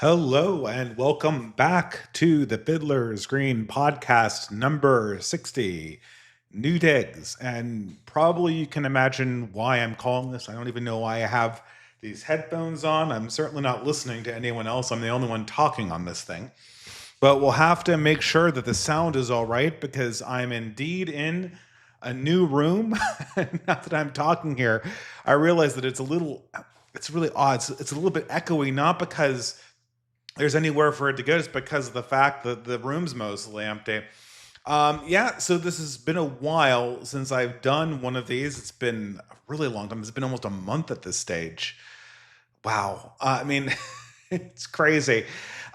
Hello and welcome back to the Fiddler's Green podcast number 60, New Digs. And probably you can imagine why I'm calling this. I don't even know why I have these headphones on. I'm certainly not listening to anyone else. I'm the only one talking on this thing. But we'll have to make sure that the sound is all right because I'm indeed in a new room. Now that I'm talking here, I realize that it's really odd. It's a little bit echoey, not because there's anywhere for it to go, just because of the fact that the room's mostly empty. So this has been a while since I've done one of these. It's been a really long time. It's been almost a month at this stage. Wow. It's crazy.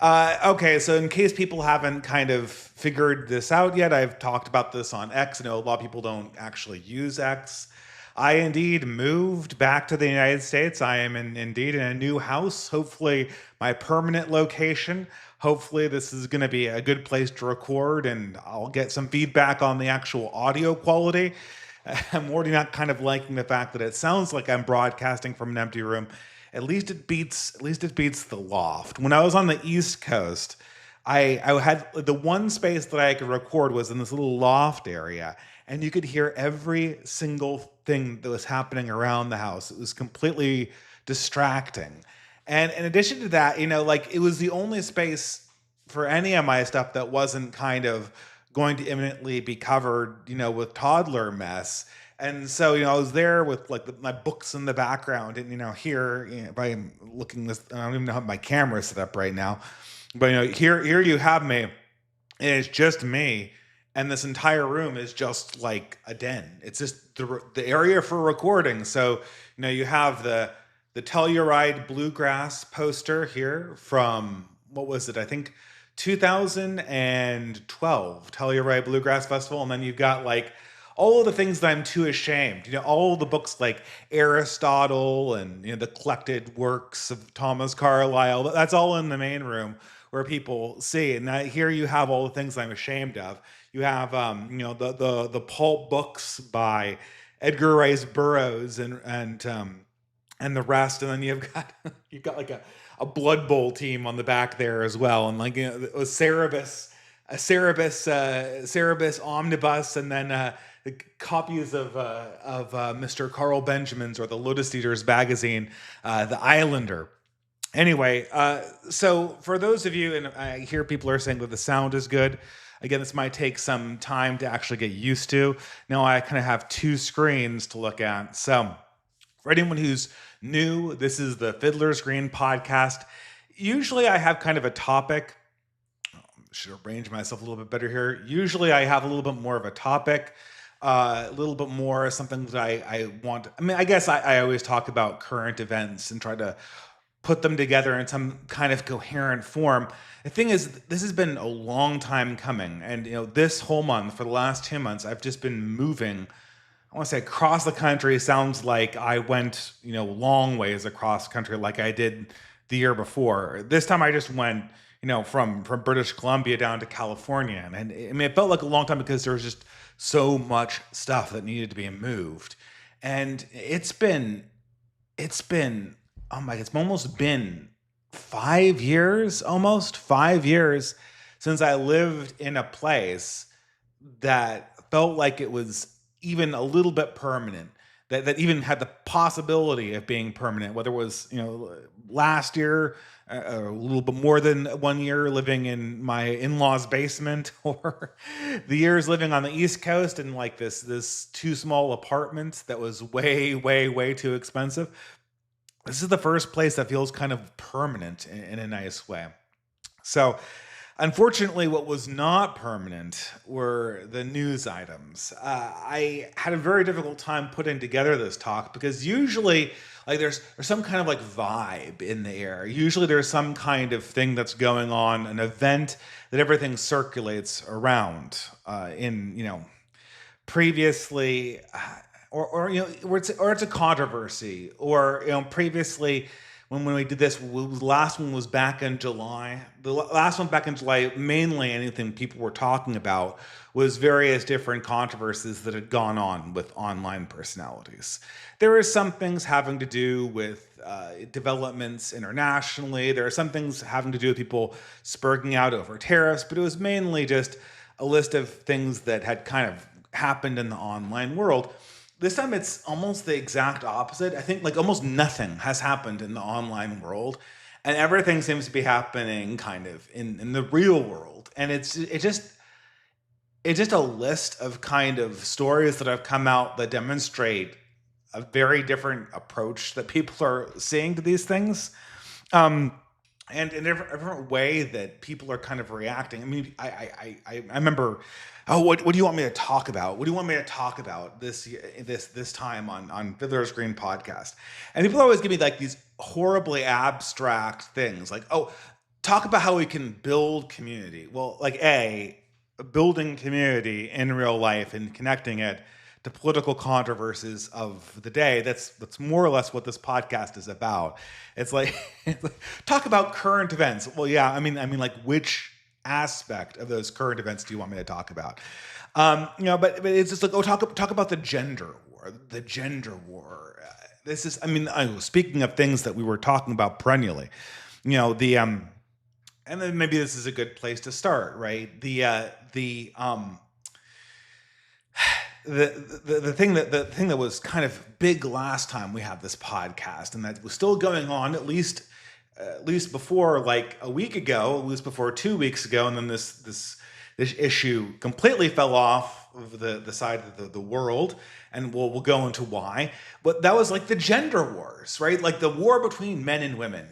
Okay, so in case people haven't kind of figured this out yet, I've talked about this on X. I know a lot of people don't actually use X. I indeed moved back to the United States. I am indeed in a new house, hopefully my permanent location. Hopefully this is going to be a good place to record and I'll get some feedback on the actual audio quality. I'm already not kind of liking the fact that it sounds like I'm broadcasting from an empty room. At least it beats the loft. When I was on the East Coast, I had the one space that I could record was in this little loft area, and you could hear every single thing that was happening around the house. It was completely distracting. And in addition to that, it was the only space for any of my stuff that wasn't kind of going to imminently be covered, with toddler mess. And so, I was there with my books in the background, and here, if I'm looking this, I don't even know how my camera is set up right now, but here you have me, and it's just me, and this entire room is just like a den. It's just the area for recording. So, you have the Telluride Bluegrass poster here from, what was it? I think 2012 Telluride Bluegrass Festival, and then you've got all of the things that I'm too ashamed. All of the books like Aristotle and the collected works of Thomas Carlyle. That's all in the main room where people see. And here you have all the things I'm ashamed of. You have the pulp books by Edgar Rice Burroughs and the rest, and then you've got like a Blood Bowl team on the back there as well, and it was Cerebus Omnibus, and then the copies of Mr. Carl Benjamin's or the Lotus Eaters magazine, The Islander. Anyway, so for those of you, and I hear people are saying that the sound is good. Again, this might take some time to actually get used to. Now I kind of have two screens to look at. So for anyone who's new, this is the Fiddler's Green podcast. Usually I have kind of a topic. Should arrange myself a little bit better here. Usually I have a little bit more of a topic, a little bit more something that I want. I mean, I guess I always talk about current events and try to put them together in some kind of coherent form. The thing is, this has been a long time coming. And, this whole month, for the last 2 months, I've just been moving. I want to say across the country. Sounds like I went, long ways across the country like I did the year before. This time I just went, from British Columbia down to California. And I mean, it felt like a long time because there was just so much stuff that needed to be moved. And it's been oh my, it's almost been 5 years, almost 5 years since I lived in a place that felt like it was even a little bit permanent, that even had the possibility of being permanent, whether it was, last year, a little bit more than 1 year living in my in-laws basement, or the years living on the East Coast in like this two small apartments that was way, way, way too expensive. This is the first place that feels kind of permanent in a nice way. So, unfortunately, what was not permanent were the news items. I had a very difficult time putting together this talk because usually, like, there's some kind of like vibe in the air. Usually, there's some kind of thing that's going on, an event that everything circulates around. Previously, or it's a controversy, or previously when we did this, the last one was back in July. The last one back in July, mainly anything people were talking about was various different controversies that had gone on with online personalities. There were some things having to do with developments internationally. There are some things having to do with people spurging out over tariffs, but it was mainly just a list of things that had kind of happened in the online world. This time it's almost the exact opposite. I think like almost nothing has happened in the online world, and everything seems to be happening kind of in the real world. And it's just a list of kind of stories that have come out that demonstrate a very different approach that people are seeing to these things. And in a different way that people are kind of reacting. I mean, I remember, oh, what do you want me to talk about? What do you want me to talk about this time on Fiddler's Green podcast? And people always give me like these horribly abstract things, like, oh, talk about how we can build community. Well, like building community in real life and connecting it to political controversies of the day. That's more or less what this podcast is about. It's like, talk about current events. Well, yeah, I mean, like which aspect of those current events do you want me to talk about? But it's just like, oh, talk about the gender war. The gender war. This is, I mean, speaking of things that we were talking about perennially, and then maybe this is a good place to start, right? The thing that was kind of big last time we had this podcast, and that was still going on at least before like a week ago, at least before 2 weeks ago, and then this issue completely fell off of the side of the world, and we'll go into why. But that was like the gender wars, right? Like the war between men and women.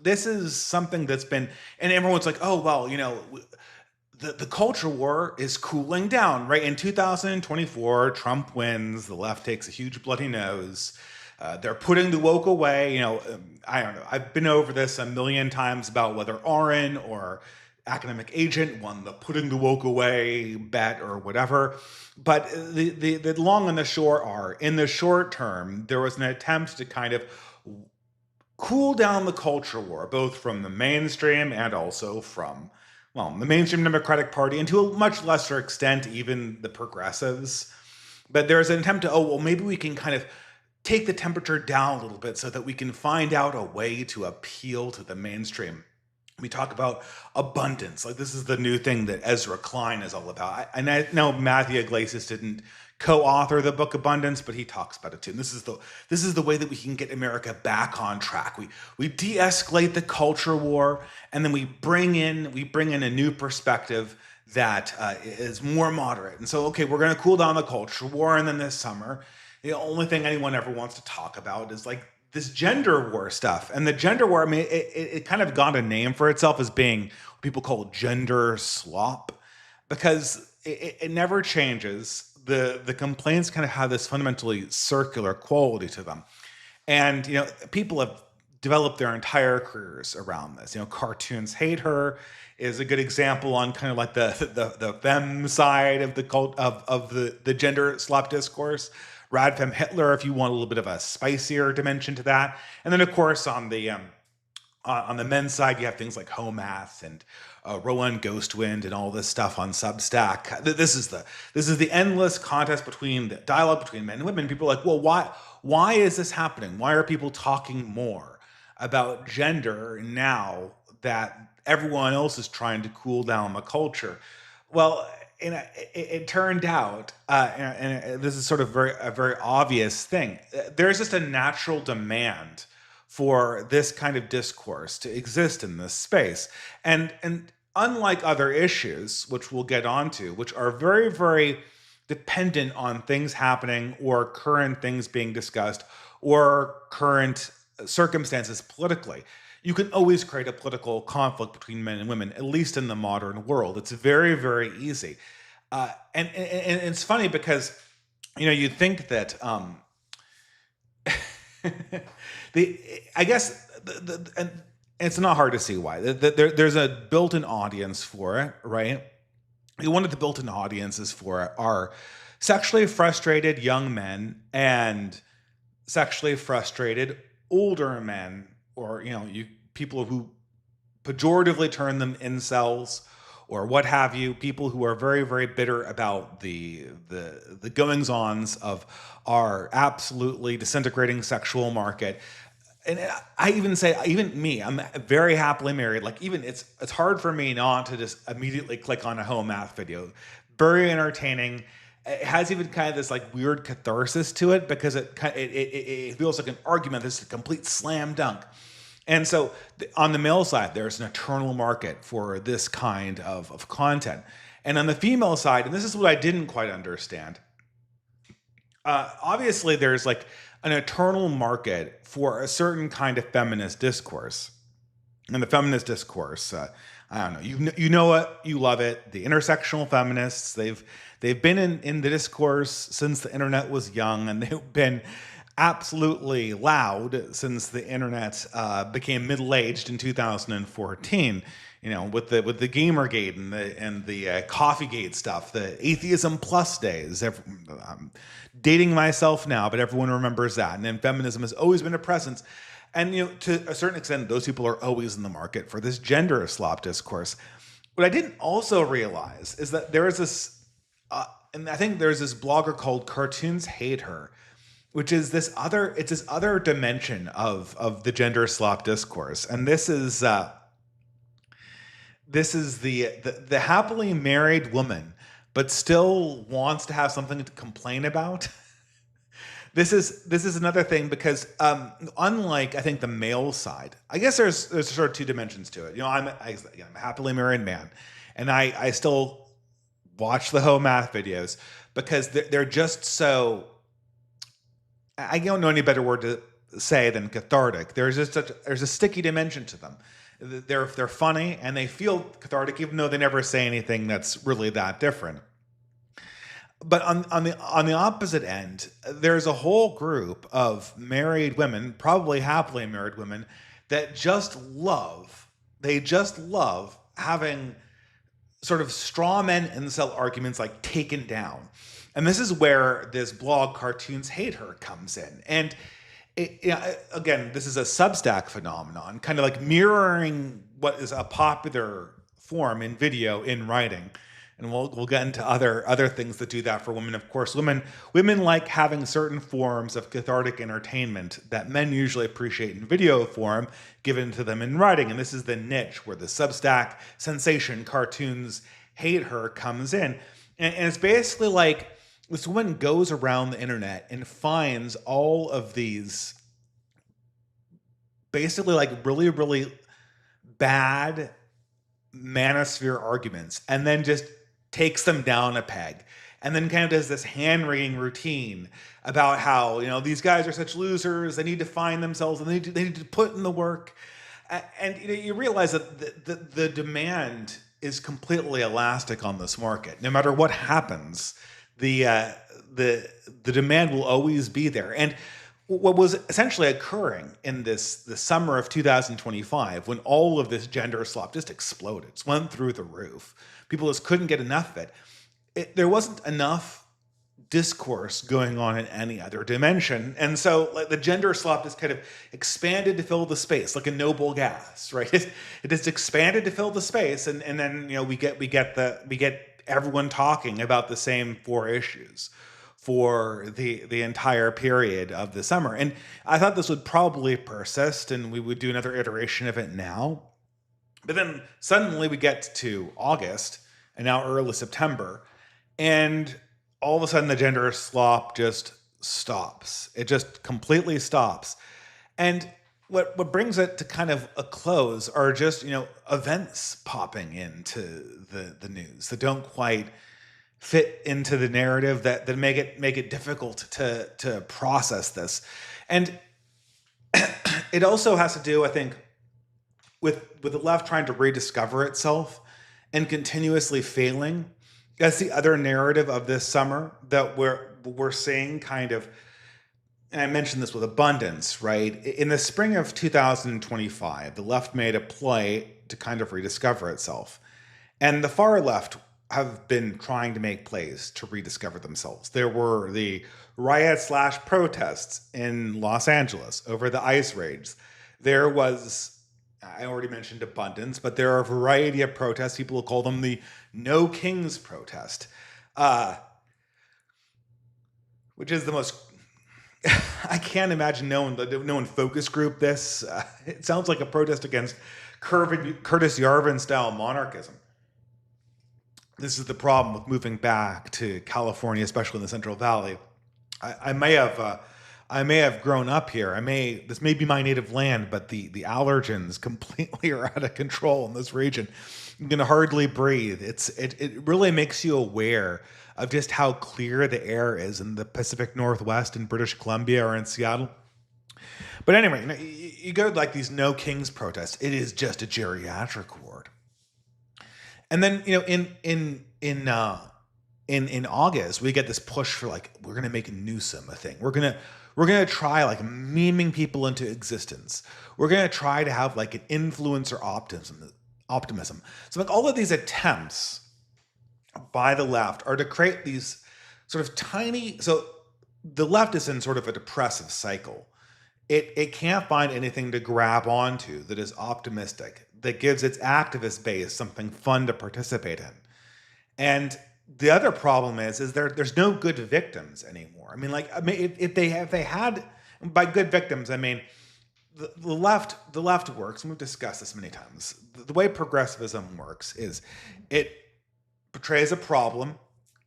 This is something that's been, and everyone's like, oh well, the culture war is cooling down, right? In 2024, Trump wins, the left takes a huge bloody nose. They're putting the woke away. I don't know. I've been over this a million times about whether Aaron or Academic Agent won the putting the woke away bet or whatever. But the long and the short are, in the short term, there was an attempt to kind of cool down the culture war, both from the mainstream and also from, well, the mainstream Democratic Party, and to a much lesser extent, even the progressives. But there's an attempt to, oh, well, maybe we can kind of take the temperature down a little bit so that we can find out a way to appeal to the mainstream. We talk about abundance. Like, this is the new thing that Ezra Klein is all about. And I know Matthew Iglesias didn't co-author the book Abundance, but he talks about it too. And this is the way that we can get America back on track. We de-escalate the culture war, and then we bring in a new perspective that is more moderate. And so, okay, we're going to cool down the culture war, and then this summer, the only thing anyone ever wants to talk about is like this gender war stuff. And the gender war, I mean, it kind of got a name for itself as being what people call gender slop, because it never changes. The complaints kind of have this fundamentally circular quality to them. And, people have developed their entire careers around this. Cartoons Hate Her is a good example on kind of like the femme side of the cult of the gender slop discourse. Rad Femme Hitler, if you want a little bit of a spicier dimension to that. And then, of course, on the men's side, you have things like Homath and Rowan Ghostwind and all this stuff on Substack. This is the endless contest between the dialogue between men and women. People are like, well, why is this happening? Why are people talking more about gender now that everyone else is trying to cool down the culture? Well, it turned out, and this is sort of a very obvious thing. There's just a natural demand for this kind of discourse to exist in this space, and unlike other issues, which we'll get onto, which are very, very dependent on things happening or current things being discussed or current circumstances politically. You can always create a political conflict between men and women, at least in the modern world. It's very, very easy. And it's funny because, you think that I guess, and it's not hard to see why. There's a built-in audience for it, right? One of the built-in audiences for it are sexually frustrated young men and sexually frustrated older men, or people who pejoratively term them incels or what have you, people who are very, very bitter about the goings-ons of our absolutely disintegrating sexual market. And I even say, even me, I'm very happily married. Like, even it's hard for me not to just immediately click on a home math video. Very entertaining. It has even kind of this like weird catharsis to it, because it feels like an argument. This is a complete slam dunk. And so on the male side, there's an eternal market for this kind of content. And on the female side, and this is what I didn't quite understand, obviously there's like an eternal market for a certain kind of feminist discourse. And the feminist discourse, I don't know, you know it, you love it. The intersectional feminists, they've been in the discourse since the internet was young, and they've been absolutely loud since the internet became middle-aged in 2014. With the Gamergate and the Coffeegate stuff, the Atheism Plus days. I'm dating myself now, but everyone remembers that. And then feminism has always been a presence. And to a certain extent, those people are always in the market for this gender slop discourse. What I didn't also realize is that there is this, and I think there's this blogger called Cartoons Hate Her, which is this other dimension of the gender slop discourse. And this is the happily married woman, but still wants to have something to complain about. This is another thing, because unlike, I think, the male side, I guess there's sort of two dimensions to it. I'm a happily married man, and I still watch the home math videos because they're just so, I don't know any better word to say than cathartic. There's a sticky dimension to them. They're funny and they feel cathartic, even though they never say anything that's really that different. But on the opposite end, there's a whole group of married women, probably happily married women, that just love having sort of straw men incel arguments like taken down. And this is where this blog Cartoons Hate Her comes in. And again, this is a Substack phenomenon, kind of like mirroring what is a popular form in video, in writing. And we'll get into other things that do that for women. Of course, women like having certain forms of cathartic entertainment that men usually appreciate in video form given to them in writing. And this is the niche where the Substack sensation Cartoons Hate Her comes in. And it's basically like this woman goes around the internet and finds all of these basically like really, really bad manosphere arguments and then just takes them down a peg and then kind of does this hand-wringing routine about how, these guys are such losers, they need to find themselves, and they need to put in the work. And you realize that the demand is completely elastic on this market. No matter what happens, the demand will always be there. And what was essentially occurring in the summer of 2025, when all of this gender slop just exploded, just went through the roof, people just couldn't get enough of it. There wasn't enough discourse going on in any other dimension, and so the gender slop just kind of expanded to fill the space, like a noble gas, right? It just expanded to fill the space, and then we get everyone talking about the same four issues for the entire period of the summer. And I thought this would probably persist, and we would do another iteration of it now. But then suddenly we get to August, and now early September, and all of a sudden the gender slop just stops. It just completely stops. And what brings it to kind of a close are just, events popping into the news that don't quite fit into the narrative, that make it difficult to process this. And it also has to do, I think, with the left trying to rediscover itself and continuously failing. That's the other narrative of this summer that we're seeing kind of, and I mentioned this with abundance, right? In the spring of 2025, the left made a play to kind of rediscover itself. And the far left have been trying to make plays to rediscover themselves. There were the riots/protests in Los Angeles over the ICE raids. There was, I already mentioned abundance, but there are a variety of protests. People will call them the No Kings protest, which is the most, I can't imagine no one focus group this. It sounds like a protest against Curtis Yarvin-style monarchism. This is the problem with moving back to California, especially in the Central Valley. I may have grown up here. This may be my native land, but the allergens completely are out of control in this region. You can hardly breathe. It really makes you aware of just how clear the air is in the Pacific Northwest, in British Columbia, or in Seattle. But anyway, you go to like these No Kings protests. It is just a geriatric ward. And then in August we get this push for like, we're gonna make Newsom a thing. We're gonna try like memeing people into existence. We're gonna try to have like an influencer optimism. So like all of these attempts by the left are to create these sort of tiny. So the left is in sort of a depressive cycle. It can't find anything to grab onto that is optimistic, that gives its activist base something fun to participate in. And the other problem is there's no good victims anymore. If they had, by good victims, I mean the left works, and we've discussed this many times. The way progressivism works is it portrays a problem.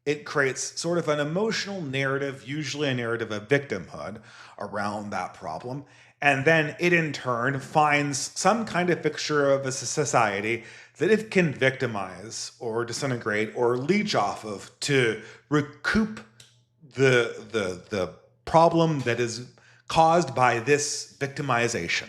It creates sort of an emotional narrative, usually a narrative of victimhood around that problem. And then it in turn finds some kind of picture of a society that it can victimize or disintegrate or leech off of to recoup the problem that is caused by this victimization.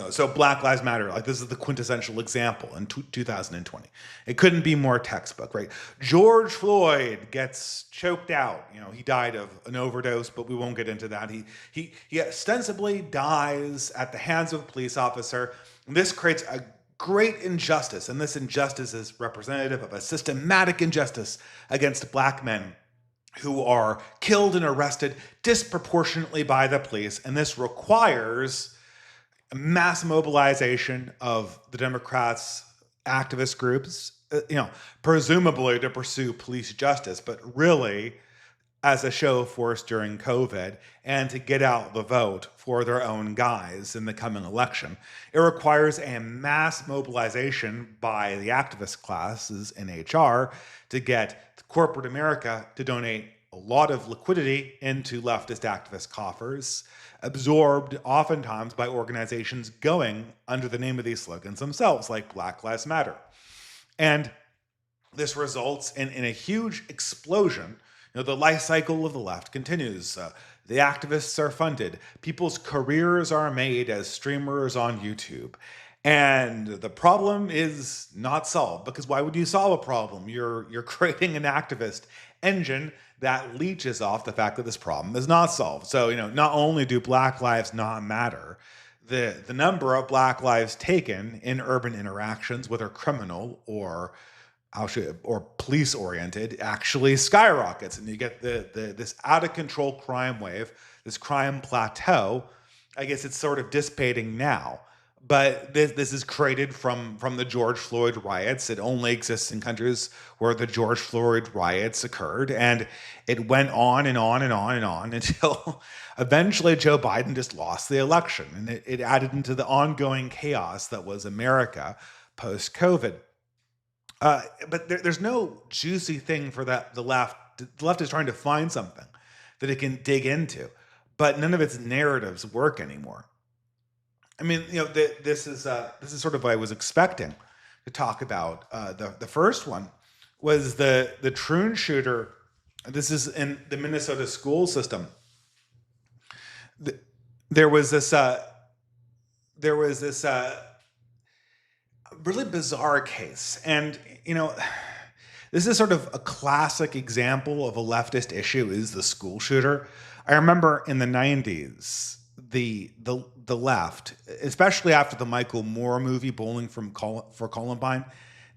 So Black Lives Matter, like this is the quintessential example in 2020. It couldn't be more textbook, right? George Floyd gets choked out. He died of an overdose, but we won't get into that. He ostensibly dies at the hands of a police officer. This creates a great injustice, and this injustice is representative of a systematic injustice against Black men who are killed and arrested disproportionately by the police, and this requires mass mobilization of the Democrats' activist groups, presumably to pursue police justice, but really as a show of force during COVID and to get out the vote for their own guys in the coming election. It requires a mass mobilization by the activist classes in HR to get corporate America to donate a lot of liquidity into leftist activist coffers, absorbed oftentimes by organizations going under the name of these slogans themselves, like Black Lives Matter. And this results in a huge explosion. The life cycle of the left continues. The activists are funded. People's careers are made as streamers on YouTube. And the problem is not solved, because why would you solve a problem? You're creating an activist engine that leeches off the fact that this problem is not solved. So, not only do Black lives not matter, the number of Black lives taken in urban interactions, whether criminal or police oriented, actually skyrockets, and you get this out of control crime wave, this crime plateau. I guess it's sort of dissipating now, but this is created from the George Floyd riots. It only exists in countries where the George Floyd riots occurred, and it went on and on and on and on until eventually Joe Biden just lost the election, and it added into the ongoing chaos that was America post-COVID. But there's no juicy thing for the left. The left is trying to find something that it can dig into, but none of its narratives work anymore. I mean, this is sort of what I was expecting to talk about. The first one was the Troon shooter. This is in the Minnesota school system. There was this really bizarre case, and this is sort of a classic example of a leftist issue, is the school shooter. I remember in the 90s, the left, especially after the Michael Moore movie Bowling for Columbine,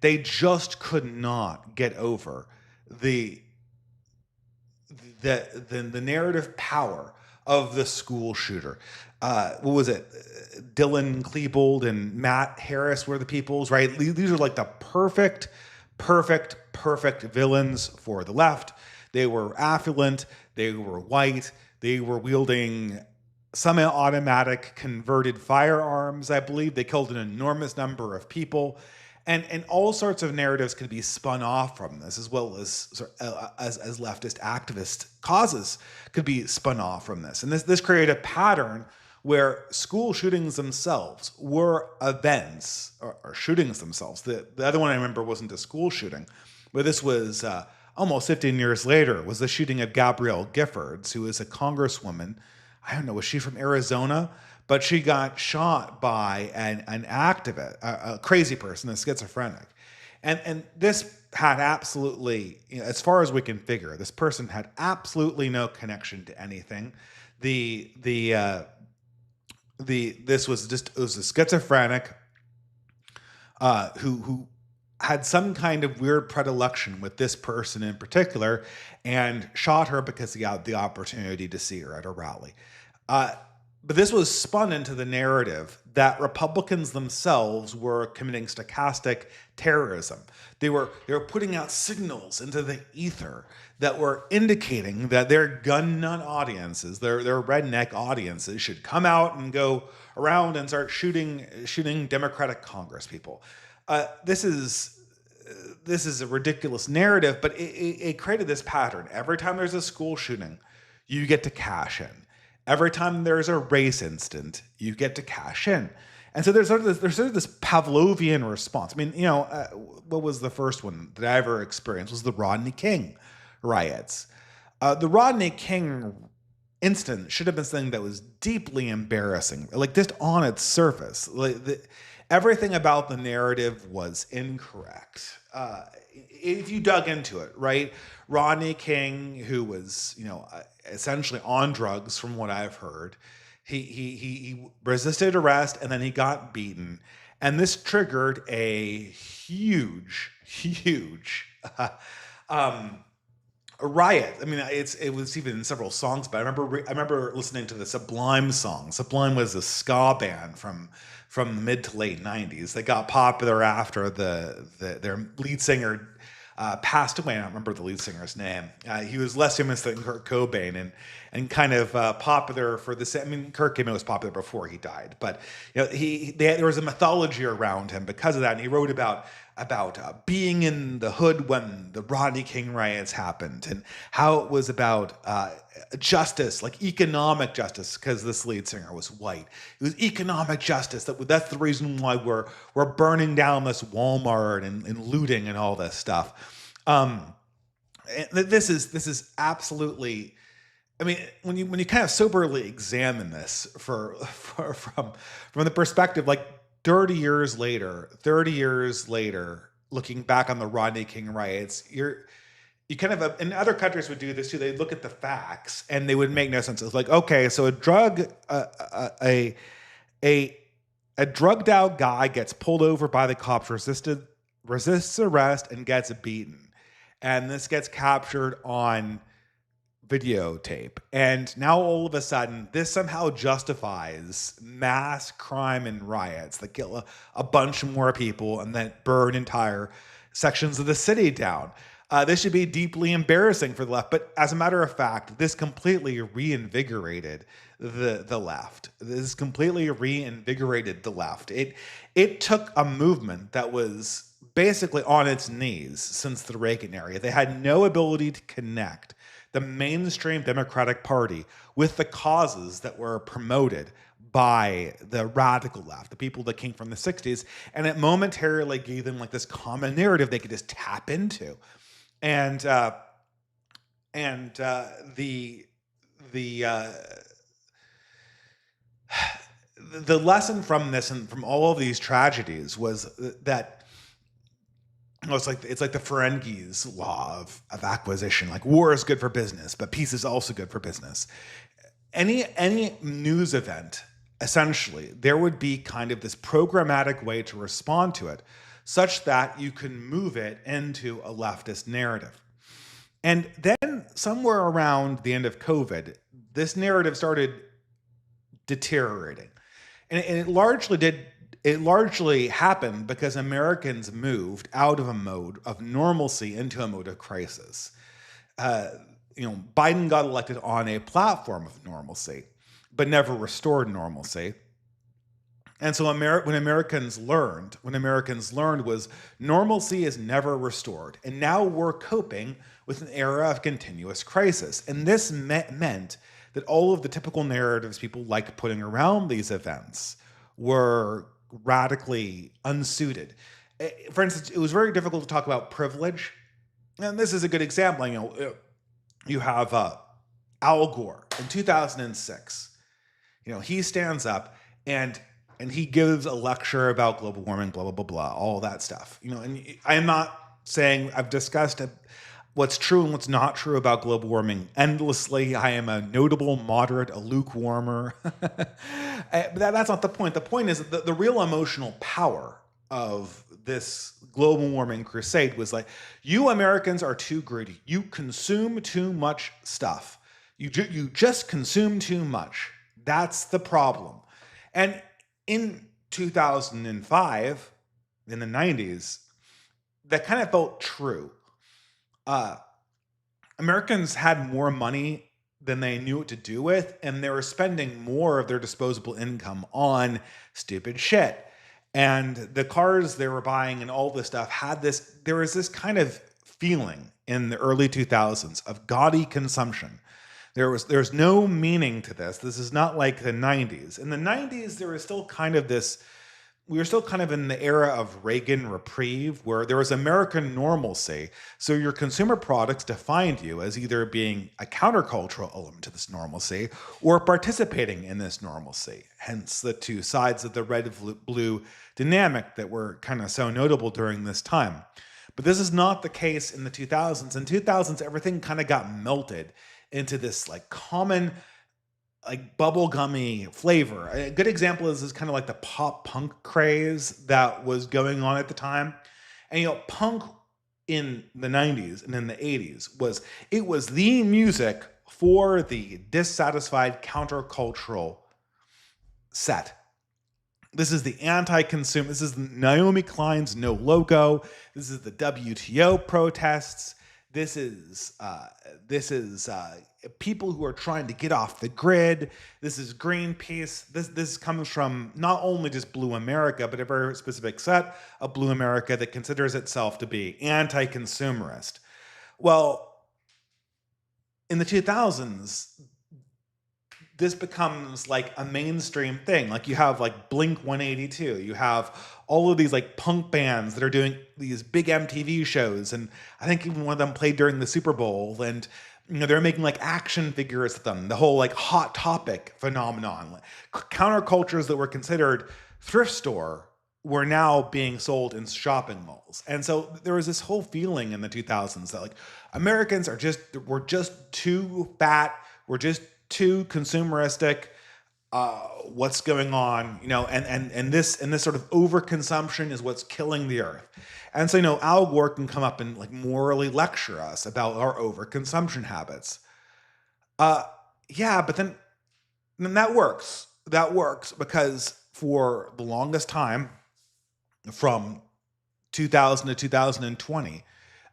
they just could not get over the narrative power of the school shooter. What was it? Dylan Klebold and Matt Harris were the peoples, right? These are like the perfect villains for the left. They were affluent, they were white, they were wielding semi-automatic converted firearms, I believe. They killed an enormous number of people. And all sorts of narratives could be spun off from this, as well as leftist activist causes could be spun off from this. And this created a pattern where school shootings themselves were events, or shootings themselves. The other one I remember wasn't a school shooting, but this was almost 15 years later, was the shooting of Gabrielle Giffords, who is a congresswoman. I don't know, was she from Arizona? But she got shot by an activist, a crazy person, a schizophrenic. And this had absolutely, as far as we can figure, this person had absolutely no connection to anything. This was a schizophrenic who had some kind of weird predilection with this person in particular, and shot her because he had the opportunity to see her at a rally. But this was spun into the narrative that Republicans themselves were committing stochastic terrorism. They were putting out signals into the ether that were indicating that their gun nut audiences, their redneck audiences, should come out and go around and start shooting Democratic Congress people. This is a ridiculous narrative, but it created this pattern. Every time there's a school shooting, you get to cash in. Every time there's a race incident, you get to cash in. And so there's sort of this Pavlovian response. I mean, what was the first one that I ever experienced was the Rodney King riots. The Rodney King incident should have been something that was deeply embarrassing, like just on its surface. Everything about the narrative was incorrect. If you dug into it, right? Rodney King, who was, essentially on drugs, from what I've heard, he resisted arrest and then he got beaten, and this triggered a huge riot. I mean, it was even in several songs, but I remember listening to the Sublime song. Sublime was a ska band from the mid to late 90s. They got popular after their lead singer passed away. I don't remember the lead singer's name. He was less famous than Kurt Cobain and kind of popular for the same. I mean, Kurt Cobain was popular before he died, but there was a mythology around him because of that. And he wrote about being in the hood when the Rodney King riots happened, and how it was about justice, like economic justice, because this lead singer was white. It was economic justice. That's the reason why we're burning down this Walmart and looting and all this stuff. This is absolutely. I mean, when you kind of soberly examine this from the perspective, like 30 years later, looking back on the Rodney King riots, you kind of, and other countries would do this too. They'd look at the facts and they would make no sense. It's like, okay, so a drugged out guy gets pulled over by the cops, resists arrest, and gets beaten, and this gets captured on videotape, and now all of a sudden this somehow justifies mass crime and riots that kill a bunch more people and then burn entire sections of the city down. This should be deeply embarrassing for the left, but as a matter of fact, this completely reinvigorated the left. This completely reinvigorated the left. It took a movement that was basically on its knees since the Reagan era. They had no ability to connect the mainstream Democratic Party with the causes that were promoted by the radical left, the people that came from the 60s, and it momentarily gave them like this common narrative they could just tap into. And the lesson from this and from all of these tragedies was that it's like the Ferenczi's law of acquisition. Like, war is good for business, but peace is also good for business. Any news event, essentially, there would be kind of this programmatic way to respond to it, such that you can move it into a leftist narrative. And then somewhere around the end of COVID, this narrative started deteriorating, and it largely happened because Americans moved out of a mode of normalcy into a mode of crisis. Biden got elected on a platform of normalcy, but never restored normalcy. And so when Americans learned was normalcy is never restored. And now we're coping with an era of continuous crisis. And this meant that all of the typical narratives people like putting around these events were radically unsuited. For instance, it was very difficult to talk about privilege. And this is a good example. You have Al Gore in 2006. He stands up and he gives a lecture about global warming, blah, blah, blah, blah, all that stuff. And I am not saying I've discussed what's true and what's not true about global warming endlessly. I am a notable moderate, a lukewarmer. But that's not the point. The point is that the real emotional power of this global warming crusade was like, you Americans are too greedy. You consume too much stuff. You just consume too much. That's the problem. And in 2005, in the 90s, that kind of felt true. Americans had more money than they knew what to do with, and they were spending more of their disposable income on stupid shit. And the cars they were buying and all this stuff there was this kind of feeling in the early 2000s of gaudy consumption. There's no meaning to this. This is not like the 90s. In the 90s, there was still kind of we were still kind of in the era of Reagan reprieve, where there was American normalcy. So your consumer products defined you as either being a countercultural element to this normalcy or participating in this normalcy. Hence the two sides of the red-blue dynamic that were kind of so notable during this time. But this is not the case in the 2000s. In 2000s, everything kind of got melted into this like common, like bubblegummy flavor. A good example is kind of like the pop punk craze that was going on at the time. And punk in the 90s and in the 80s was the music for the dissatisfied countercultural set. This is the anti-consumer. This is Naomi Klein's No Logo. This is the WTO protests. this is people who are trying to get off the grid. This is Greenpeace. This comes from not only just Blue America, but a very specific set of Blue America that considers itself to be anti-consumerist. Well, in the 2000s, this becomes like a mainstream thing. Like you have like Blink 182, you have all of these like punk bands that are doing these big MTV shows, and I think even one of them played during the Super Bowl, and they're making like action figures of them. The whole like Hot Topic phenomenon, like, countercultures that were considered thrift store were now being sold in shopping malls. And so there was this whole feeling in the 2000s that like Americans we're just too fat, we're just too consumeristic. What's going on? And this sort of overconsumption is what's killing the earth. And so Al Gore can come up and like morally lecture us about our overconsumption habits. Yeah, but then that works. That works because for the longest time, from 2000 to 2020,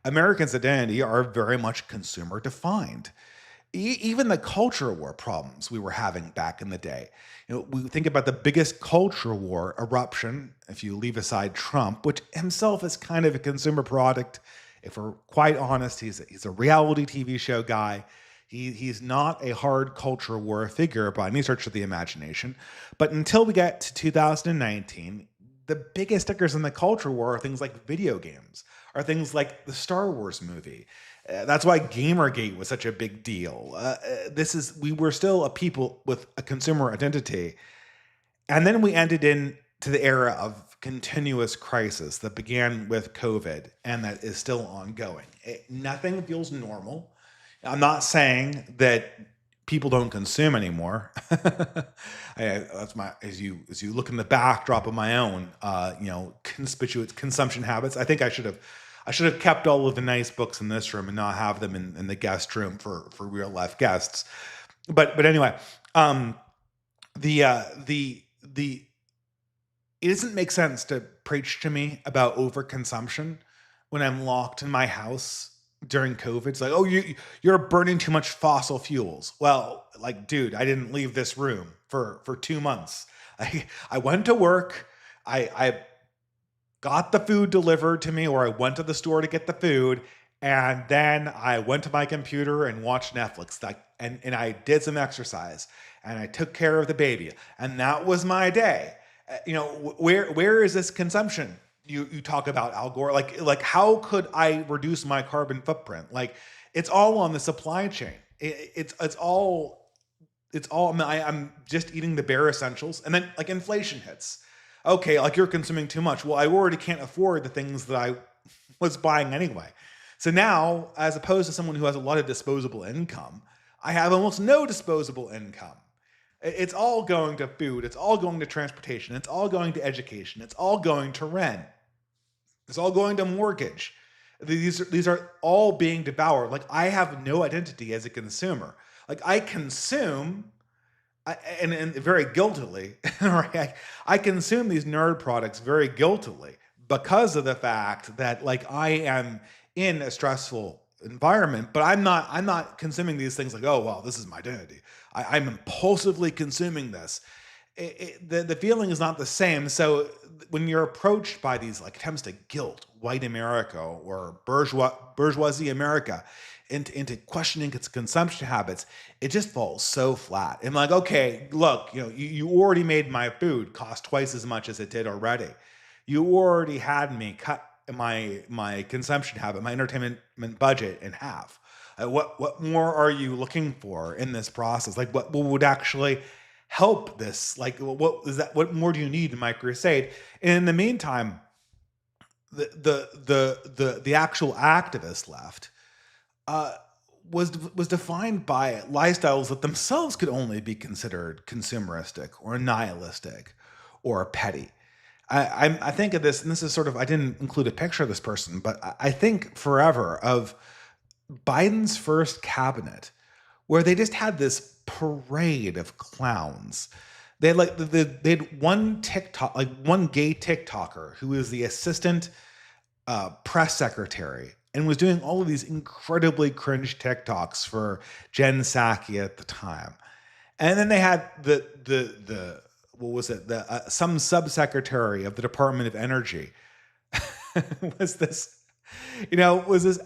Americans' identity are very much consumer defined. Even the culture war problems we were having back in the day. We think about the biggest culture war eruption, if you leave aside Trump, which himself is kind of a consumer product. If we're quite honest, he's a reality TV show guy. He's not a hard culture war figure by any stretch of the imagination. But until we get to 2019, the biggest stickers in the culture war are things like video games, are things like the Star Wars movie. That's why Gamergate was such a big deal. We were still a people with a consumer identity. And then we ended into the era of continuous crisis that began with COVID and that is still ongoing. Nothing feels normal. I'm not saying that people don't consume anymore. That's as you look in the backdrop of my own, conspicuous consumption habits. I think I should have kept all of the nice books in this room and not have them in the guest room for real life guests. But anyway, it doesn't make sense to preach to me about overconsumption when I'm locked in my house during COVID. It's like, oh, you're burning too much fossil fuels. Well, like, dude, I didn't leave this room for 2 months. I went to work. I got the food delivered to me, or I went to the store to get the food, and then I went to my computer and watched Netflix. And I did some exercise, and I took care of the baby, and that was my day. Where is this consumption? You talk about Al Gore, like how could I reduce my carbon footprint? Like it's all on the supply chain. It's all. I'm just eating the bare essentials, and then like inflation hits. Okay, like you're consuming too much. Well, I already can't afford the things that I was buying anyway. So now, as opposed to someone who has a lot of disposable income, I have almost no disposable income. It's all going to food. It's all going to transportation. It's all going to education. It's all going to rent. It's all going to mortgage. These are all being devoured. Like I have no identity as a consumer. Like I consume, and very guiltily, right? I consume these nerd products very guiltily because of the fact that like I am in a stressful environment, but I'm not consuming these things like, oh, well, this is my identity. I'm impulsively consuming this. The feeling is not the same. So when you're approached by these like attempts to guilt white America or bourgeoisie America into questioning its consumption habits, it just falls so flat. And like, okay, look, you already made my food cost twice as much as it did already. You already had me cut my consumption habit, my entertainment budget in half. What more are you looking for in this process? Like what would actually help this? Like what is that? What more do you need in my crusade? And in the meantime, the actual activist left was defined by lifestyles that themselves could only be considered consumeristic or nihilistic or petty. I think of this, and this is sort of, I didn't include a picture of this person, but I think forever of Biden's first cabinet, where they just had this parade of clowns. They had one gay TikToker who is the assistant press secretary and was doing all of these incredibly cringe TikToks for Jen Psaki at the time. And then they had the what was it? Some subsecretary of the Department of Energy was this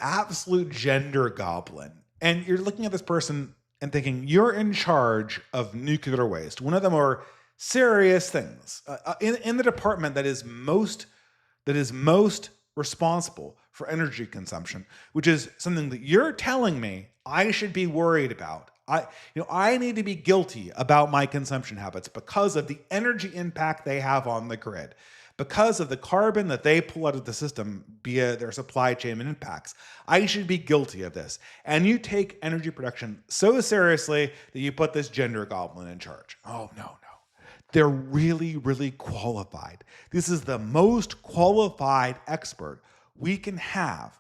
absolute gender goblin. And you're looking at this person and thinking, you're in charge of nuclear waste, one of the more serious things in the department that is most responsible for energy consumption, which is something that you're telling me I should be worried about. I need to be guilty about my consumption habits because of the energy impact they have on the grid, because of the carbon that they pull out of the system via their supply chain and impacts. I should be guilty of this. And you take energy production so seriously that you put this gender goblin in charge. Oh, no. They're really, really qualified. This is the most qualified expert we can have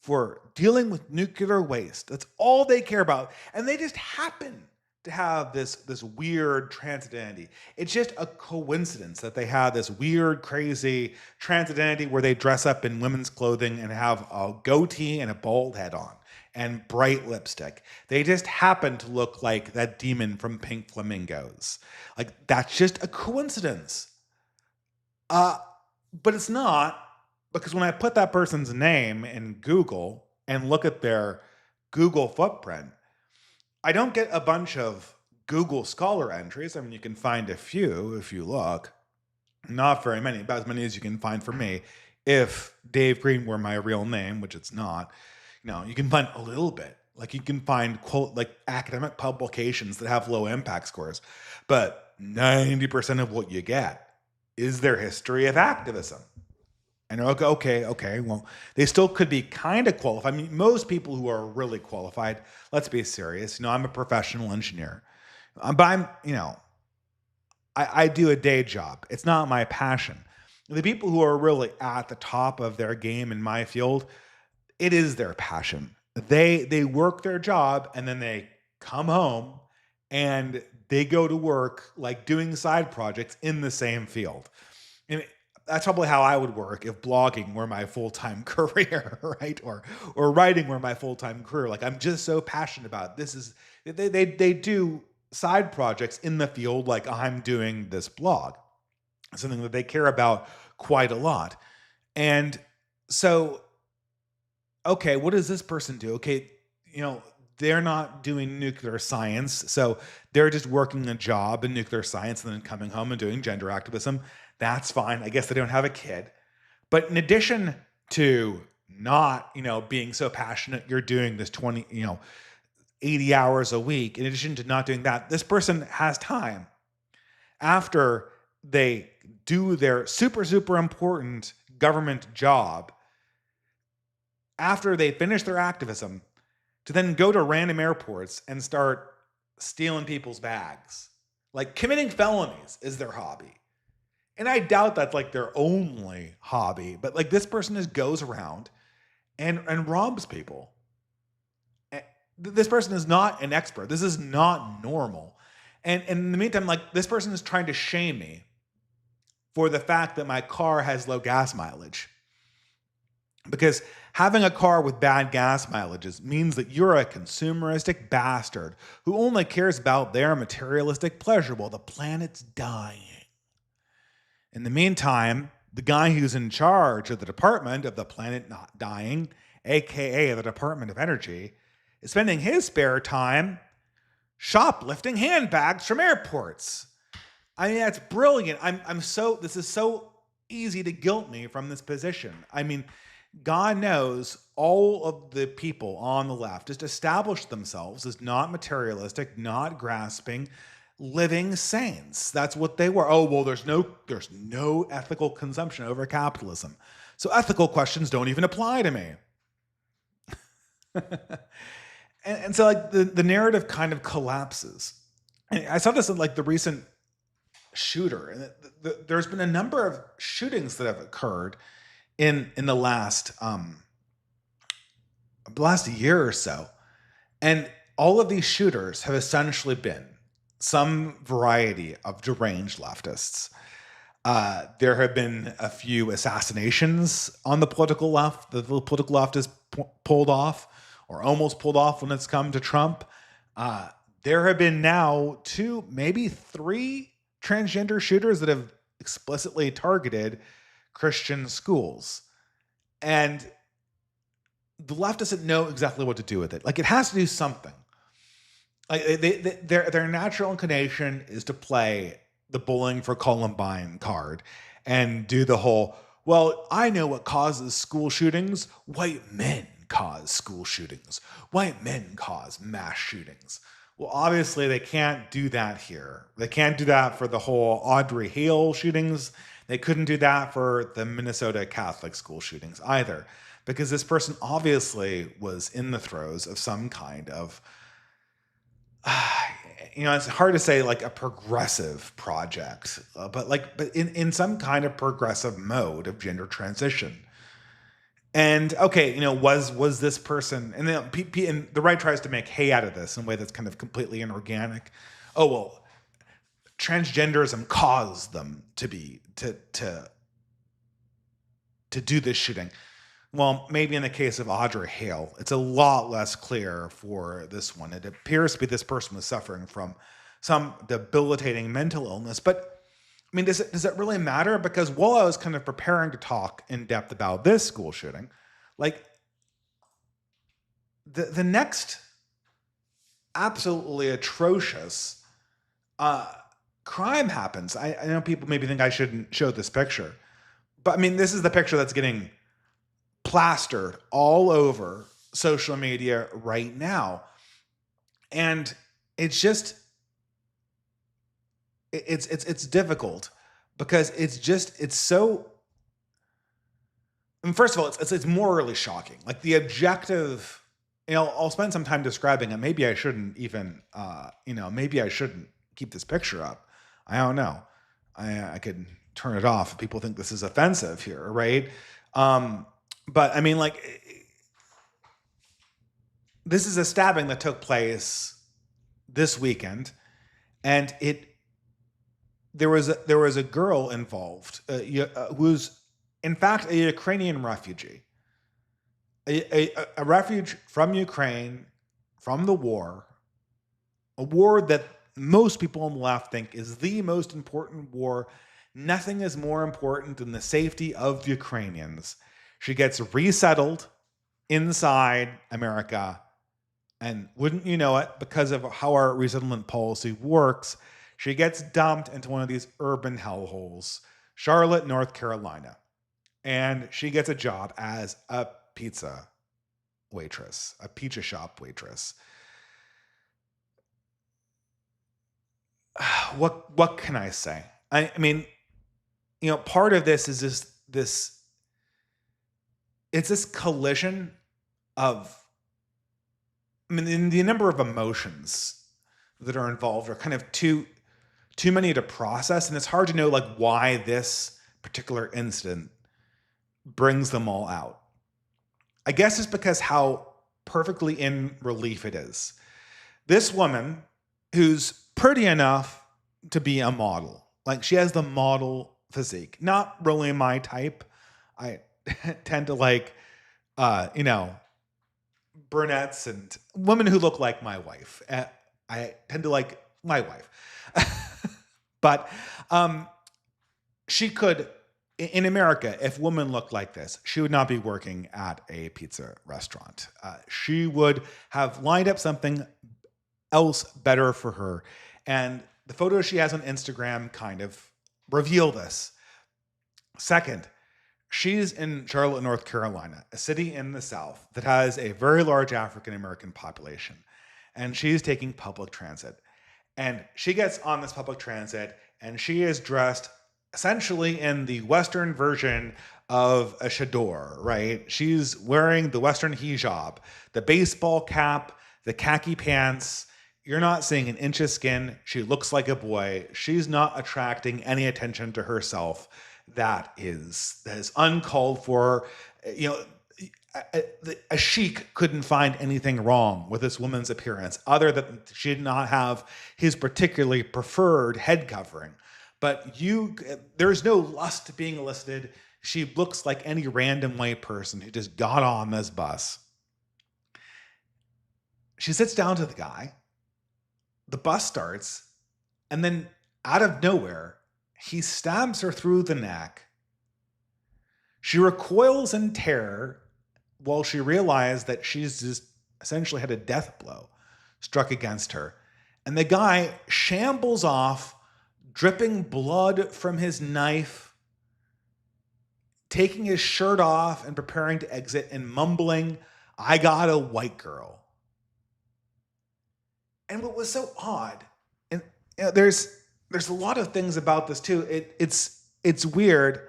for dealing with nuclear waste. That's all they care about. And they just happen to have this weird trans identity. It's just a coincidence that they have this weird, crazy trans identity where they dress up in women's clothing and have a goatee and a bald head on and bright lipstick. They just happen to look like that demon from Pink Flamingos. Like, that's just a coincidence. But it's not, because when I put that person's name in Google and look at their Google footprint, I don't get a bunch of Google Scholar entries. I mean, you can find a few if you look. Not very many, about as many as you can find for me. If Dave Green were my real name, which it's not, you can find a little bit. Like, you can find academic publications that have low impact scores. But 90% of what you get is their history of activism. And okay, well, they still could be kind of qualified. I mean, most people who are really qualified, let's be serious. I'm a professional engineer. But I do a day job. It's not my passion. The people who are really at the top of their game in my field, it is their passion. They work their job and then they come home and they go to work like doing side projects in the same field. And that's probably how I would work if blogging were my full-time career, right? Or writing were my full-time career. Like, I'm just so passionate about it. They do side projects in the field like I'm doing this blog. Something that they care about quite a lot. And so, okay, what does this person do? Okay, they're not doing nuclear science, so they're just working a job in nuclear science and then coming home and doing gender activism. That's fine. I guess they don't have a kid. But in addition to not, being so passionate, you're doing this 80 hours a week. In addition to not doing that, this person has time after they do their super, super important government job, after they finish their activism, to then go to random airports and start stealing people's bags. Like, committing felonies is their hobby. And I doubt that's like their only hobby, but like, this person just goes around and robs people. This person is not an expert. This is not normal. And in the meantime, like, this person is trying to shame me for the fact that my car has low gas mileage. Because having a car with bad gas mileages means that you're a consumeristic bastard who only cares about their materialistic pleasure while the planet's dying. In the meantime, the guy who's in charge of the Department of the Planet Not Dying, aka the Department of Energy, is spending his spare time shoplifting handbags from airports. I mean, that's brilliant. This is so easy to guilt me from this position. I mean, God knows all of the people on the left just established themselves as not materialistic, not grasping, living saints. That's what they were. Oh, well, there's no ethical consumption over capitalism. So ethical questions don't even apply to me. and so like the narrative kind of collapses. And I saw this in like the recent shooter. And there's been a number of shootings that have occurred in the last year or so. And all of these shooters have essentially been some variety of deranged leftists. There have been a few assassinations on the political left that the political left has pulled off or almost pulled off when it's come to Trump. There have been now 2, maybe 3 transgender shooters that have explicitly targeted Christian schools. And the left doesn't know exactly what to do with it. Like, it has to do something. Like, their natural inclination is to play the Bowling for Columbine card and do the whole, well, I know what causes school shootings. White men cause school shootings. White men cause mass shootings. Well, obviously they can't do that here. They can't do that for the whole Audrey Hale shootings. They couldn't do that for the Minnesota Catholic school shootings either, because this person obviously was in the throes of some kind of, it's hard to say like a progressive project, but in some kind of progressive mode of gender transition. And okay, was this person, and then and the right tries to make hay out of this in a way that's kind of completely inorganic. Oh, well, transgenderism caused them to do this shooting. Well, maybe in the case of Audrey Hale, it's a lot less clear for this one. It appears to be this person was suffering from some debilitating mental illness. But, I mean, does it really matter? Because while I was kind of preparing to talk in depth about this school shooting, like, the next absolutely atrocious crime happens. I know people maybe think I shouldn't show this picture, but I mean, this is the picture that's getting plastered all over social media right now. And it's just, it's difficult because it's so, I mean, first of all, it's morally shocking. Like, the objective, I'll spend some time describing it. Maybe I shouldn't even, maybe I shouldn't keep this picture up. I don't know. I could turn it off if people think this is offensive here, right? But I mean, like, this is a stabbing that took place this weekend, and there was a girl involved who's in fact a Ukrainian refugee, a refuge from Ukraine, from the war, a war that most people on the left think is the most important war. Nothing is more important than the safety of the Ukrainians. She gets resettled inside America, and wouldn't you know it, because of how our resettlement policy works, she gets dumped into one of these urban hellholes, Charlotte, North Carolina, and she gets a job as a pizza waitress, a pizza shop waitress. What can I say? I mean, part of this is this. It's this collision of, I mean, the number of emotions that are involved are kind of too many to process, and it's hard to know like why this particular incident brings them all out. I guess it's because how perfectly in relief it is. This woman, who's pretty enough to be a model, like, she has the model physique, not really my type. I tend to like, brunettes and women who look like my wife. I tend to like my wife. But she could, in America, if women looked like this, she would not be working at a pizza restaurant. She would have lined up something else better for her. And the photos she has on Instagram kind of reveal this. Second, she's in Charlotte, North Carolina, a city in the South that has a very large African-American population. And she's taking public transit. And she gets on this public transit, and she is dressed essentially in the Western version of a chador, right? She's wearing the Western hijab, the baseball cap, the khaki pants. You're not seeing an inch of skin. She looks like a boy. She's not attracting any attention to herself. That is uncalled for. A sheik couldn't find anything wrong with this woman's appearance other than she did not have his particularly preferred head covering. but there's no lust being elicited. She looks like any random white person who just got on this bus. She sits down to the guy. The bus starts, and then out of nowhere, he stabs her through the neck. She recoils in terror while she realized that she's just essentially had a death blow struck against her. And the guy shambles off, dripping blood from his knife, taking his shirt off and preparing to exit and mumbling, "I got a white girl." And what was so odd, and there's a lot of things about this too. It's weird.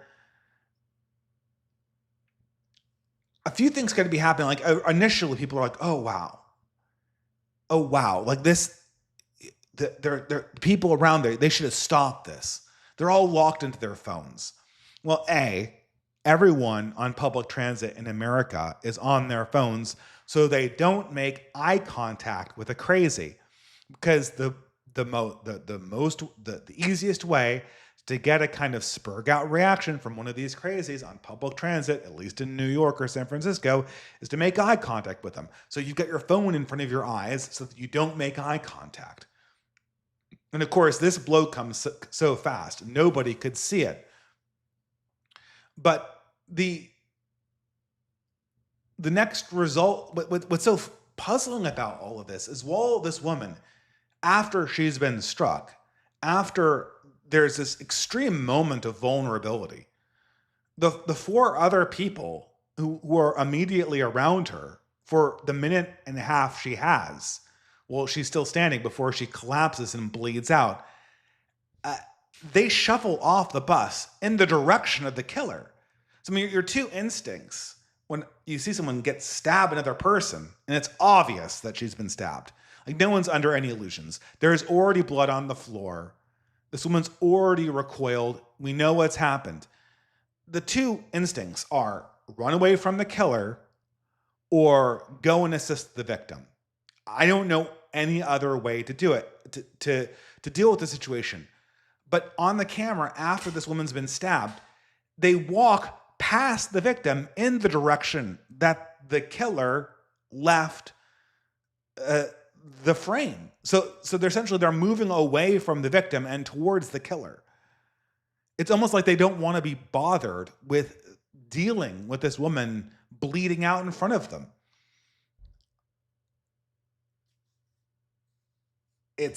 A few things got to be happening. Like initially, people are like, "Oh wow!" Like this, the people around there, they should have stopped this. They're all locked into their phones. Well, everyone on public transit in America is on their phones, so they don't make eye contact with a crazy, because the easiest way to get a kind of spurg out reaction from one of these crazies on public transit, at least in New York or San Francisco, is to make eye contact with them. So you've got your phone in front of your eyes so that you don't make eye contact. And of course, this blow comes so fast, nobody could see it. But the next result, what's so puzzling about all of this is, while this woman, after she's been struck, after there's this extreme moment of vulnerability, the four other people who are immediately around her for the minute and a half she has, well, she's still standing before she collapses and bleeds out, they shuffle off the bus in the direction of the killer. So, I mean, your two instincts when you see someone get stabbed another person, and it's obvious that she's been stabbed, like no one's under any illusions. There's already blood on the floor. This woman's already recoiled. We know what's happened. The two instincts are run away from the killer or go and assist the victim. I don't know any other way to do it, to deal with the situation. But on the camera, after this woman's been stabbed, they walk past the victim in the direction that the killer left the frame. So they're moving away from the victim and towards the killer. It's almost like they don't want to be bothered with dealing with this woman bleeding out in front of them. It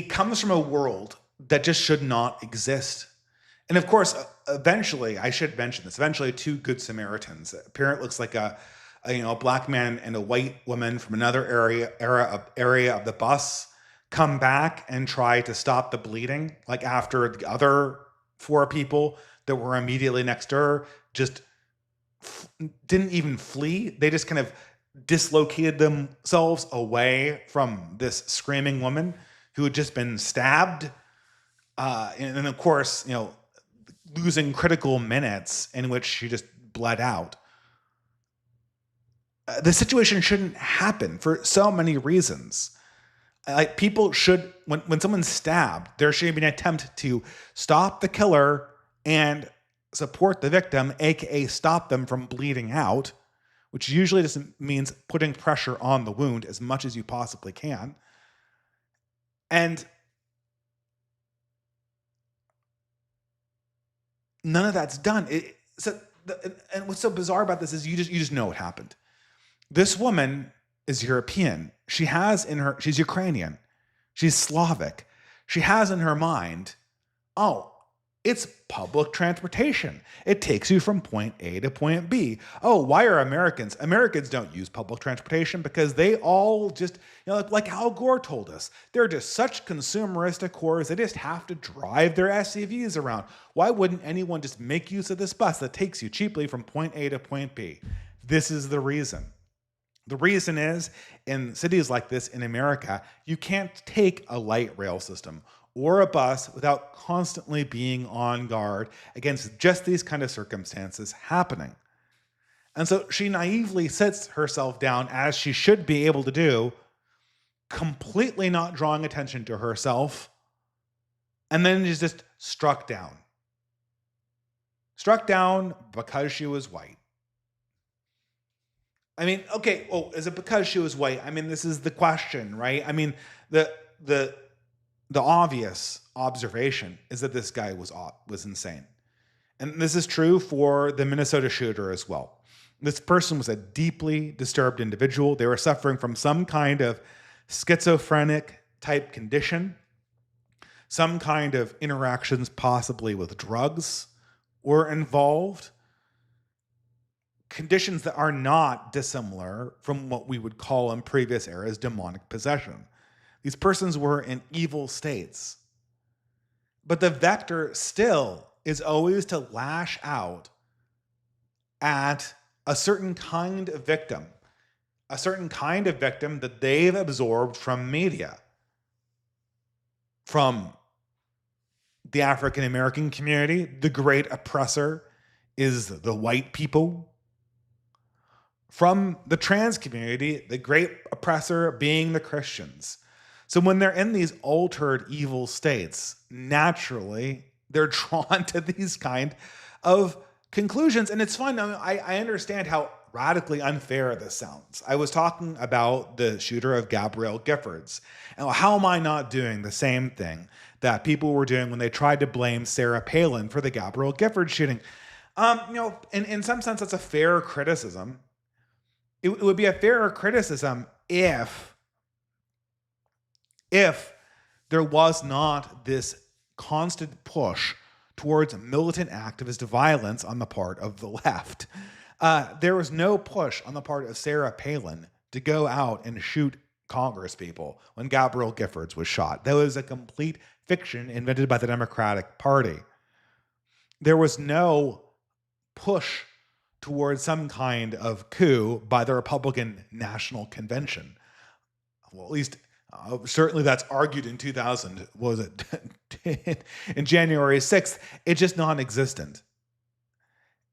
comes from a world that just should not exist. And of course, eventually, I should mention this, eventually two good Samaritans, apparently it looks like a black man and a white woman from another area of the bus, come back and try to stop the bleeding, like after the other four people that were immediately next to her just didn't even flee. They just kind of dislocated themselves away from this screaming woman who had just been stabbed. And of course, losing critical minutes in which she just bled out. The situation shouldn't happen for so many reasons. Like, people should, when someone's stabbed, there should be an attempt to stop the killer and support the victim, aka stop them from bleeding out, which usually just means putting pressure on the wound as much as you possibly can. And none of that's done. And what's so bizarre about this is you just know what happened. This woman is European. She's Ukrainian. She's Slavic. She has in her mind, oh, it's public transportation. It takes you from point A to point B. Oh, why are Americans? Americans don't use public transportation because they all just, like Al Gore told us, they're just such consumeristic whores. They just have to drive their SUVs around. Why wouldn't anyone just make use of this bus that takes you cheaply from point A to point B? This is the reason. The reason is, in cities like this in America, you can't take a light rail system or a bus without constantly being on guard against just these kind of circumstances happening. And so she naively sits herself down, as she should be able to do, completely not drawing attention to herself, and then is just struck down. Struck down because she was white. I mean, okay, is it because she was white? I mean, this is the question, right? I mean, the obvious observation is that this guy was insane. And this is true for the Minnesota shooter as well. This person was a deeply disturbed individual. They were suffering from some kind of schizophrenic type condition, some kind of interactions possibly with drugs were involved, conditions that are not dissimilar from what we would call in previous eras demonic possession. These persons were in evil states. But the vector still is always to lash out at a certain kind of victim, that they've absorbed from media, from the African American community. The great oppressor is the white people. From the trans community, the great oppressor being the Christians. So when they're in these altered evil states, naturally, they're drawn to these kind of conclusions. And it's fun. I understand how radically unfair this sounds. I was talking about the shooter of Gabrielle Giffords. And how am I not doing the same thing that people were doing when they tried to blame Sarah Palin for the Gabrielle Giffords shooting? In some sense, that's a fair criticism. It would be a fairer criticism if there was not this constant push towards militant activist violence on the part of the left. There was no push on the part of Sarah Palin to go out and shoot Congress people when Gabrielle Giffords was shot. That was a complete fiction invented by the Democratic Party. There was no push towards some kind of coup by the Republican National Convention. Well, at least certainly that's argued in 2000. Was it in January 6th? It's just non-existent.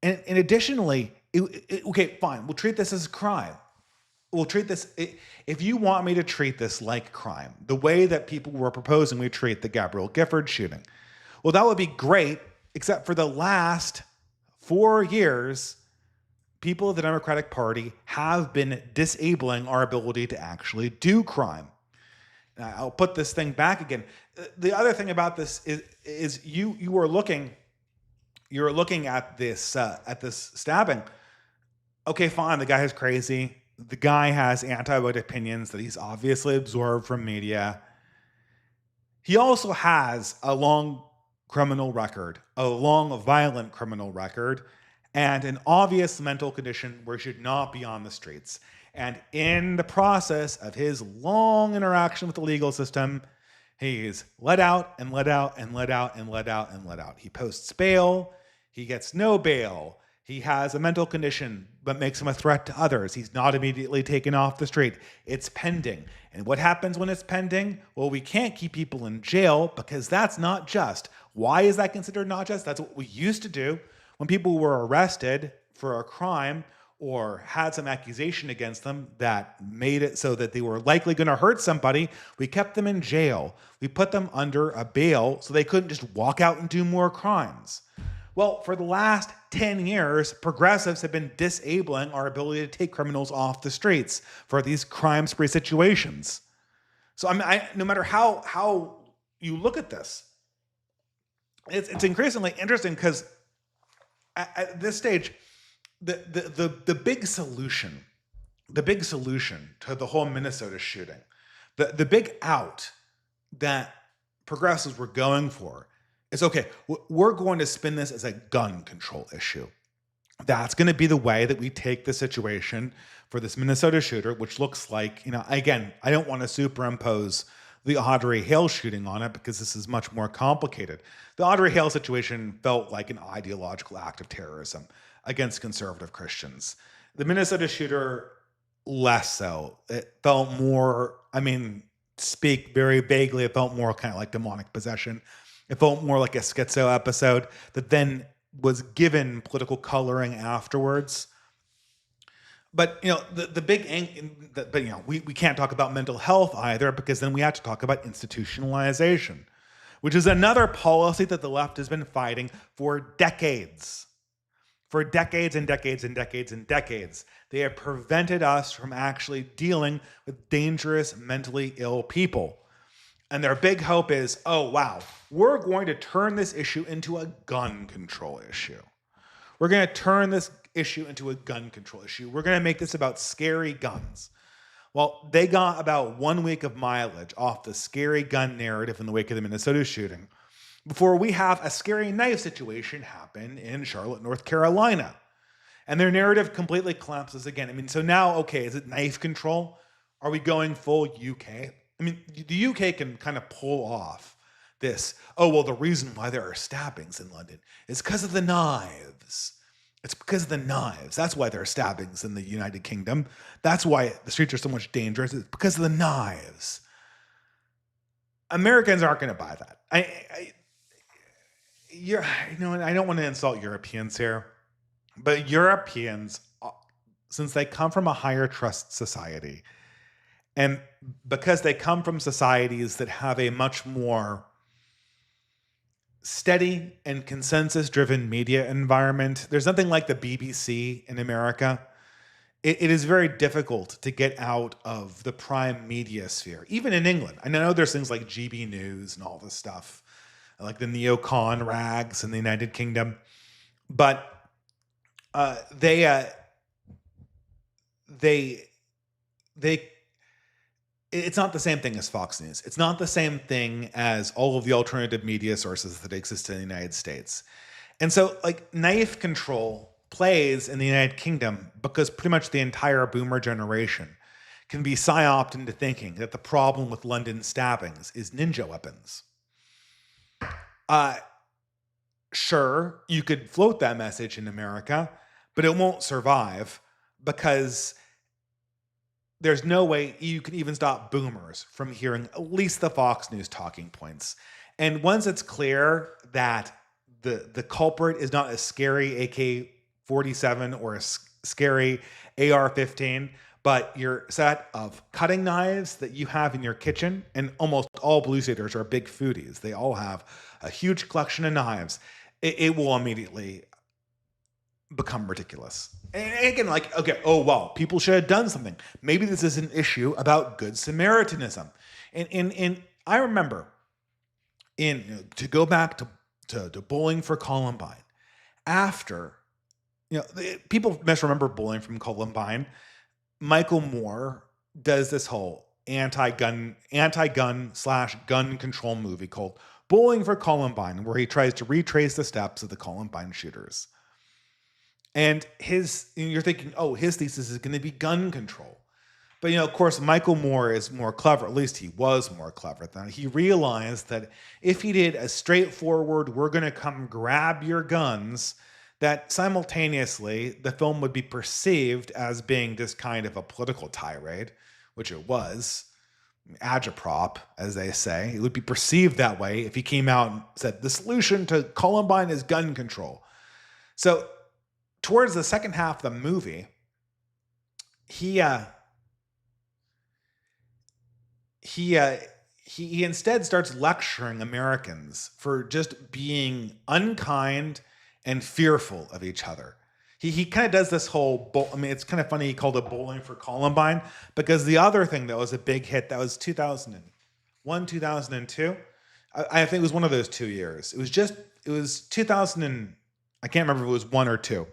And additionally, okay, fine. We'll treat this as a crime. We'll treat this, if you want me to treat this like crime, the way that people were proposing we treat the Gabrielle Giffords shooting, well, that would be great, except for the last 4 years, people of the Democratic Party have been disabling our ability to actually do crime. Now, I'll put this thing back again. The other thing about this is you are looking at this stabbing. Okay, fine. The guy is crazy. The guy has anti-white opinions that he's obviously absorbed from media. He also has a long criminal record, a long violent criminal record, and an obvious mental condition where he should not be on the streets. And in the process of his long interaction with the legal system, he's let out and let out and let out and let out and let out. He posts bail. He gets no bail. He has a mental condition that makes him a threat to others. He's not immediately taken off the street. It's pending. And what happens when it's pending? Well, we can't keep people in jail because that's not just. Why is that considered not just? That's what we used to do when people were arrested for a crime or had some accusation against them that made it so that they were likely going to hurt somebody. We kept them in jail. We put them under a bail so they couldn't just walk out and do more crimes. Well, for the last 10 years, progressives have been disabling our ability to take criminals off the streets for these crime spree situations. So no matter how you look at this, it's increasingly interesting because at this stage, the big solution to the whole Minnesota shooting, the big out that progressives were going for is, okay, we're going to spin this as a gun control issue. That's going to be the way that we take the situation for this Minnesota shooter, which looks like, again, I don't want to superimpose the Audrey Hale shooting on it because this is much more complicated. The Audrey Hale situation felt like an ideological act of terrorism against conservative Christians. The Minnesota shooter, less so. It felt more, speak very vaguely, it felt more kind of like demonic possession. It felt more like a schizo episode that then was given political coloring afterwards. But the big but we can't talk about mental health either, because then we have to talk about institutionalization, which is another policy that the left has been fighting for decades. For decades and decades and decades and decades, they have prevented us from actually dealing with dangerous mentally ill people. And their big hope is, oh wow, we're going to turn this issue into a gun control issue. We're going to turn this issue into a gun control issue. We're going to make this about scary guns. Well, they got about 1 week of mileage off the scary gun narrative in the wake of the Minnesota shooting before we have a scary knife situation happen in Charlotte, North Carolina. And their narrative completely collapses again. I mean, so now, okay, is it knife control? Are we going full UK? I mean, the UK can kind of pull off this, oh, well, the reason why there are stabbings in London is because of the knives. It's because of the knives. That's why there are stabbings in the United Kingdom. That's why the streets are so much dangerous. It's because of the knives. Americans aren't going to buy that. I don't want to insult Europeans here, but Europeans, since they come from a higher trust society, and because they come from societies that have a much more steady and consensus-driven media environment, there's nothing like the BBC in America. It is very difficult to get out of the prime media sphere, even in England. I know there's things like GB News and all this stuff, like the neocon rags in the United Kingdom, but it's not the same thing as Fox News. It's not the same thing as all of the alternative media sources that exist in the United States. And so, like, knife control plays in the United Kingdom because pretty much the entire boomer generation can be psyoped into thinking that the problem with London stabbings is ninja weapons. Sure, you could float that message in America, but it won't survive because there's no way you can even stop boomers from hearing at least the Fox News talking points. And once it's clear that the culprit is not a scary AK-47 or a scary AR-15, but your set of cutting knives that you have in your kitchen, and almost all blue staters are big foodies. They all have a huge collection of knives. It will immediately become ridiculous. And again, like, okay, oh, well, people should have done something. Maybe this is an issue about Good Samaritanism. And I remember, to go back to Bowling for Columbine, after, people misremember Bowling from Columbine. Michael Moore does this whole anti-gun / gun control movie called Bowling for Columbine, where he tries to retrace the steps of the Columbine shooters. And you're thinking, oh, his thesis is going to be gun control. But, of course, Michael Moore is more clever. At least he was more clever than he realized that if he did a straightforward, we're going to come grab your guns, that simultaneously the film would be perceived as being this kind of a political tirade, which it was, agitprop, as they say. It would be perceived that way if he came out and said, the solution to Columbine is gun control. So towards the second half of the movie, he instead starts lecturing Americans for just being unkind and fearful of each other. He kind of does this whole, it's kind of funny he called it Bowling for Columbine, because the other thing that was a big hit, that was 2001, 2002. I think it was one of those 2 years. It was 2000 and, I can't remember if it was 1 or 2,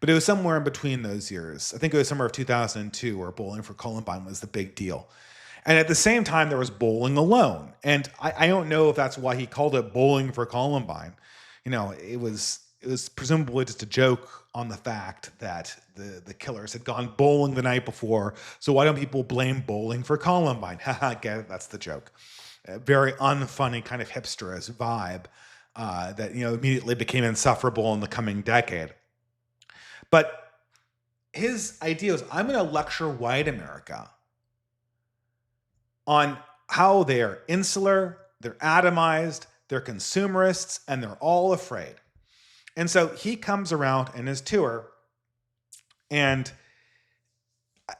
but it was somewhere in between those years. I think it was summer of 2002 where Bowling for Columbine was the big deal. And at the same time, there was Bowling Alone. And I don't know if that's why he called it Bowling for Columbine. It was presumably just a joke on the fact that the killers had gone bowling the night before. So why don't people blame Bowling for Columbine? Haha, get it? That's the joke. A very unfunny kind of hipsterous vibe that immediately became insufferable in the coming decade. But his idea was, I'm going to lecture white America on how they're insular, they're atomized, they're consumerists, and they're all afraid. And so he comes around in his tour, and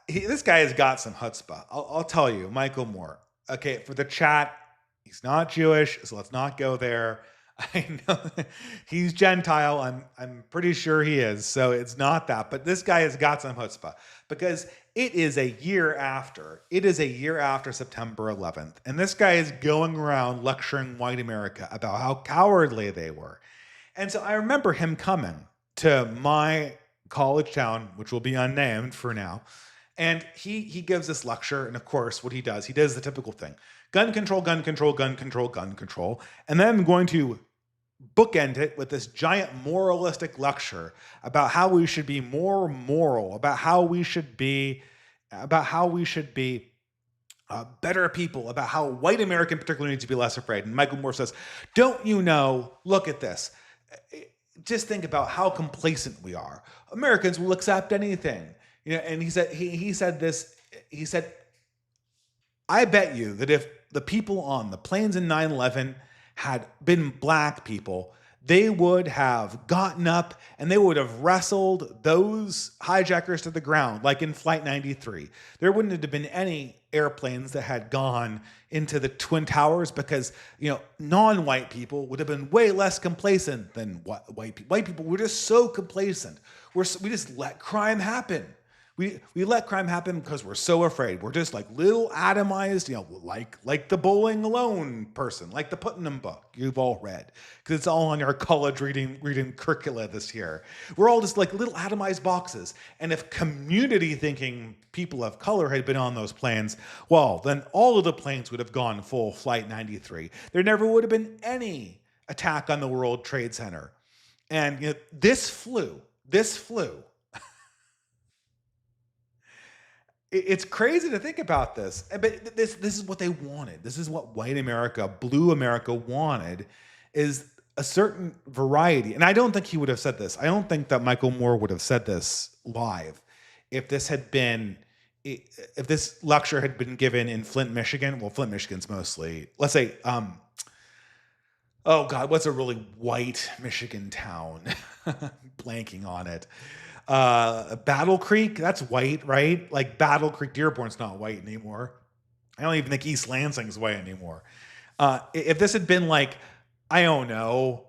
This guy has got some chutzpah. I'll tell you, Michael Moore. Okay, for the chat, he's not Jewish, so let's not go there. I know he's Gentile. I'm pretty sure he is. So it's not that. But this guy has got some chutzpah because it is a year after. It is a year after September 11th, and this guy is going around lecturing white America about how cowardly they were. And so I remember him coming to my college town, which will be unnamed for now. And he gives this lecture, and of course, what he does the typical thing: gun control, gun control, gun control, gun control. And then I'm going to bookend it with this giant moralistic lecture about how we should be more moral, about how we should be better people, about how white America in particular needs to be less afraid. And Michael Moore says, "Don't you know? Look at this. Just think about how complacent we are. Americans will accept anything." And he said, "I bet you that if the people on the planes in 9/11 had been black people, they would have gotten up and they would have wrestled those hijackers to the ground, like in Flight 93. There wouldn't have been any airplanes that had gone into the Twin Towers because, non-white people would have been way less complacent than white people. White people were just so complacent. We just let crime happen. We let crime happen because we're so afraid. We're just like little atomized, like the Bowling Alone person, like the Putnam book you've all read, because it's all on your college reading curricula this year. We're all just like little atomized boxes. And if community thinking people of color had been on those planes, well, then all of the planes would have gone full Flight 93. There never would have been any attack on the World Trade Center. And this flew. It's crazy to think about this, but this is what they wanted. This is what white America, blue America wanted, is a certain variety. And I don't think he would have said this. I don't think that Michael Moore would have said this live if this lecture had been given in Flint, Michigan. Well, Flint, Michigan's mostly, let's say, oh God, what's a really white Michigan town? Blanking on it. Battle Creek, that's white, right? Like Battle Creek, Dearborn's not white anymore. I don't even think East Lansing's white anymore. If this had been like, I don't know,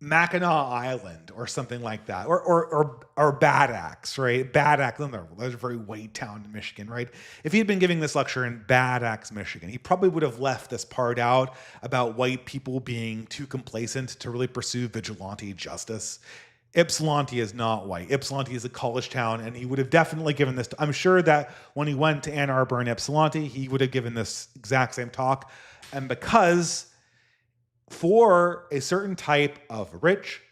Mackinac Island or something like that, or Bad Axe, right? Bad Axe, there's a very white town in Michigan, right? If he had been giving this lecture in Bad Axe, Michigan, he probably would have left this part out about white people being too complacent to really pursue vigilante justice. Ypsilanti is not white. Ypsilanti is a college town, and he would have definitely given this. I'm sure that when he went to Ann Arbor and Ypsilanti, he would have given this exact same talk. And because for a certain type of rich,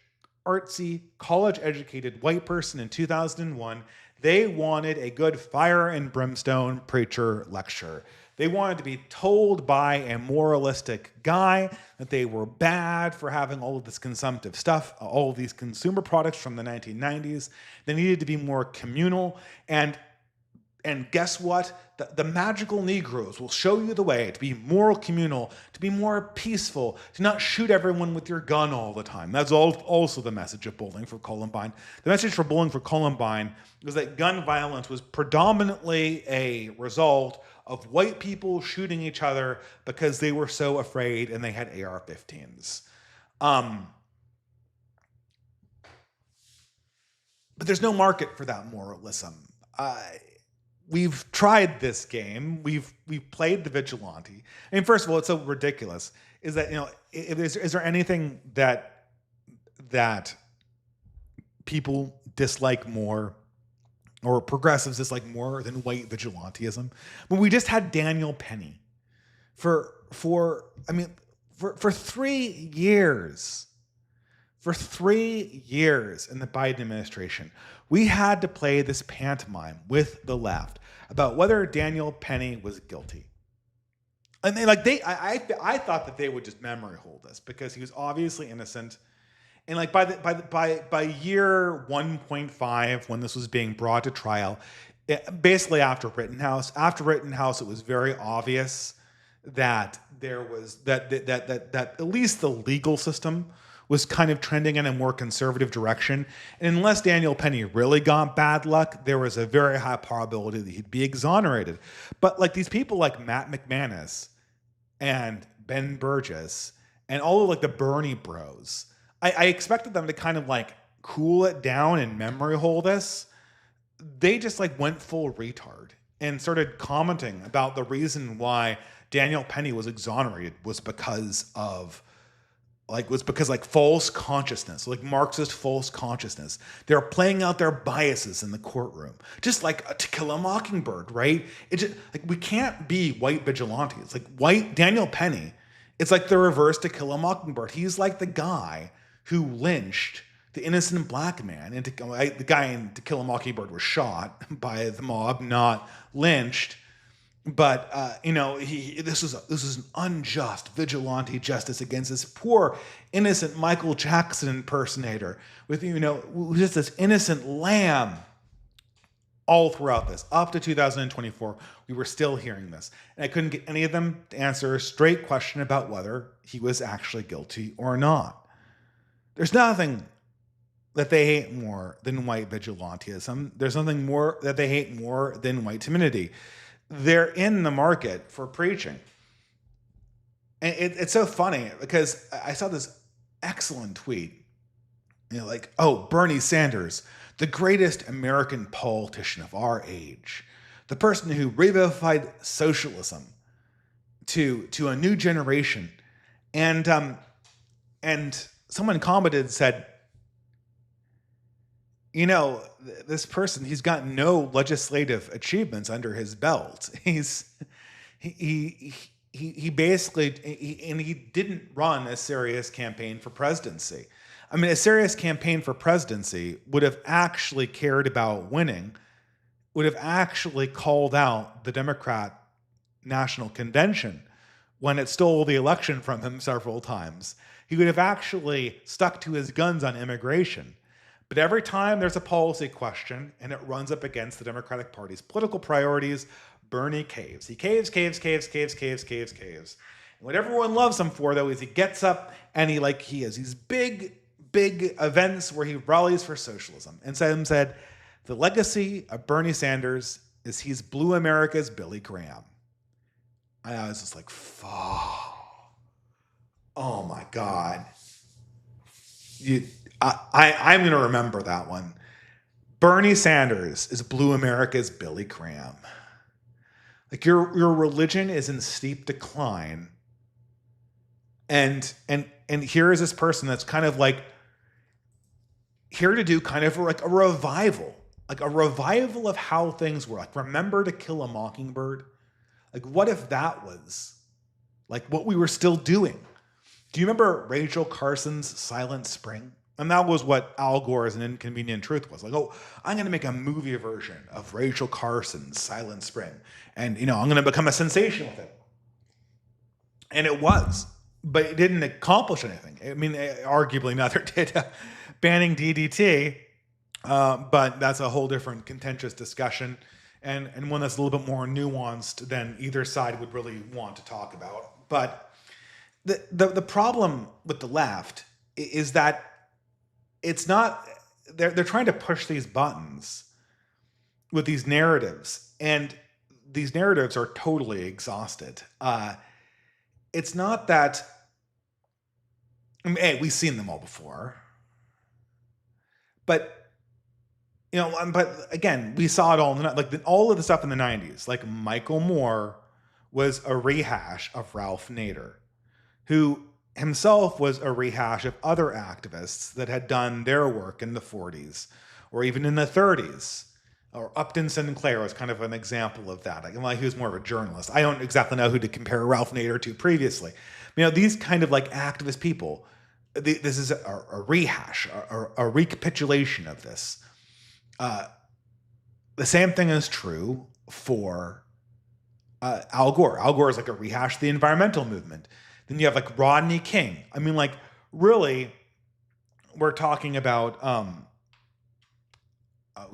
artsy, college-educated white person in 2001, they wanted a good fire and brimstone preacher lecture. They wanted to be told by a moralistic guy that they were bad for having all of this consumptive stuff, all of these consumer products from the 1990s. They needed to be more communal. And guess what? The magical Negroes will show you the way to be more communal, to be more peaceful, to not shoot everyone with your gun all the time. That's also the message of Bowling for Columbine. The message for Bowling for Columbine was that gun violence was predominantly a result of white people shooting each other because they were so afraid and they had AR-15s. But there's no market for that moralism. We've tried this game. We've played the vigilante. I mean, first of all, it's so ridiculous. Is that is there anything that people dislike more, or progressives dislike more than white vigilantism? When we just had Daniel Penny for 3 years. For 3 years in the Biden administration, we had to play this pantomime with the left about whether Daniel Penny was guilty. And I thought that they would just memory hold this because he was obviously innocent. And like by year 1.5, when this was being brought to trial, basically after Rittenhouse, it was very obvious that there was that at least the legal system was kind of trending in a more conservative direction. And unless Daniel Penny really got bad luck, there was a very high probability that he'd be exonerated. But like these people like Matt McManus and Ben Burgess and all of like the Bernie bros, I expected them to kind of like cool it down and memory hole this. They just like went full retard and started commenting about the reason why Daniel Penny was exonerated was because false consciousness, like Marxist false consciousness. They're playing out their biases in the courtroom, just like To Kill a Mockingbird, right? It's just like we can't be white vigilantes. Like white Daniel Penny, it's like the reverse To Kill a Mockingbird. He's like the guy who lynched the innocent black man, and the guy in To Kill a Mockingbird was shot by the mob, not lynched. But this is an unjust vigilante justice against this poor innocent Michael Jackson impersonator with just this innocent lamb. All throughout this, up to 2024, we were still hearing this, and I couldn't get any of them to answer a straight question about whether he was actually guilty or not. There's nothing that they hate more than white vigilantism. There's nothing more that they hate more than white timidity. They're in the market for preaching. And it's so funny because I saw this excellent tweet, Bernie Sanders, the greatest American politician of our age, the person who revivified socialism to a new generation. And someone commented and said, this person, he's got no legislative achievements under his belt. He didn't run a serious campaign for presidency. I mean, a serious campaign for presidency would have actually cared about winning, would have actually called out the Democrat National Convention when it stole the election from him several times. He would have actually stuck to his guns on immigration. But every time there's a policy question and it runs up against the Democratic Party's political priorities, Bernie caves. He caves. And what everyone loves him for, though, is he gets up and he has these big events where he rallies for socialism. And said, the legacy of Bernie Sanders is he's Blue America's Billy Graham. And I was just like, fuck. Oh my God. I'm going to remember that one. Bernie Sanders is Blue America's Billy Graham. Like your religion is in steep decline. And here is this person that's kind of like here to do kind of like a revival of how things were. Like, remember To Kill a Mockingbird? Like, what if that was like what we were still doing? Do you remember Rachel Carson's Silent Spring? And that was what Al Gore's An Inconvenient Truth was. Like, oh, I'm going to make a movie version of Rachel Carson's Silent Spring. And, I'm going to become a sensation with it. And it was. But it didn't accomplish anything. I mean, arguably neither did banning DDT. But that's a whole different contentious discussion. And one that's a little bit more nuanced than either side would really want to talk about. But the problem with the left is that it's not, they're trying to push these buttons with these narratives, and these narratives are totally exhausted. It's not that, we've seen them all before, but again, we saw it all all of the stuff in the 90s. Like Michael Moore was a rehash of Ralph Nader, who himself was a rehash of other activists that had done their work in the 40s or even in the 30s. Or Upton Sinclair was kind of an example of that. He was more of a journalist. I don't exactly know who to compare Ralph Nader to previously. These kind of like activist people, this is a rehash, a recapitulation of this. The same thing is true for Al Gore. Al Gore is like a rehash of the environmental movement. Then you have like Rodney King. Really, we're talking about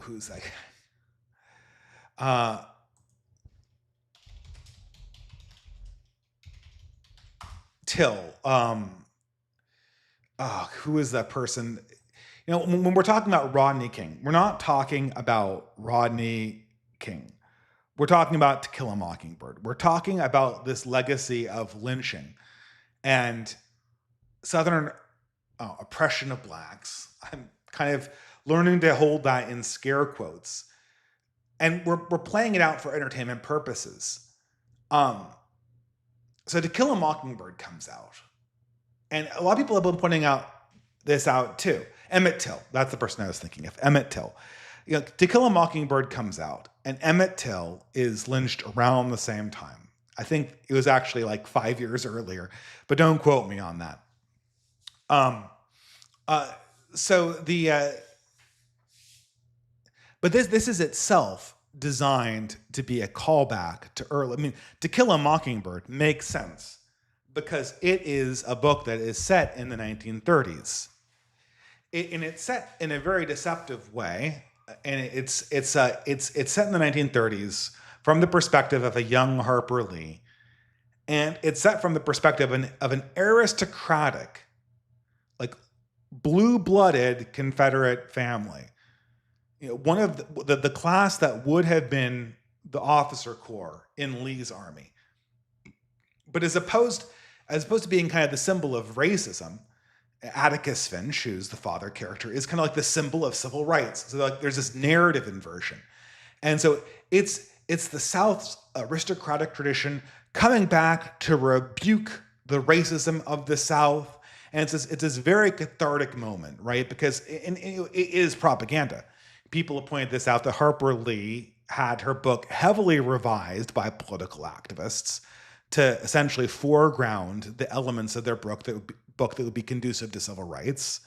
who's that? Till. who is that person? When we're talking about Rodney King, we're not talking about Rodney King. We're talking about To Kill a Mockingbird. We're talking about this legacy of lynching and Southern oppression of blacks. I'm kind of learning to hold that in scare quotes. And we're playing it out for entertainment purposes. So To Kill a Mockingbird comes out. And a lot of people have been pointing this out too. Emmett Till, that's the person I was thinking of, Emmett Till. To Kill a Mockingbird comes out, and Emmett Till is lynched around the same time. I think it was actually like 5 years earlier, but don't quote me on that. But this is itself designed to be a callback to early. I mean, To Kill a Mockingbird makes sense because it is a book that is set in the 1930s. And it's set in a very deceptive way, and it's set in the 1930s from the perspective of a young Harper Lee, and it's set from the perspective of an aristocratic, like blue-blooded Confederate family. One of the class that would have been the officer corps in Lee's army, but as opposed to being kind of the symbol of racism, Atticus Finch, who's the father character, is kind of like the symbol of civil rights. So like there's this narrative inversion. And so it's the South's aristocratic tradition coming back to rebuke the racism of the South. And it's this very cathartic moment, right? Because it is propaganda. People have pointed this out that Harper Lee had her book heavily revised by political activists to essentially foreground the elements of their book that would be conducive to civil rights.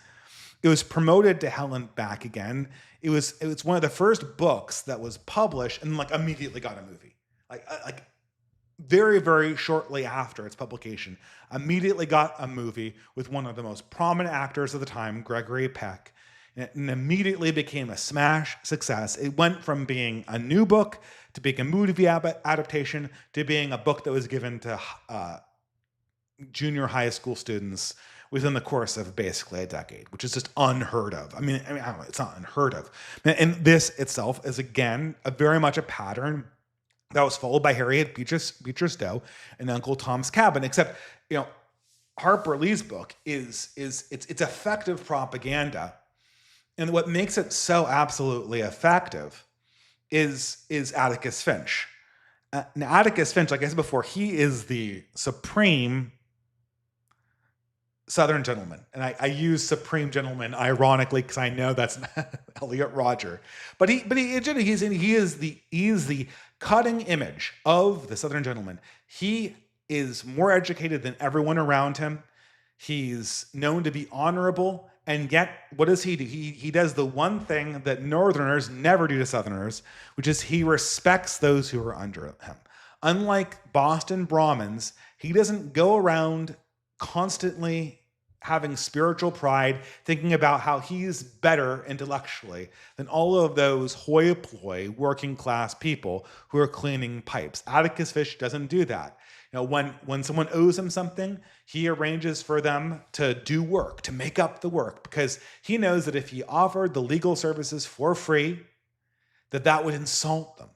It was promoted to hell and back again. It was one of the first books that was published and like immediately got a movie. Like very, very shortly after its publication, immediately got a movie with one of the most prominent actors of the time, Gregory Peck, and immediately became a smash success. It went from being a new book to being a movie adaptation to being a book that was given to junior high school students within the course of basically a decade, which is just unheard of. I mean, I don't know, it's not unheard of. And this itself is, again, very much a pattern that was followed by Harriet Beecher Stowe and Uncle Tom's Cabin, except, Harper Lee's book is it's effective propaganda. And what makes it so absolutely effective is Atticus Finch. Now, Atticus Finch, like I said before, he is the supreme Southern gentleman. And I use supreme gentleman ironically because I know that's Elliot Rodger. But he is the cutting image of the Southern gentleman. He is more educated than everyone around him. He's known to be honorable. And yet, what does he do? He does the one thing that Northerners never do to Southerners, which is he respects those who are under him. Unlike Boston Brahmins, he doesn't go around constantly having spiritual pride, thinking about how he's better intellectually than all of those hoi polloi working class people who are cleaning pipes. Atticus Finch doesn't do that. When someone owes him something, he arranges for them to do work, to make up the work, because he knows that if he offered the legal services for free, that would insult them.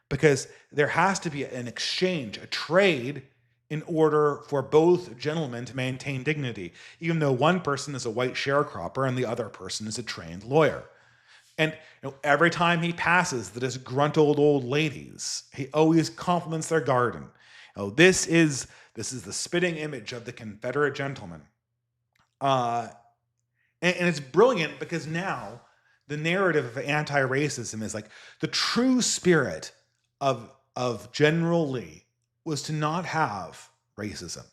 Because there has to be an exchange, a trade, in order for both gentlemen to maintain dignity, even though one person is a white sharecropper and the other person is a trained lawyer. And every time he passes the disgruntled old ladies, he always compliments their garden. This is the spitting image of the Confederate gentleman. And it's brilliant because now the narrative of anti-racism is like the true spirit of General Lee was to not have racism.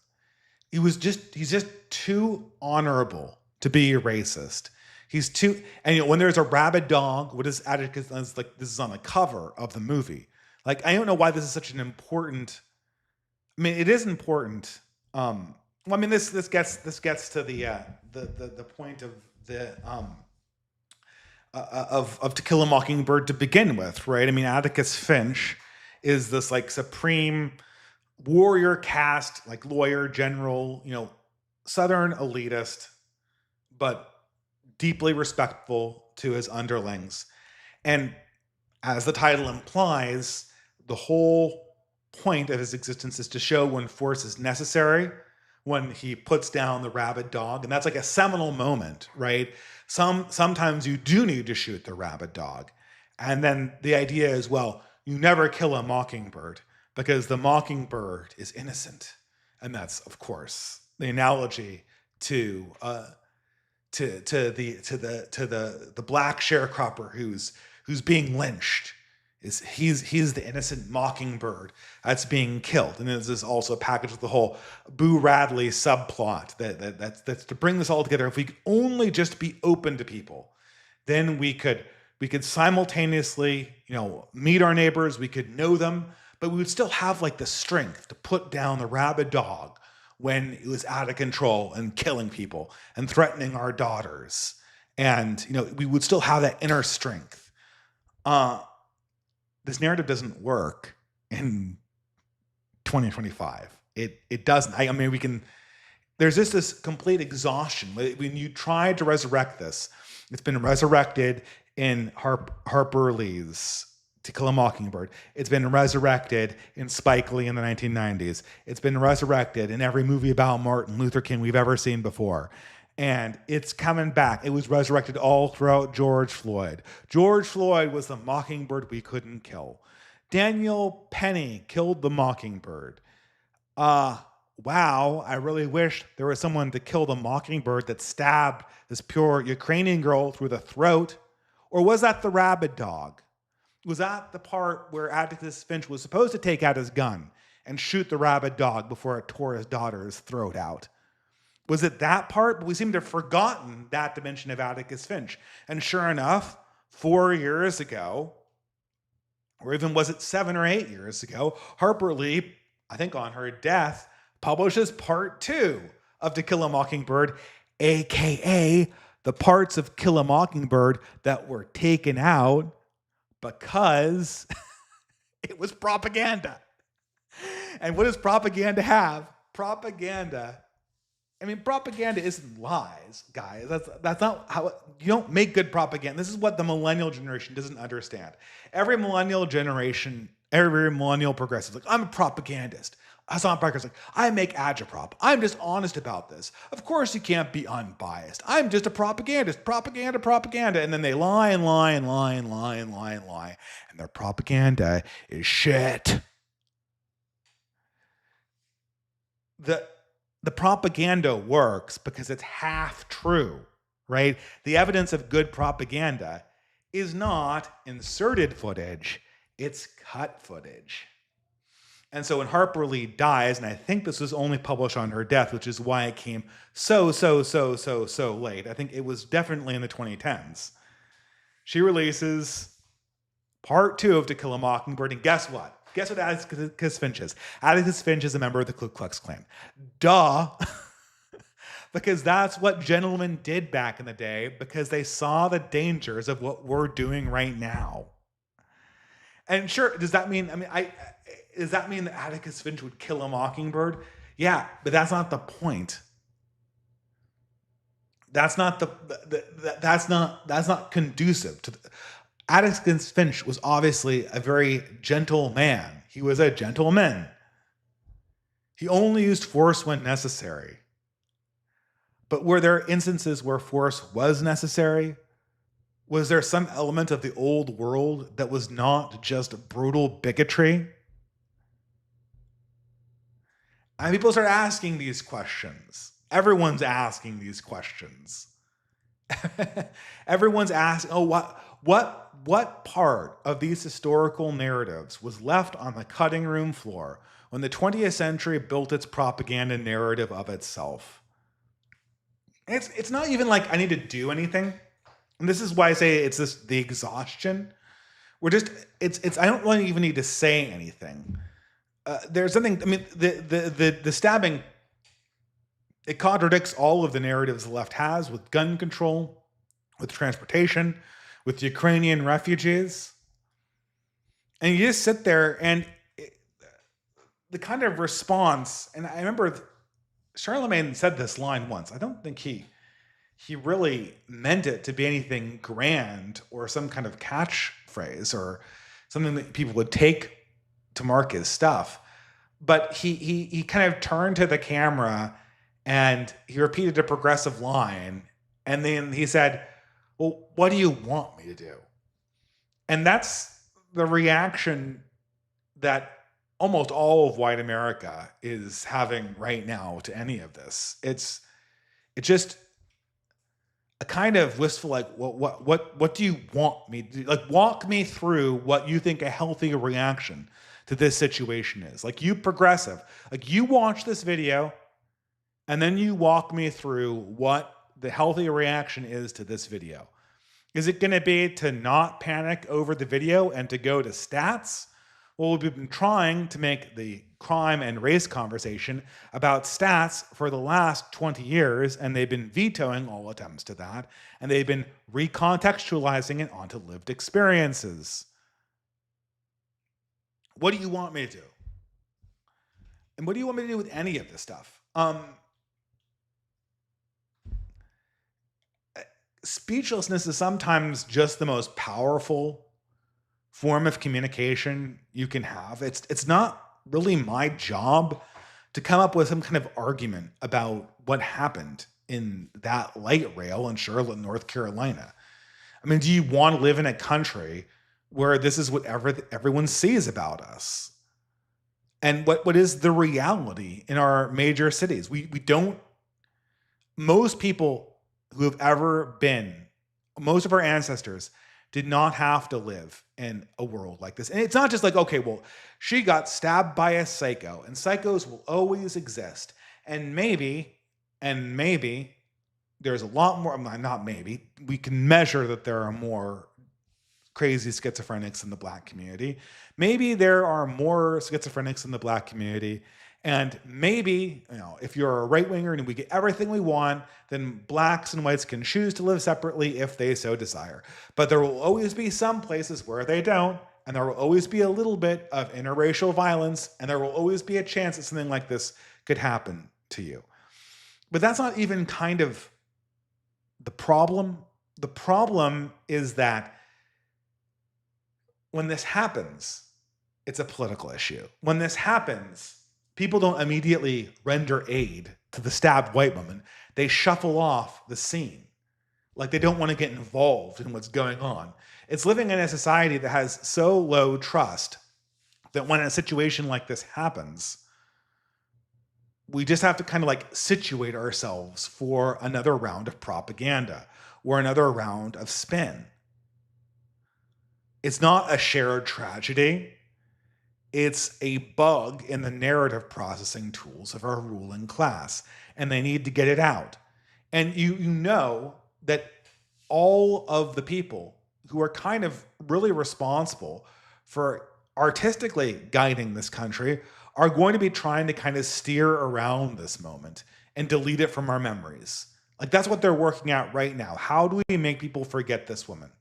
He's just too honorable to be a racist. He's too, and when there's a rabid dog, what is Atticus, like this is on the cover of the movie. Like, I don't know why this is such an important, I mean, it is important. This gets to the point of of To Kill a Mockingbird to begin with, right? I mean, Atticus Finch is this like supreme warrior caste, like lawyer, general, Southern elitist, but deeply respectful to his underlings. And as the title implies, the whole point of his existence is to show when force is necessary, when he puts down the rabid dog. And that's like a seminal moment, right? Sometimes you do need to shoot the rabid dog. And then the idea is, well, you never kill a mockingbird because the mockingbird is innocent. And that's, of course, the analogy to the black sharecropper who's being lynched. He's the innocent mockingbird that's being killed. And this is also packaged with the whole Boo Radley subplot that's to bring this all together. If we could only just be open to people, then we could simultaneously, meet our neighbors, we could know them, but we would still have like the strength to put down the rabid dog when it was out of control and killing people and threatening our daughters. And, we would still have that inner strength. This narrative doesn't work in 2025. It doesn't. I mean, there's just this complete exhaustion. When you try to resurrect this, it's been resurrected in Harper Lee's To Kill a Mockingbird. It's been resurrected in Spike Lee in the 1990s. It's been resurrected in every movie about Martin Luther King we've ever seen before. And it's coming back. It was resurrected all throughout George Floyd. George Floyd was the mockingbird we couldn't kill. Daniel Penny killed the mockingbird. Wow, I really wish there was someone to kill the mockingbird that stabbed this pure Ukrainian girl through the throat. Or was that the rabid dog? Was that the part where Atticus Finch was supposed to take out his gun and shoot the rabid dog before it tore his daughter's throat out? Was it that part? But we seem to have forgotten that dimension of Atticus Finch. And sure enough, 4 years ago, or even was it 7 or 8 years ago, Harper Lee, I think on her death, publishes part 2 of To Kill a Mockingbird, aka the parts of Kill a Mockingbird that were taken out because it was propaganda. And what does propaganda have? Propaganda isn't lies, guys. That's not how you don't make good propaganda. This is what the millennial generation doesn't understand. Every millennial progressive is like, I'm a propagandist. Hassan Parker's like, I make agitprop. I'm just honest about this. Of course you can't be unbiased. I'm just a propagandist. Propaganda. And then they lie and lie and lie and lie and lie and lie. And their propaganda is shit. The propaganda works because it's half true, right? The evidence of good propaganda is not inserted footage, it's cut footage. And so when Harper Lee dies, and I think this was only published on her death, which is why it came so late. I think it was definitely in the 2010s. She releases part 2 of To Kill a Mockingbird, and guess what? Guess what Atticus Finch is? Atticus Finch is a member of the Ku Klux Klan. Duh. Because that's what gentlemen did back in the day, because they saw the dangers of what we're doing right now. And sure, does that mean that Atticus Finch would kill a mockingbird? Yeah, but that's not the point. That's not that's not conducive to Atticus Finch was obviously a very gentle man. He was a gentleman. He only used force when necessary. But were there instances where force was necessary? Was there some element of the old world that was not just brutal bigotry? And people start asking these questions. Everyone's asking these questions. Everyone's asking, what part of these historical narratives was left on the cutting room floor when the 20th century built its propaganda narrative of itself? It's not even like I need to do anything. And this is why I say it's the exhaustion. I don't really even need to say anything. There's something, the stabbing, it contradicts all of the narratives the left has with gun control, with transportation, with Ukrainian refugees. And you just sit there and the kind of response, and I remember Charlemagne said this line once. I don't think he he really meant it to be anything grand or some kind of catchphrase or something that people would take to mark his stuff. But he kind of turned to the camera and he repeated a progressive line. And then he said, well, what do you want me to do? And that's the reaction that almost all of white America is having right now to any of this. It's just a kind of wistful, like, what do you want me to do? Like, walk me through what you think a healthy reaction to this situation is. Like, you progressive, like, you watch this video and then you walk me through what the healthy reaction is to this video. Is it going to be to not panic over the video and to go to stats? Well, we've been trying to make the crime and race conversation about stats for the last 20 years, and they've been vetoing all attempts to that, and they've been recontextualizing it onto lived experiences. What do you want me to do? And what do you want me to do with any of this stuff? Speechlessness is sometimes just the most powerful form of communication you can have. It's not really my job to come up with some kind of argument about what happened in that light rail in Charlotte, North Carolina. I mean, do you want to live in a country where this is what everyone sees about us? And what is the reality in our major cities? We don't, most people who have ever been, most of our ancestors did not have to live in a world like this. And it's not just like, okay, well, she got stabbed by a psycho, and psychos will always exist. And maybe there's a lot more, not maybe, we can measure that there are more crazy schizophrenics in the Black community. Maybe there are more schizophrenics in the Black community. And maybe, if you're a right winger and we get everything we want, then Blacks and whites can choose to live separately if they so desire. But there will always be some places where they don't, and there will always be a little bit of interracial violence, and there will always be a chance that something like this could happen to you. But that's not even kind of the problem. The problem is that when this happens, it's a political issue. When this happens, people don't immediately render aid to the stabbed white woman. They shuffle off the scene. Like they don't want to get involved in what's going on. It's living in a society that has so low trust that when a situation like this happens, we just have to kind of like situate ourselves for another round of propaganda or another round of spin. It's not a shared tragedy. It's a bug in the narrative processing tools of our ruling class, and they need to get it out. And you know that all of the people who are kind of really responsible for artistically guiding this country are going to be trying to kind of steer around this moment and delete it from our memories. Like that's what they're working at right now. How do we make people forget this woman?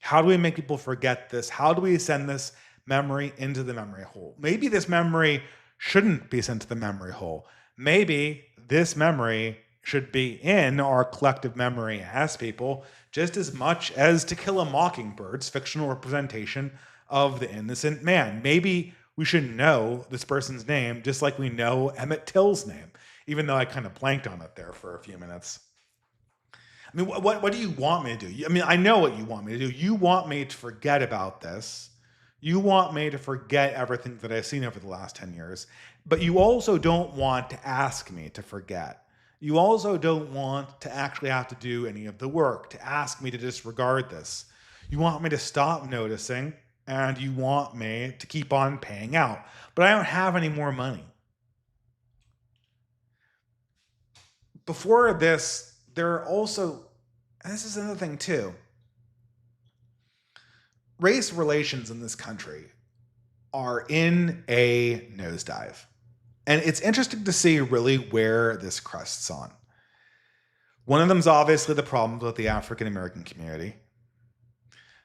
How do we make people forget this? How do we send this memory into the memory hole? Maybe this memory shouldn't be sent to the memory hole. Maybe this memory should be in our collective memory as people, just as much as To Kill a Mockingbird's fictional representation of the innocent man. Maybe we should know this person's name just like we know Emmett Till's name, even though I kind of blanked on it there for a few minutes. I mean, what do you want me to do? I mean, I know what you want me to do. You want me to forget about this. You want me to forget everything that I've seen over the last 10 years. But you also don't want to ask me to forget. You also don't want to actually have to do any of the work, to ask me to disregard this. You want me to stop noticing, and you want me to keep on paying out. But I don't have any more money. Before this, there are also, and this is another thing too, race relations in this country are in a nosedive. And it's interesting to see really where this crusts on. One of them is obviously the problems with the African American community.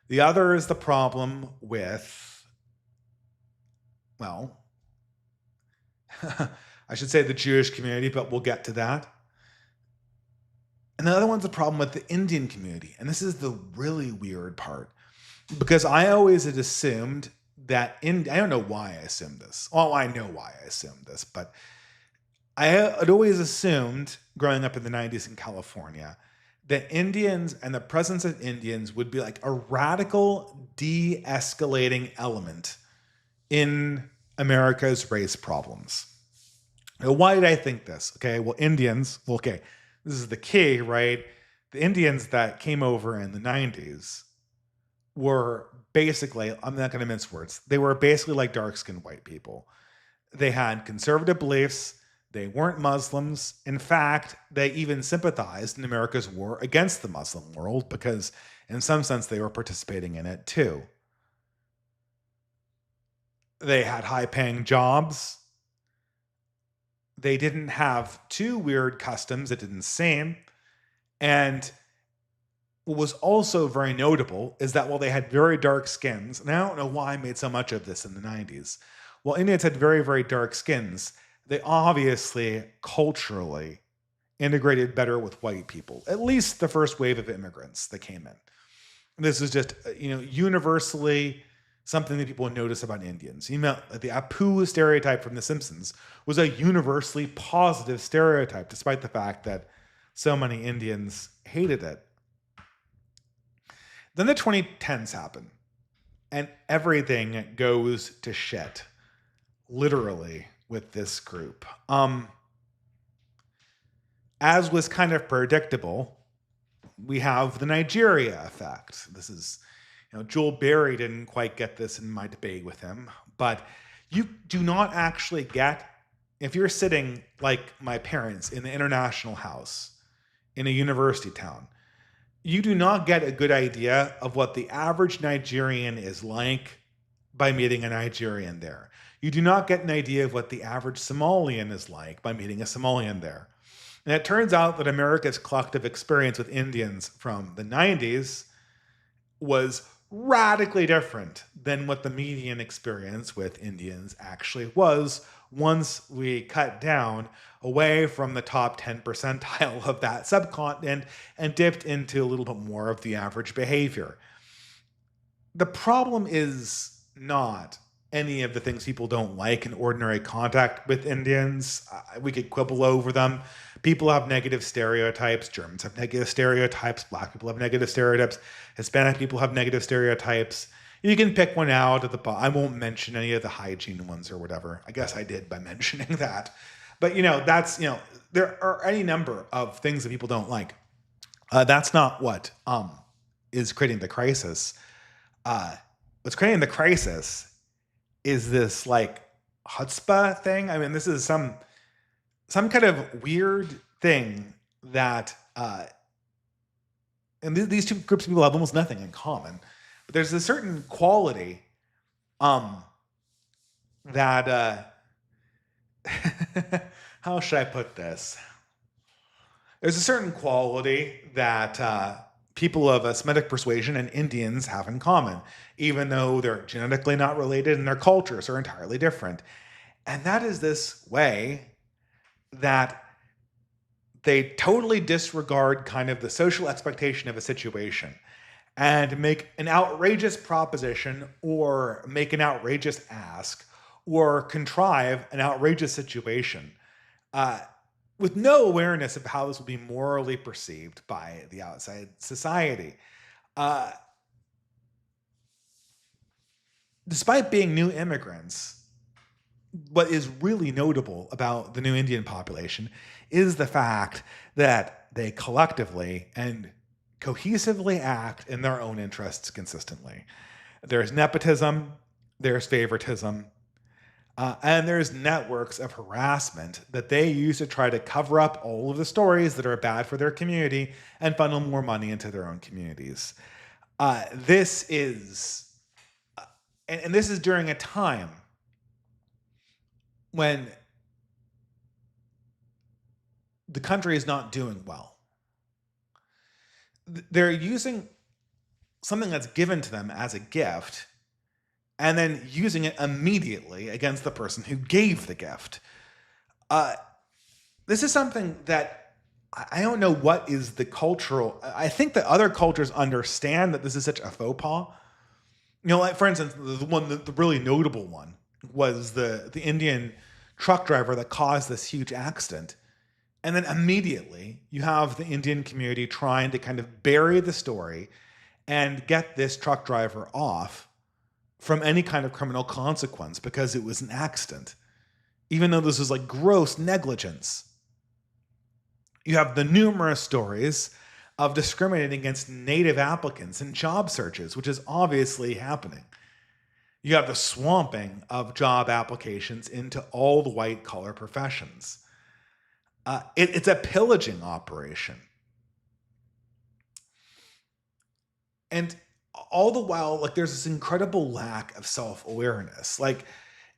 The other is the problem with, well, I should say the Jewish community, but we'll get to that. And the other one's a problem with the Indian community. And this is the really weird part. Because I always had assumed that I don't know why I assumed this. Well, I know why I assumed this, but I had always assumed growing up in the 90s in California that Indians and the presence of Indians would be like a radical de-escalating element in America's race problems. Now, why did I think this? Okay, well, this is the key, right? The Indians that came over in the 90s were basically, I'm not going to mince words, they were basically like dark-skinned white people. They had conservative beliefs. They weren't Muslims. In fact, they even sympathized in America's war against the Muslim world because in some sense they were participating in it too. They had high-paying jobs. They didn't have too weird customs, it didn't seem. And what was also very notable is that while they had very dark skins, and I don't know why I made so much of this in the 90s, while Indians had very, very dark skins, they obviously culturally integrated better with white people, at least the first wave of immigrants that came in. This is just, universally something that people notice about Indians. The Apu stereotype from The Simpsons was a universally positive stereotype, despite the fact that so many Indians hated it. Then the 2010s happen, and everything goes to shit, literally, with this group. As was kind of predictable, we have the Nigeria effect. This is, Joel Berry didn't quite get this in my debate with him, but you do not actually get, if you're sitting like my parents in the International House in a university town, you do not get a good idea of what the average Nigerian is like by meeting a Nigerian there. You do not get an idea of what the average Somalian is like by meeting a Somalian there. And it turns out that America's collective experience with Indians from the 90s was radically different than what the median experience with Indians actually was once we cut down away from the top 10 percentile of that subcontinent and dipped into a little bit more of the average behavior. The problem is not any of the things people don't like in ordinary contact with Indians. We could quibble over them. People have negative stereotypes. Germans have negative stereotypes. Black people have negative stereotypes. Hispanic people have negative stereotypes. You can pick one out at the bottom. I won't mention any of the hygiene ones or whatever. I guess I did by mentioning that. But, that's, there are any number of things that people don't like. That's not what is creating the crisis. What's creating the crisis is this like chutzpah thing. I mean, this is some kind of weird thing that, and these two groups of people have almost nothing in common. But there's a certain quality that how should I put this? There's a certain quality that people of a Semitic persuasion and Indians have in common, even though they're genetically not related and their cultures are entirely different. And that is this way that they totally disregard kind of the social expectation of a situation and make an outrageous proposition or make an outrageous ask or contrive an outrageous situation with no awareness of how this will be morally perceived by the outside society. Despite being new immigrants, what is really notable about the new Indian population is the fact that they collectively and cohesively act in their own interests consistently. There's nepotism, there's favoritism, and there's networks of harassment that they use to try to cover up all of the stories that are bad for their community and funnel more money into their own communities. This is during a time when the country is not doing well. They're using something that's given to them as a gift and then using it immediately against the person who gave the gift. This is something that I don't know what is the cultural. I think that other cultures understand that this is such a faux pas. Like for instance, the really notable one was the Indian truck driver that caused this huge accident. And then immediately you have the Indian community trying to kind of bury the story and get this truck driver off from any kind of criminal consequence because it was an accident, even though this was like gross negligence. You have the numerous stories of discriminating against Native applicants in job searches, which is obviously happening. You have the swamping of job applications into all the white-collar professions. It's a pillaging operation. And all the while, like, there's this incredible lack of self-awareness. Like,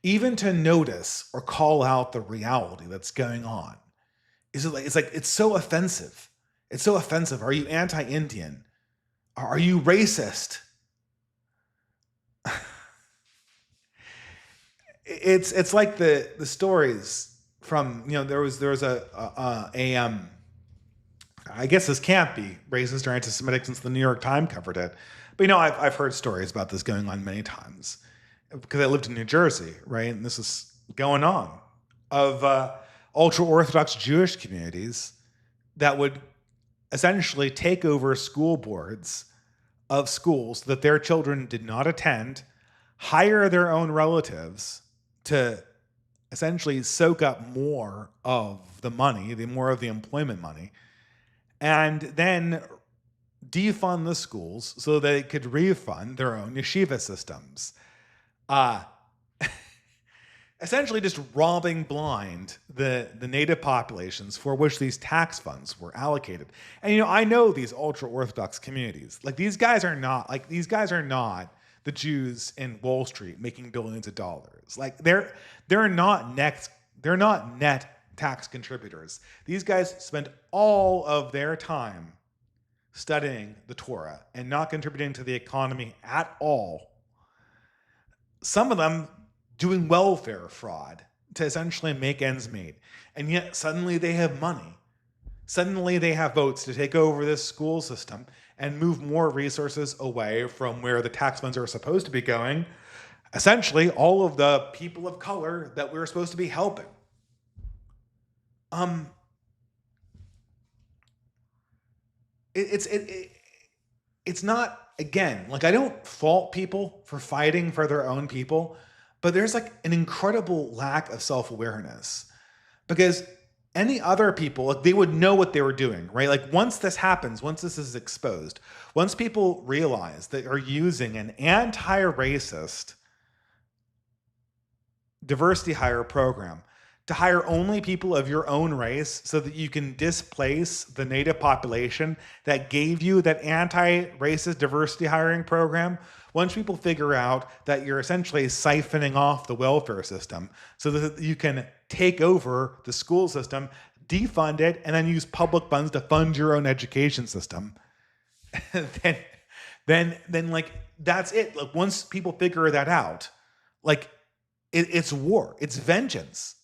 even to notice or call out the reality that's going on. It's so offensive. It's so offensive. Are you anti-Indian? Are you racist? It's like the stories from, there was I guess this can't be racist or anti-Semitic since the New York Times covered it. But I've heard stories about this going on many times because I lived in New Jersey, right? And this is going on of ultra-Orthodox Jewish communities that would essentially take over school boards of schools that their children did not attend, hire their own relatives to essentially soak up more of the money, more of the employment money, and then defund the schools so they could refund their own yeshiva systems. Essentially just robbing blind the native populations for which these tax funds were allocated. And I know these ultra-Orthodox communities. Like these guys are not the Jews in Wall Street making billions of dollars. Like they're not net tax contributors. These guys spend all of their time studying the Torah and not contributing to the economy at all. Some of them doing welfare fraud to essentially make ends meet. And yet suddenly they have money. Suddenly they have votes to take over this school system and move more resources away from where the tax funds are supposed to be going. Essentially, all of the people of color that we're supposed to be helping. It's not, again, like I don't fault people for fighting for their own people, but there's like an incredible lack of self-awareness because any other people, like they would know what they were doing, right? Like once this happens, once this is exposed, once people realize that you're using an anti-racist diversity hire program to hire only people of your own race so that you can displace the native population that gave you that anti-racist diversity hiring program, once people figure out that you're essentially siphoning off the welfare system so that you can take over the school system, defund it, and then use public funds to fund your own education system, then like that's it. Like once people figure that out, like it's war, it's vengeance.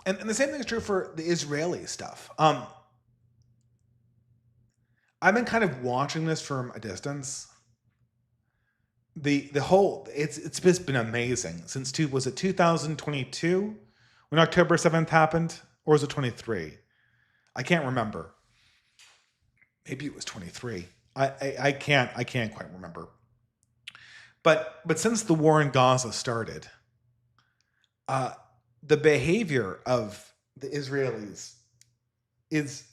And the same thing is true for the Israeli stuff. I've been kind of watching this from a distance. The whole it's just been amazing since was it 2022 when October 7th happened, or was it 23? I can't remember. Maybe it was 23. I can't quite remember. But since the war in Gaza started, the behavior of the Israelis is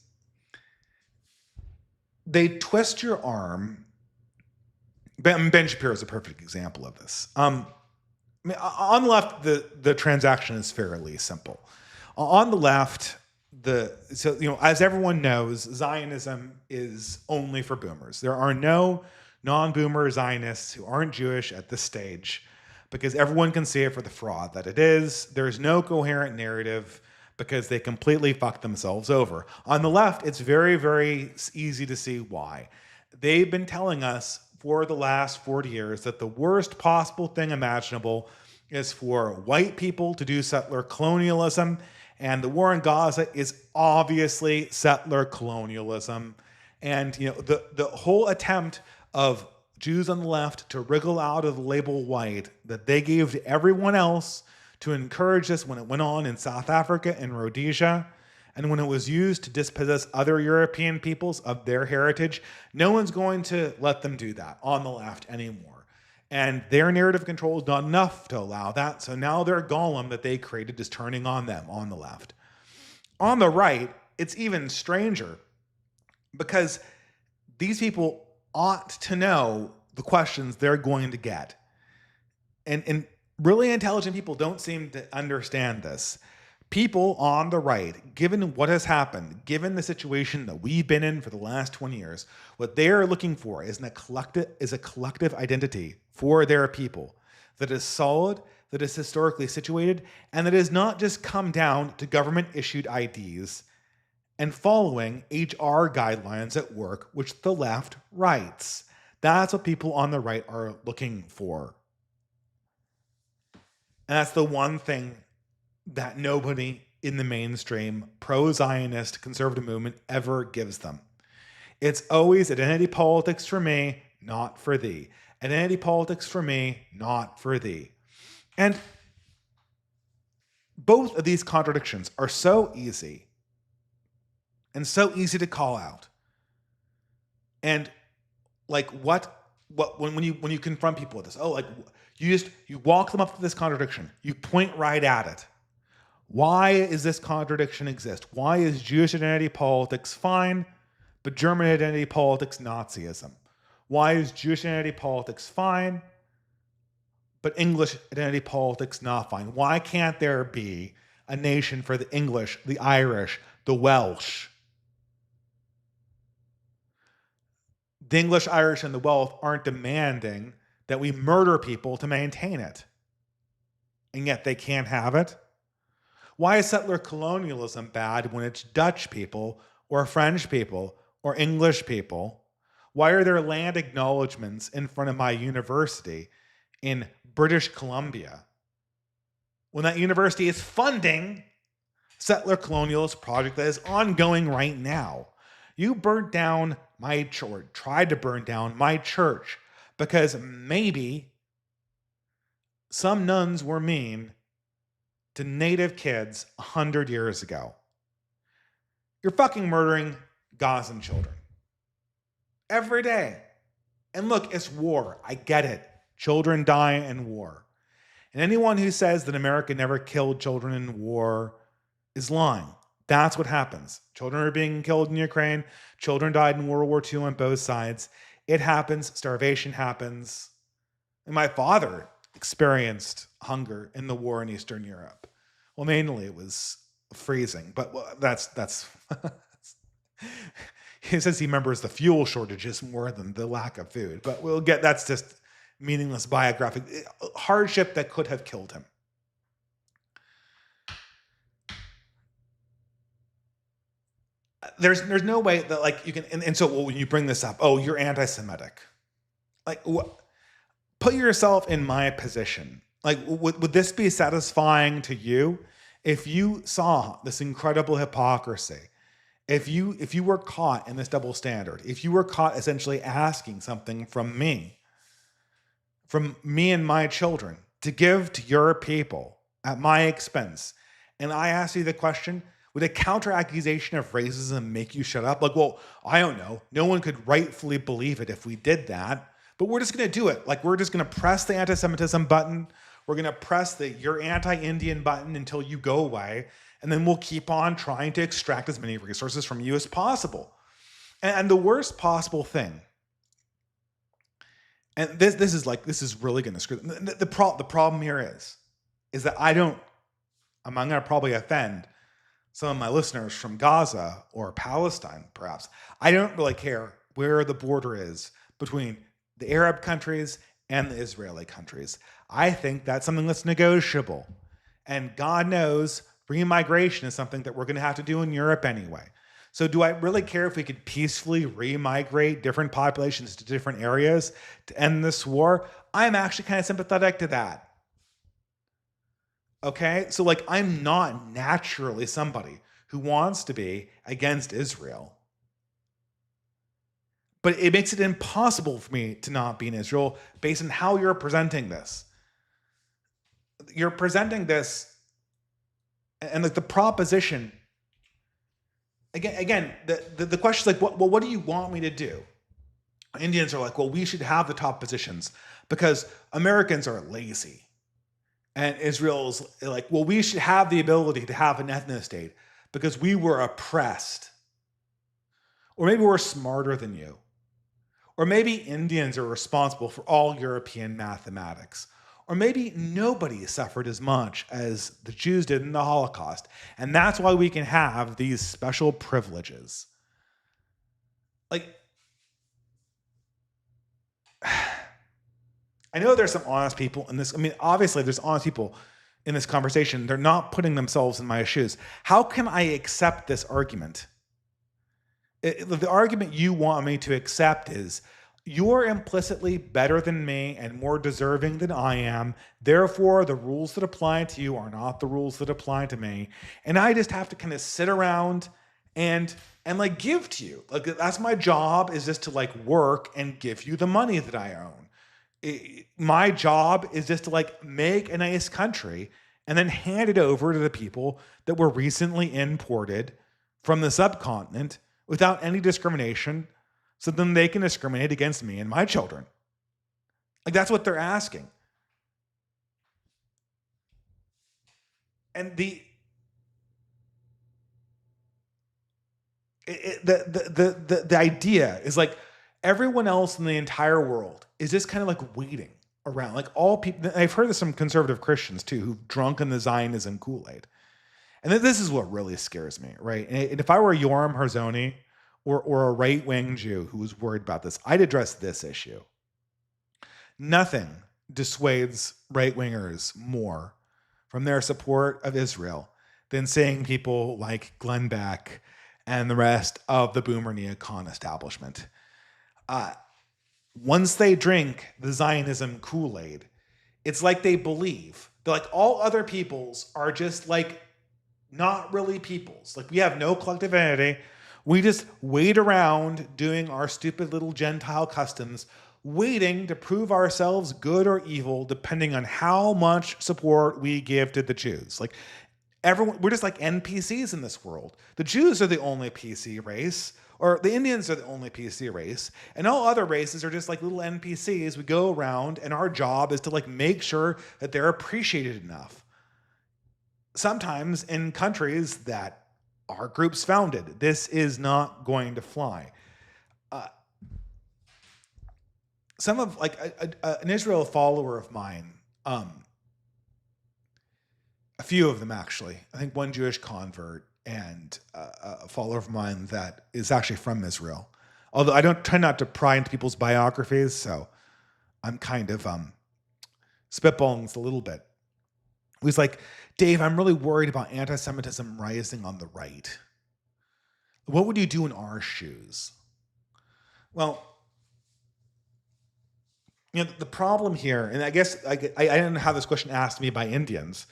they twist your arm. Ben Shapiro is a perfect example of this. On the left, the transaction is fairly simple. On the left, as everyone knows, Zionism is only for boomers. There are no non-boomer Zionists who aren't Jewish at this stage, because everyone can see it for the fraud that it is. There's no coherent narrative because they completely fucked themselves over. On the left, it's very, very easy to see why. They've been telling us for the last 40 years that the worst possible thing imaginable is for white people to do settler colonialism And the war in Gaza is obviously settler colonialism. And the whole attempt of Jews on the left to wriggle out of the label white that they gave to everyone else to encourage this when it went on in South Africa and Rhodesia, and when it was used to dispossess other European peoples of their heritage, no one's going to let them do that on the left anymore. And their narrative control is not enough to allow that, so now their golem that they created is turning on them on the left. On the right, it's even stranger, because these people ought to know the questions they're going to get. And really intelligent people don't seem to understand this. People on the right, given what has happened, given the situation that we've been in for the last 20 years, what they are looking for is a collective identity for their people that is solid, that is historically situated, and that does not just come down to government-issued IDs and following HR guidelines at work, which the left writes. That's what people on the right are looking for. And that's the one thing that nobody in the mainstream pro-Zionist conservative movement ever gives them. It's always identity politics for me, not for thee. Identity politics for me, not for thee. And both of these contradictions are so easy and so easy to call out. And like when you confront people with this, you walk them up to this contradiction. You point right at it. Why is this contradiction exist? Why is Jewish identity politics fine, but German identity politics Nazism? Why is Jewish identity politics fine, but English identity politics not fine? Why can't there be a nation for the English, the Irish, the Welsh? The English, Irish, and the Welsh aren't demanding that we murder people to maintain it. And yet they can't have it? Why is settler colonialism bad when it's Dutch people or French people or English people? Why are there land acknowledgements in front of my university in British Columbia when that university is funding settler colonialist project that is ongoing right now? You burnt down my church, or tried to burn down my church, because maybe some nuns were mean to native kids 100 years ago. You're fucking murdering Gazan children every day. And look, it's war. I get it. Children die in war. And anyone who says that America never killed children in war is lying. That's what happens. Children are being killed in Ukraine. Children died in World War II on both sides. It happens. Starvation happens. And my father experienced hunger in the war in Eastern Europe. Well, mainly it was freezing, but that's he says he remembers the fuel shortages more than the lack of food, but that's just meaningless biographic hardship that could have killed him. There's no way that you can, and so when you bring this up, oh, you're anti-Semitic. Put yourself in my position. Would this be satisfying to you if you saw this incredible hypocrisy? If you were caught in this double standard, if you were caught essentially asking something from me and my children to give to your people at my expense, and I asked you the question, would a counter accusation of racism make you shut up? Well, I don't know. No one could rightfully believe it if we did that, but we're just going to do it. We're just going to press the anti-Semitism button. We're going to press the you're anti-Indian button until you go away. And then we'll keep on trying to extract as many resources from you as possible. And the worst possible thing, and this is really going to screw the problem here is that I'm going to probably offend some of my listeners from Gaza or Palestine, perhaps. I don't really care where the border is between the Arab countries and the Israeli countries. I think that's something that's negotiable. And God knows remigration is something that we're going to have to do in Europe anyway. So do I really care if we could peacefully remigrate different populations to different areas to end this war? I'm actually kind of sympathetic to that. Okay? So like I'm not naturally somebody who wants to be against Israel. But it makes it impossible for me to not be in Israel based on how you're presenting this. You're presenting this and like the proposition again the question is like what do you want me to do? Indians are like, well, we should have the top positions because Americans are lazy. And Israel's like, well, we should have the ability to have an ethno state because we were oppressed. Or maybe we're smarter than you. Or maybe Indians are responsible for all European mathematics. Or maybe nobody suffered as much as the Jews did in the Holocaust. And that's why we can have these special privileges. Like, I know there's some honest people in this. I mean, obviously there's honest people in this conversation. They're not putting themselves in my shoes. How can I accept this argument? The argument you want me to accept is you're implicitly better than me and more deserving than I am. Therefore, the rules that apply to you are not the rules that apply to me. And I just have to kind of sit around and like give to you. Like that's my job, is just to like work and give you the money that I own. My job is just to like make a nice country and then hand it over to the people that were recently imported from the subcontinent without any discrimination, so then they can discriminate against me and my children. Like that's what they're asking. And the idea is like everyone else in the entire world is just kind of like waiting around. Like all people, I've heard of some conservative Christians too who've drunk in the Zionism Kool-Aid. And this is what really scares me, right? And if I were Yoram Harzoni or a right-wing Jew who was worried about this, I'd address this issue. Nothing dissuades right-wingers more from their support of Israel than seeing people like Glenn Beck and the rest of the boomer neocon establishment. Once they drink the Zionism Kool-Aid, it's like they believe that like all other peoples are just like not really peoples. Like we have no collective entity. We just wait around doing our stupid little Gentile customs, waiting to prove ourselves good or evil depending on how much support we give to the Jews. Like everyone, we're just like NPCs in this world. The Jews are the only PC race, or the Indians are the only PC race, and all other races are just like little NPCs. We go around and our job is to like make sure that they're appreciated enough. Sometimes in countries that our groups founded, this is not going to fly. Some of like an Israel follower of mine, a few of them actually, I think one Jewish convert and a follower of mine that is actually from Israel. Although I don't try not to pry into people's biographies, so I'm kind of spitballing this a little bit. He was like, Dave, I'm really worried about anti-Semitism rising on the right. What would you do in our shoes? Well, you know, the problem here, and I guess I don't know how this question asked me by Indians,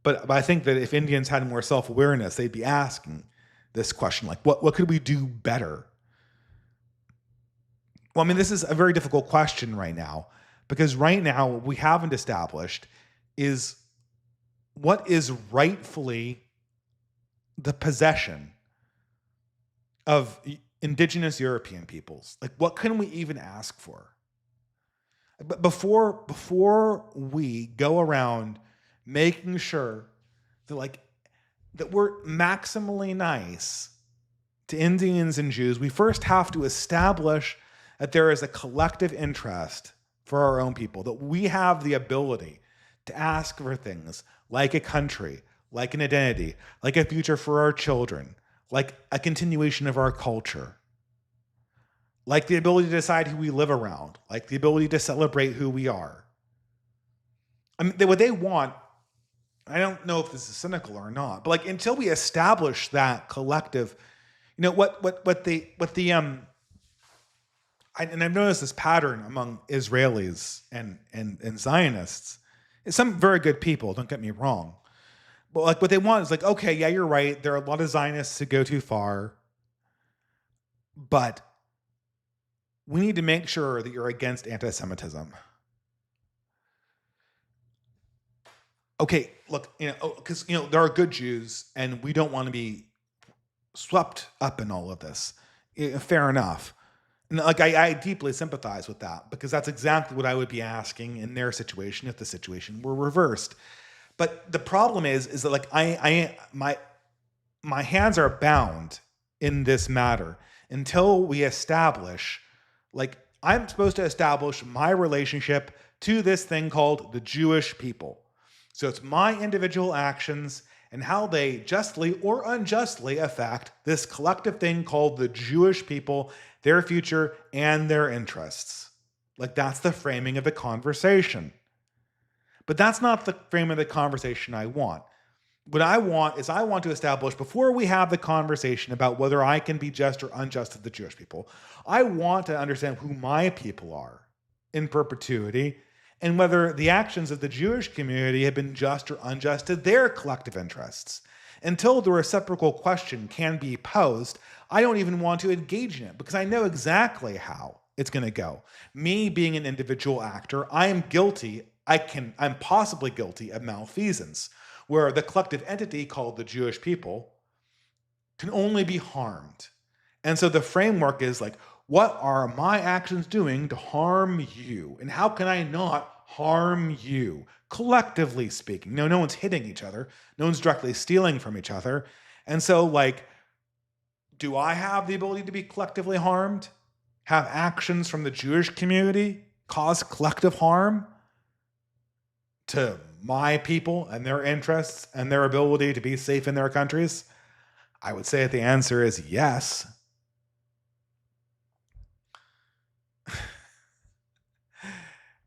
but I think that if Indians had more self-awareness, they'd be asking this question, like, what could we do better? Well, I mean, this is a very difficult question right now, because right now what we haven't established is what is rightfully the possession of indigenous European peoples. Like, what can we even ask for? But before we go around making sure that we're maximally nice to Indians and Jews, we first have to establish that there is a collective interest for our own people, that we have the ability to ask for things like a country, like an identity, like a future for our children, like a continuation of our culture, like the ability to decide who we live around, like the ability to celebrate who we are. I mean, what they want, I don't know if this is cynical or not, but like until we establish that collective, you know, and I've noticed this pattern among Israelis and Zionists. Some very good people, don't get me wrong, But like what they want is like, okay, yeah, you're right. There are a lot of Zionists who go too far, but we need to make sure that you're against anti-Semitism. Okay, look, because there are good Jews, and we don't want to be swept up in all of this. Fair enough. And like I deeply sympathize with that, because that's exactly what I would be asking in their situation if the situation were reversed. But the problem is that like my hands are bound in this matter until we establish, like, I'm supposed to establish my relationship to this thing called the Jewish people. So it's my individual actions and how they justly or unjustly affect this collective thing called the Jewish people, their future, and their interests. Like, that's the framing of the conversation. But that's not the frame of the conversation I want. What I want is I want to establish, before we have the conversation about whether I can be just or unjust to the Jewish people, I want to understand who my people are in perpetuity, and whether the actions of the Jewish community have been just or unjust to their collective interests. Until the reciprocal question can be posed, I don't even want to engage in it, because I know exactly how it's going to go. Me being an individual actor, I am guilty. I'm possibly guilty of malfeasance, where the collective entity called the Jewish people can only be harmed. And so the framework is like, what are my actions doing to harm you? And how can I not harm you? Collectively speaking. No one's hitting each other. No one's directly stealing from each other. And so, like, do I have the ability to be collectively harmed? Have actions from the Jewish community cause collective harm to my people and their interests and their ability to be safe in their countries? I would say the answer is yes.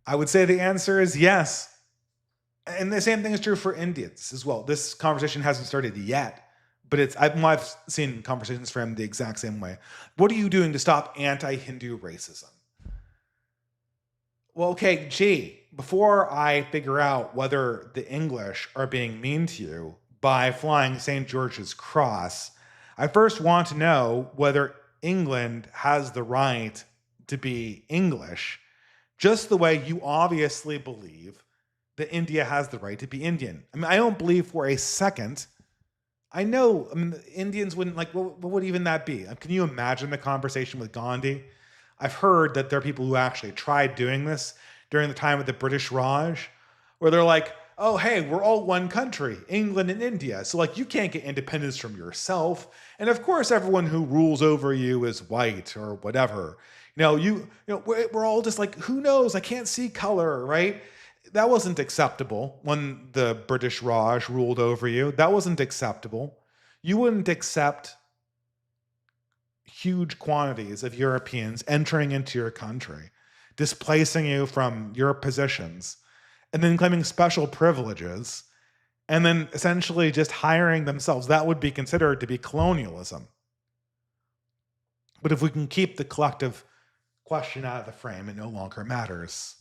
I would say the answer is yes. And the same thing is true for Indians as well. This conversation hasn't started yet, but I've seen conversations framed the exact same way. What are you doing to stop anti-Hindu racism? Well, okay, before I figure out whether the English are being mean to you by flying St. George's Cross, I first want to know whether England has the right to be English, just the way you obviously believe that India has the right to be Indian. I mean, I don't believe for a second. The Indians wouldn't, like, what would even that be? Can you imagine the conversation with Gandhi? I've heard that there are people who actually tried doing this during the time of the British Raj, where they're like, oh, hey, we're all one country, England and India. So, like, you can't get independence from yourself. And of course, everyone who rules over you is white or whatever. We're all just like, who knows? I can't see color, right? That wasn't acceptable when the British Raj ruled over you. That wasn't acceptable. You wouldn't accept huge quantities of Europeans entering into your country, displacing you from your positions, and then claiming special privileges, and then essentially just hiring themselves. That would be considered to be colonialism. But if we can keep the collective question out of the frame, it no longer matters.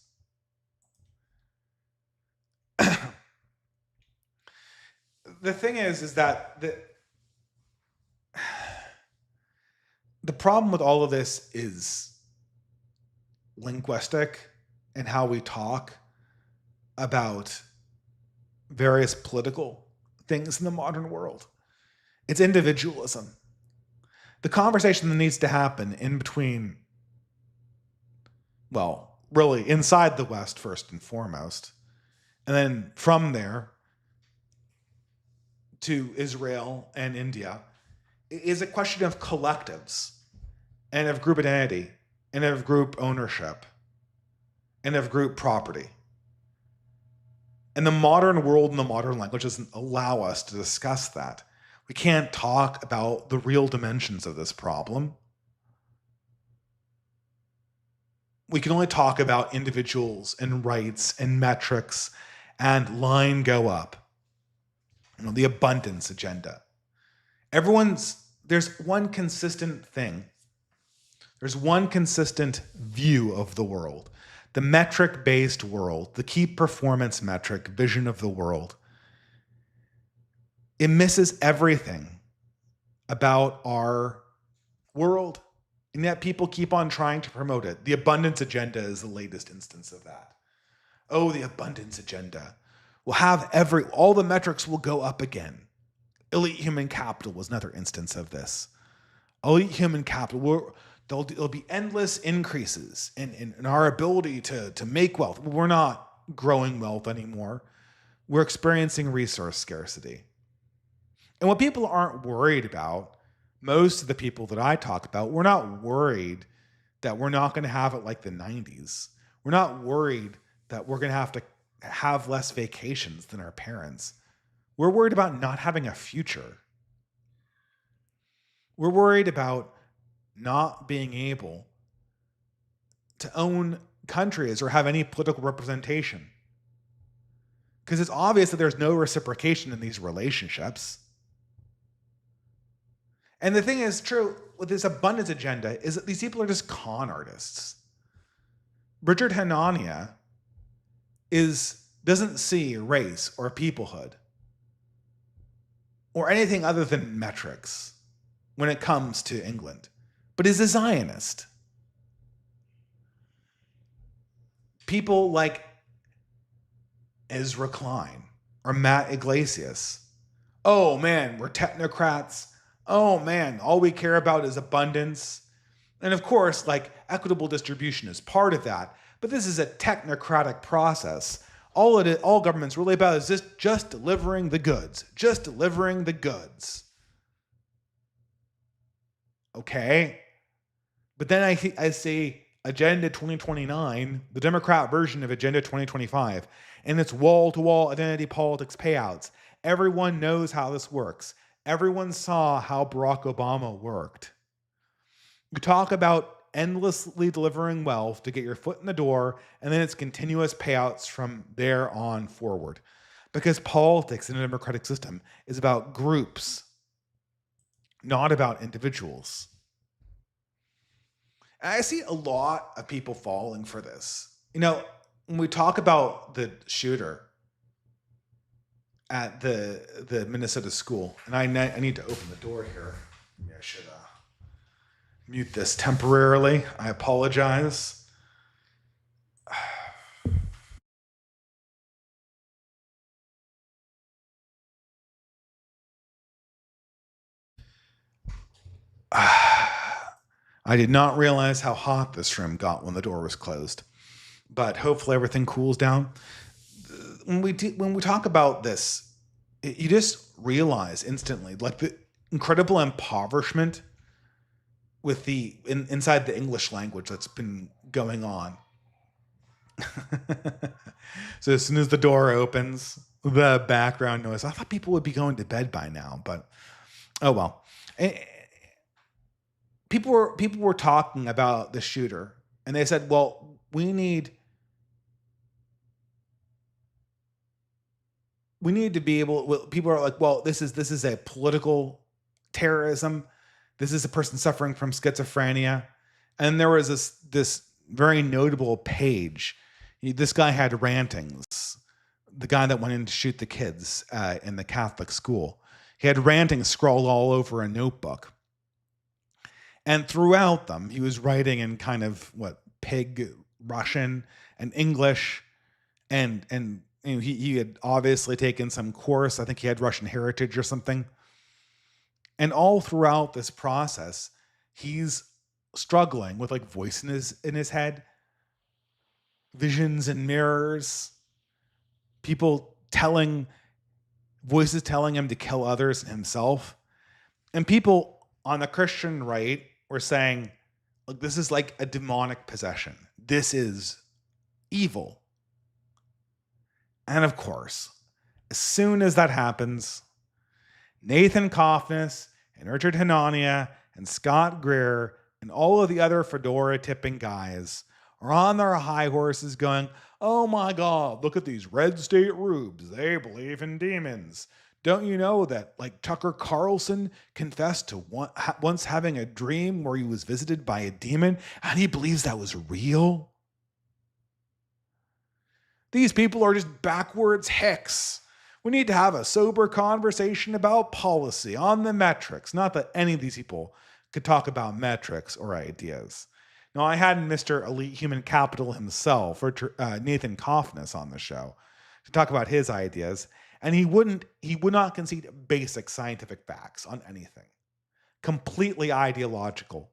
The thing is that the problem with all of this is linguistic and how we talk about various political things in the modern world. It's individualism. The conversation that needs to happen in between, well, really inside the West first and foremost, and then from there to Israel and India, is a question of collectives and of group identity and of group ownership and of group property. And the modern world and the modern language doesn't allow us to discuss that. We can't talk about the real dimensions of this problem. We can only talk about individuals and rights and metrics and line go up. The abundance agenda. There's one consistent thing. There's one consistent view of the world. The metric-based world, the key performance metric vision of the world. It misses everything about our world. And yet people keep on trying to promote it. The abundance agenda is the latest instance of that. Oh, the abundance agenda. We'll have all the metrics will go up again. Elite human capital was another instance of this. Elite human capital, there'll be endless increases in our ability to make wealth. We're not growing wealth anymore. We're experiencing resource scarcity. And what people aren't worried about, most of the people that I talk about, we're not worried that we're not going to have it like the 90s. We're not worried that we're going to have less vacations than our parents. We're worried about not having a future. We're worried about not being able to own countries or have any political representation. Because it's obvious that there's no reciprocation in these relationships. And the thing is true with this abundance agenda is that these people are just con artists. Richard Hanania doesn't see race or peoplehood or anything other than metrics when it comes to England, but is a Zionist. People like Ezra Klein or Matt Iglesias. Oh man, we're technocrats. Oh man, all we care about is abundance. And of course, like equitable distribution is part of that, but this is a technocratic process. All government's really about is just delivering the goods, just delivering the goods. Okay. But then I see Agenda 2029, the Democrat version of Agenda 2025, and it's wall-to-wall identity politics payouts. Everyone knows how this works. Everyone saw how Barack Obama worked. You talk about endlessly delivering wealth to get your foot in the door, and then it's continuous payouts from there on forward. Because politics in a democratic system is about groups, not about individuals. And I see a lot of people falling for this. You know, when we talk about the shooter at the Minnesota school, and I need to open the door here. Maybe I should mute this temporarily. I apologize. I did not realize how hot this room got when the door was closed, but hopefully everything cools down. When we talk about this, you just realize instantly, like the incredible impoverishment with inside the English language that's been going on. So as soon as the door opens, the background noise. I thought people would be going to bed by now, but oh well. People were talking about the shooter, and they said, "Well, we need to be able." Well, people are like, "Well, this is a political terrorism. This is a person suffering from schizophrenia." And there was this very notable page. This guy had rantings. The guy that went in to shoot the kids in the Catholic school, he had rantings scrawled all over a notebook. And throughout them, he was writing in kind of pig Russian and English, and you know, he had obviously taken some course. I think he had Russian heritage or something. And all throughout this process, he's struggling with voice in his head, visions and mirrors, voices telling him to kill others and himself, and people on the Christian right were saying, look, this is like a demonic possession. This is evil. And of course, as soon as that happens, Nathan Kaufness and Richard Hanania and Scott Greer and all of the other fedora-tipping guys are on their high horses going, oh my God, look at these red state rubes. They believe in demons. Don't you know that Tucker Carlson confessed to once having a dream where he was visited by a demon and he believes that was real? These people are just backwards hicks We need to have a sober conversation about policy on the metrics. Not that any of these people could talk about metrics or ideas. Now, I had Mr. Elite Human Capital himself, or Nathan Kaufness, on the show to talk about his ideas, and he would not concede basic scientific facts on anything. Completely ideological,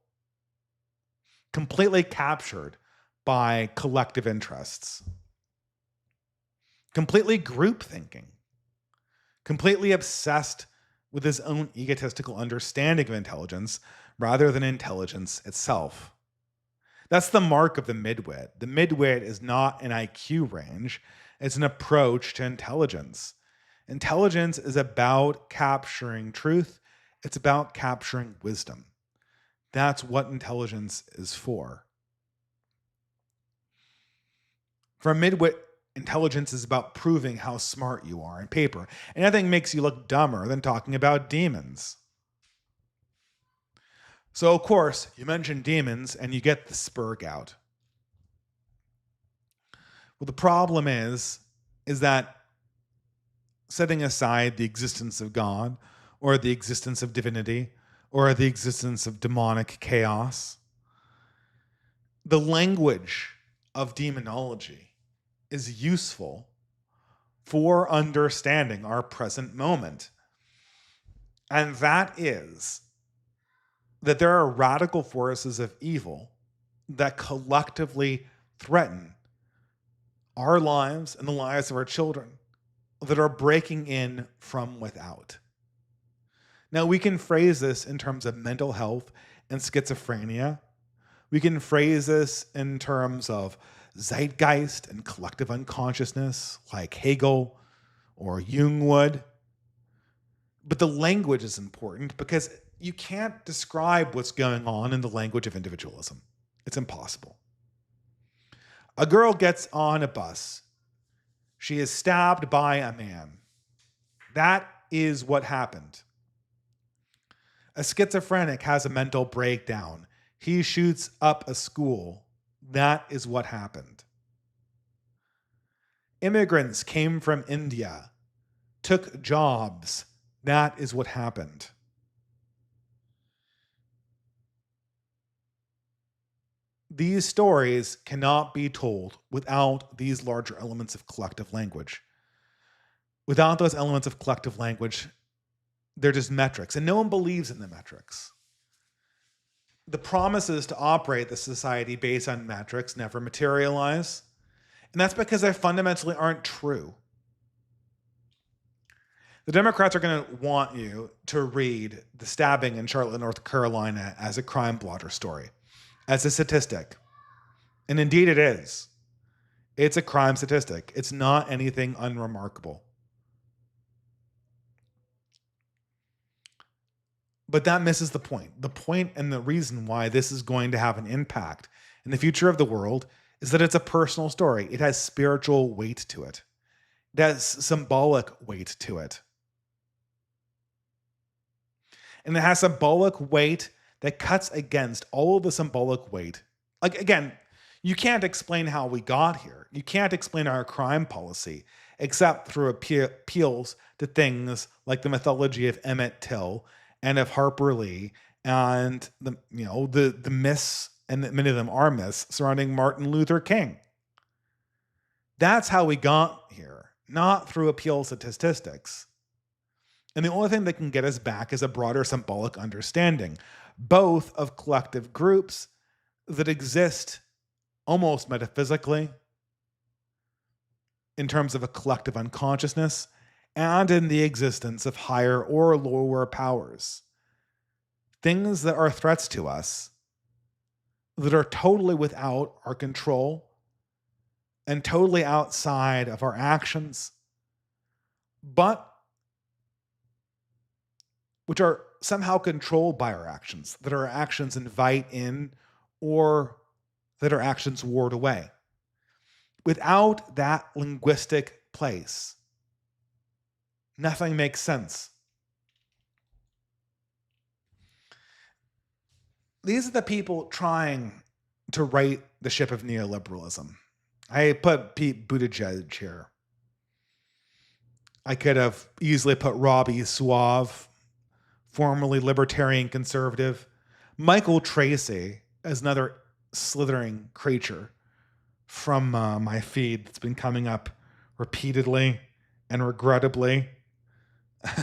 completely captured by collective interests, completely group thinking, completely obsessed with his own egotistical understanding of intelligence rather than intelligence itself. That's the mark of the midwit. The midwit is not an IQ range, it's an approach to intelligence. Intelligence is about capturing truth, it's about capturing wisdom. That's what intelligence is for. For a midwit, intelligence is about proving how smart you are on paper, and nothing makes you look dumber than talking about demons. So, of course, you mention demons and you get the spur gout. Well, the problem is that setting aside the existence of God, or the existence of divinity, or the existence of demonic chaos, the language of demonology is useful for understanding our present moment. And that is that there are radical forces of evil that collectively threaten our lives and the lives of our children, that are breaking in from without. Now, we can phrase this in terms of mental health and schizophrenia. We can phrase this in terms of zeitgeist and collective unconsciousness, like Hegel or Jung would. But the language is important because you can't describe what's going on in the language of individualism. It's impossible. A girl gets on a bus. She is stabbed by a man. That is what happened. A schizophrenic has a mental breakdown. He shoots up a school. That is what happened. Immigrants came from India, took jobs. That is what happened. These stories cannot be told without these larger elements of collective language. Without those elements of collective language, they're just metrics, and no one believes in the metrics. The promises to operate the society based on metrics never materialize, and that's because they fundamentally aren't true. The Democrats are going to want you to read the stabbing in Charlotte, North Carolina as a crime blotter story, as a statistic. And indeed it is. It's a crime statistic. It's not anything unremarkable. But that misses the point. The point and the reason why this is going to have an impact in the future of the world is that it's a personal story. It has spiritual weight to it. It has symbolic weight to it. And it has symbolic weight that cuts against all of the symbolic weight. Like, again, you can't explain how we got here. You can't explain our crime policy except through appeals to things like the mythology of Emmett Till and of Harper Lee and the myths, and many of them are myths, surrounding Martin Luther King. That's how we got here, not through appeals to statistics. And the only thing that can get us back is a broader symbolic understanding, both of collective groups that exist almost metaphysically in terms of a collective unconsciousness, and in the existence of higher or lower powers. Things that are threats to us, that are totally without our control and totally outside of our actions, but which are somehow controlled by our actions, that our actions invite in or that our actions ward away. Without that linguistic place, nothing makes sense. These are the people trying to right the ship of neoliberalism. I put Pete Buttigieg here. I could have easily put Robbie Suave, formerly libertarian conservative. Michael Tracy as another slithering creature from my feed that's been coming up repeatedly and regrettably.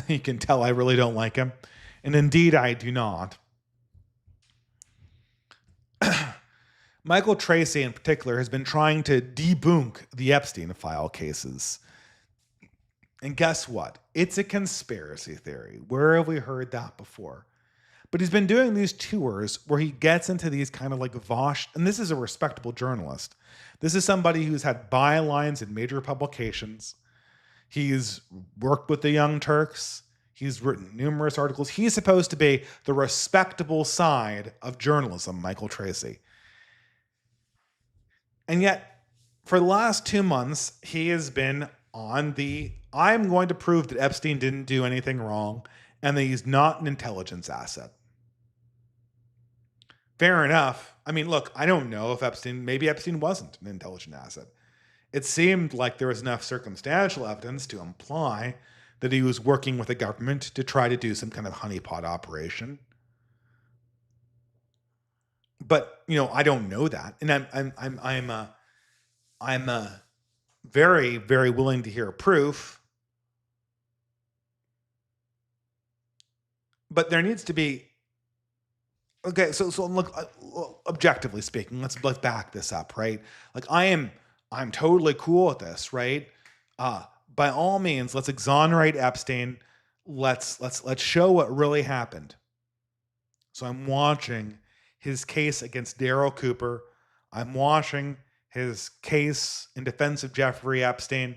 You can tell I really don't like him. And indeed, I do not. Michael Tracy, in particular, has been trying to debunk the Epstein file cases. And guess what? It's a conspiracy theory. Where have we heard that before? But he's been doing these tours where he gets into these kind of like Vosh, and this is a respectable journalist. This is somebody who's had bylines in major publications. He's worked with the Young Turks. He's written numerous articles. He's supposed to be the respectable side of journalism, Michael Tracy. And yet, for the last 2 months, he has been on the, I'm going to prove that Epstein didn't do anything wrong and that he's not an intelligence asset. Fair enough. I mean, look, I don't know if maybe Epstein wasn't an intelligent asset. It seemed like there was enough circumstantial evidence to imply that he was working with the government to try to do some kind of honeypot operation. But, I don't know that. And I'm very, very willing to hear proof. But there needs to be, okay, so look, objectively speaking, let's back this up, right? Like I'm totally cool with this, right? By all means, let's exonerate Epstein. Let's show what really happened. So I'm watching his case against Daryl Cooper. I'm watching his case in defense of Jeffrey Epstein.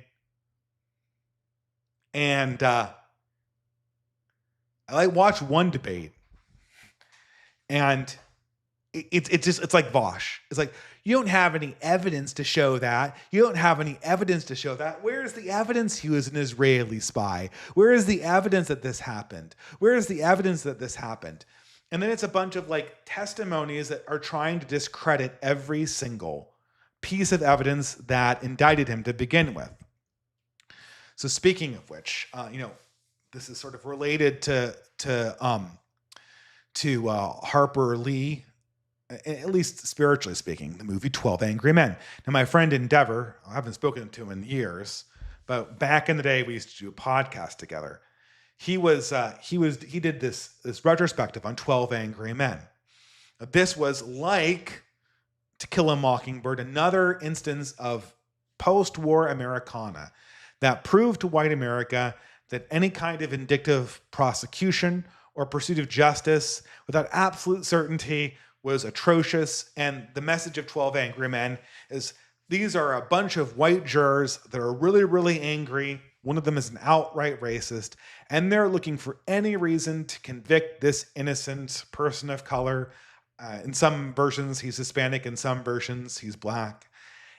And I watched one debate, and it's like Vosh. It's like, you don't have any evidence to show that. You don't have any evidence to show that. Where is the evidence he was an Israeli spy? Where is the evidence that this happened? Where is the evidence that this happened? And then it's a bunch of like testimonies that are trying to discredit every single piece of evidence that indicted him to begin with. So speaking of which, this is sort of related to Harper Lee, at least spiritually speaking, the movie 12 Angry Men. Now, my friend Endeavor, I haven't spoken to him in years, but back in the day, we used to do a podcast together. He did this retrospective on 12 Angry Men. This was like To Kill a Mockingbird, another instance of post-war Americana that proved to white America that any kind of vindictive prosecution or pursuit of justice without absolute certainty was atrocious. And the message of 12 Angry Men is these are a bunch of white jurors that are really, really angry. One of them is an outright racist, and they're looking for any reason to convict this innocent person of color. In some versions, he's Hispanic. In some versions, he's black.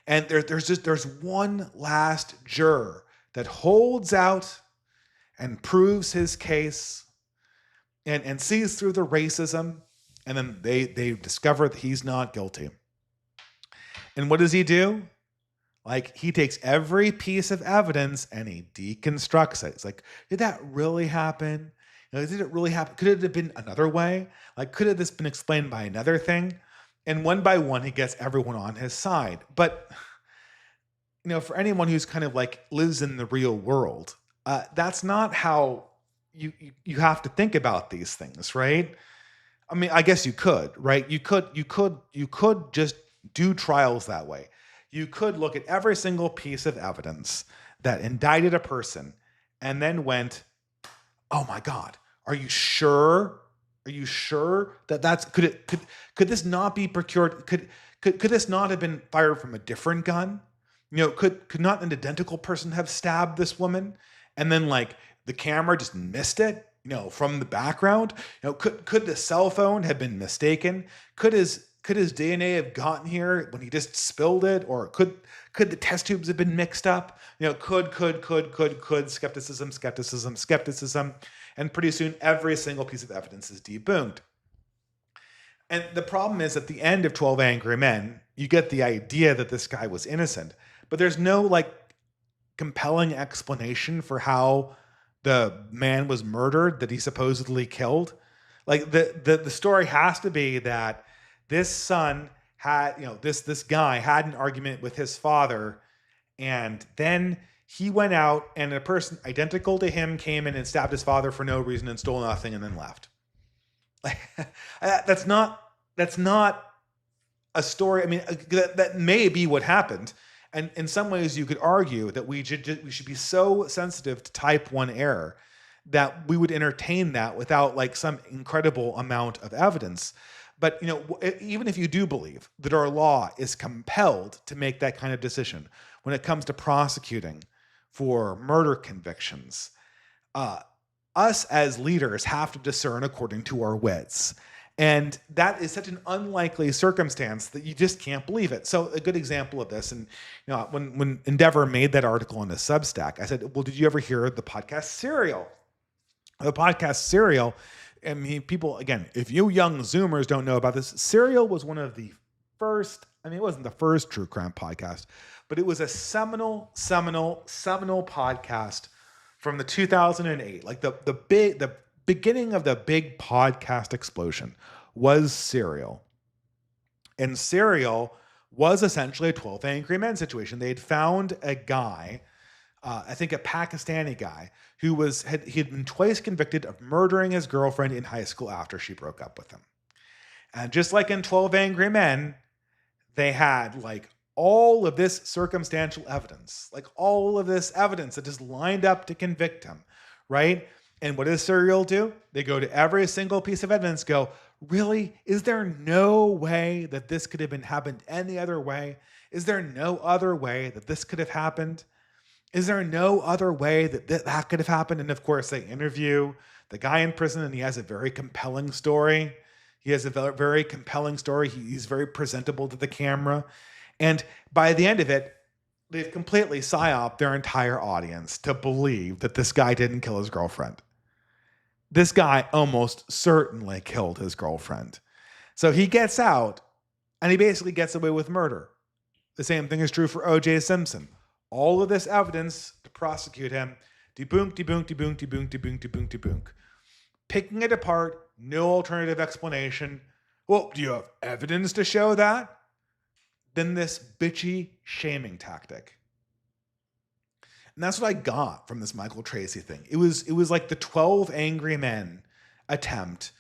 And there's one last juror that holds out and proves his case and sees through the racism, and then they discover that he's not guilty. And what does he do? Like, he takes every piece of evidence and he deconstructs it. It's like, did that really happen? Did it really happen? Could it have been another way? Like, could have this been explained by another thing? And one by one, he gets everyone on his side. But, for anyone who's kind of like lives in the real world, that's not how you have to think about these things, right? I mean, I guess you could, right? You could just do trials that way. You could look at every single piece of evidence that indicted a person and then went, oh my God, are you sure? Are you sure that could this not be procured? Could this not have been fired from a different gun? Could not an identical person have stabbed this woman? And then like the camera just missed it, from the background? Could the cell phone have been mistaken? Could his DNA have gotten here when he just spilled it? Or could the test tubes have been mixed up? Could skepticism. And pretty soon every single piece of evidence is debunked. And the problem is at the end of 12 Angry Men, you get the idea that this guy was innocent, but there's no like compelling explanation for how the man was murdered that he supposedly killed. Like the story has to be that this son had, this guy had an argument with his father, and then he went out and a person identical to him came in and stabbed his father for no reason and stole nothing and then left. Like, that's not a story. I mean, that may be what happened. And in some ways, you could argue that we should be so sensitive to type 1 error that we would entertain that without like some incredible amount of evidence. But even if you do believe that our law is compelled to make that kind of decision when it comes to prosecuting for murder convictions, us as leaders have to discern according to our wits. And that is such an unlikely circumstance that you just can't believe it. So a good example of this, and when Endeavor made that article on the Substack, I said, well, did you ever hear the podcast Serial? The podcast Serial, I mean, people, again, if you young Zoomers don't know about this, Serial was one of the first, I mean, it wasn't the first true crime podcast, but it was a seminal podcast from the 2008, like the beginning of the big podcast explosion was Serial. And Serial was essentially a 12 Angry Men situation. They had found a guy, I think a Pakistani guy, who he had been twice convicted of murdering his girlfriend in high school after she broke up with him. And just like in 12 Angry Men, they had like all of this circumstantial evidence, like all of this evidence that just lined up to convict him, right? And what does Serial do? They go to every single piece of evidence, go, really? Is there no way that this could have happened any other way? Is there no other way that this could have happened? Is there no other way that that could have happened? And of course, they interview the guy in prison, and he has a very compelling story. He's very presentable to the camera. And by the end of it, they've completely psyoped their entire audience to believe that this guy didn't kill his girlfriend. This guy almost certainly killed his girlfriend. So he gets out, and he basically gets away with murder. The same thing is true for O.J. Simpson. All of this evidence to prosecute him, debunk. Picking it apart, no alternative explanation. Well, do you have evidence to show that? Then this bitchy shaming tactic. And that's what I got from this Michael Tracy thing. It was like the 12 Angry Men attempt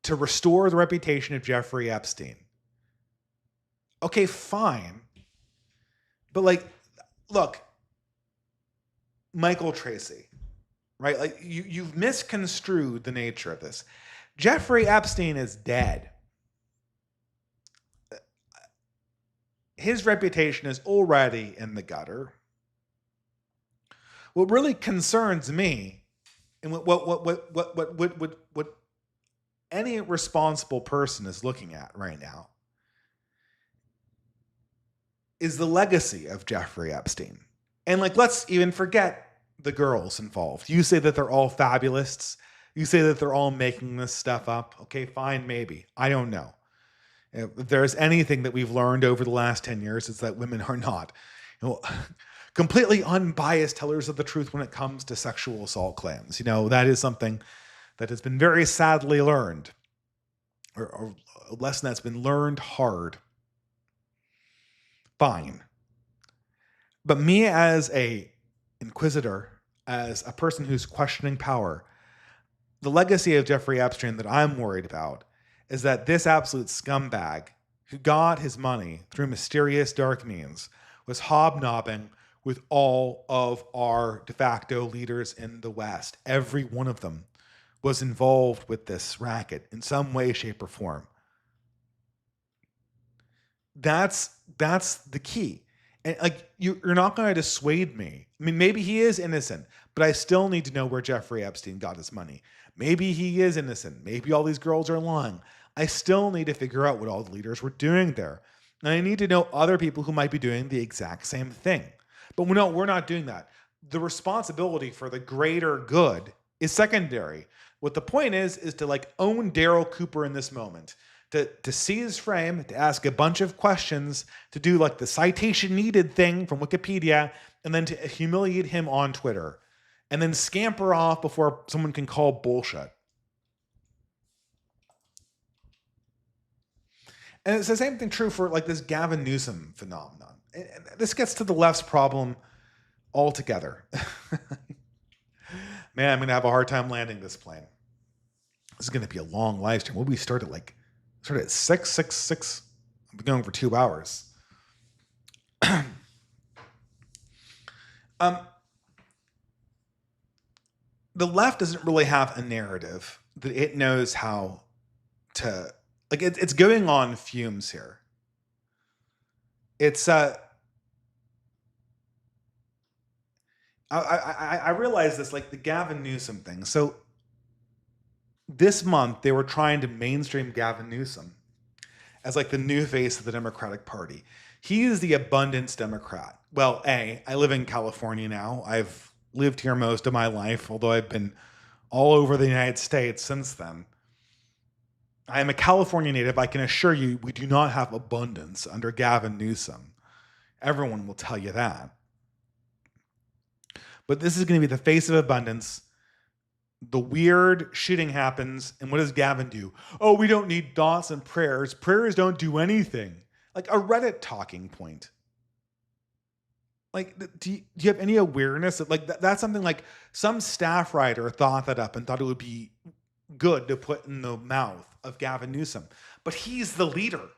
to restore the reputation of Jeffrey Epstein. Okay, fine. But like, look, Michael Tracy, right? Like you've misconstrued the nature of this. Jeffrey Epstein is dead. His reputation is already in the gutter. What really concerns me, and what any responsible person is looking at right now, is the legacy of Jeffrey Epstein. And like, let's even forget the girls involved. You say that they're all fabulists. You say that they're all making this stuff up. Okay, fine, maybe. I don't know. If there's anything that we've learned over the last 10 years, it's that women are not, completely unbiased tellers of the truth when it comes to sexual assault claims. That is something that has been very sadly learned, or a lesson that's been learned hard. Fine. But me as a inquisitor, as a person who's questioning power, the legacy of Jeffrey Epstein that I'm worried about is that this absolute scumbag who got his money through mysterious dark means was hobnobbing with all of our de facto leaders in the West. Every one of them was involved with this racket in some way, shape, or form. That's the key. And like, you're not going to dissuade me. I mean, maybe he is innocent, but I still need to know where Jeffrey Epstein got his money. Maybe he is innocent. Maybe all these girls are lying. I still need to figure out what all the leaders were doing there. And I need to know other people who might be doing the exact same thing. But we're not doing that. The responsibility for the greater good is secondary. What the point is to like own Daryl Cooper in this moment, to seize frame, to ask a bunch of questions, to do like the citation needed thing from Wikipedia, and then to humiliate him on Twitter, and then scamper off before someone can call bullshit. And it's the same thing true for like this Gavin Newsom phenomenon. And this gets to the left's problem altogether. Man, I'm going to have a hard time landing this plane. This is going to be a long live stream. What did we start at at 6. I've been going for 2 hours. The left doesn't really have a narrative that it knows how to, like, it's going on fumes here. It's I realize this, like the Gavin Newsom thing. So this month they were trying to mainstream Gavin Newsom as like the new face of the Democratic Party. He is the abundance Democrat. Well, I live in California now. I've lived here most of my life, although I've been all over the United States since then. I am a California native. I can assure you we do not have abundance under Gavin Newsom. Everyone will tell you that. But this is going to be the face of abundance. The weird shooting happens, and what does Gavin do? Oh, we don't need thoughts and prayers. Prayers don't do anything. Like a Reddit talking point. Like, do you have any awareness of, like, that's something like some staff writer thought that up and thought it would be good to put in the mouth of Gavin Newsom. But he's the leader.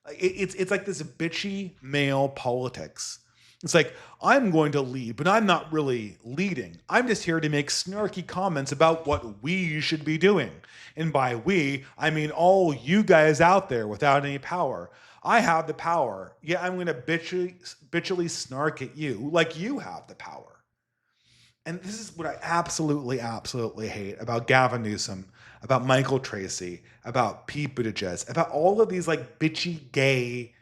It's like this bitchy male politics. It's like, I'm going to lead, but I'm not really leading. I'm just here to make snarky comments about what we should be doing. And by we, I mean all you guys out there without any power. I have the power. Yeah, I'm going to bitchily snark at you like you have the power. And this is what I absolutely, absolutely hate about Gavin Newsom, about Michael Tracy, about Pete Buttigieg, about all of these like bitchy gay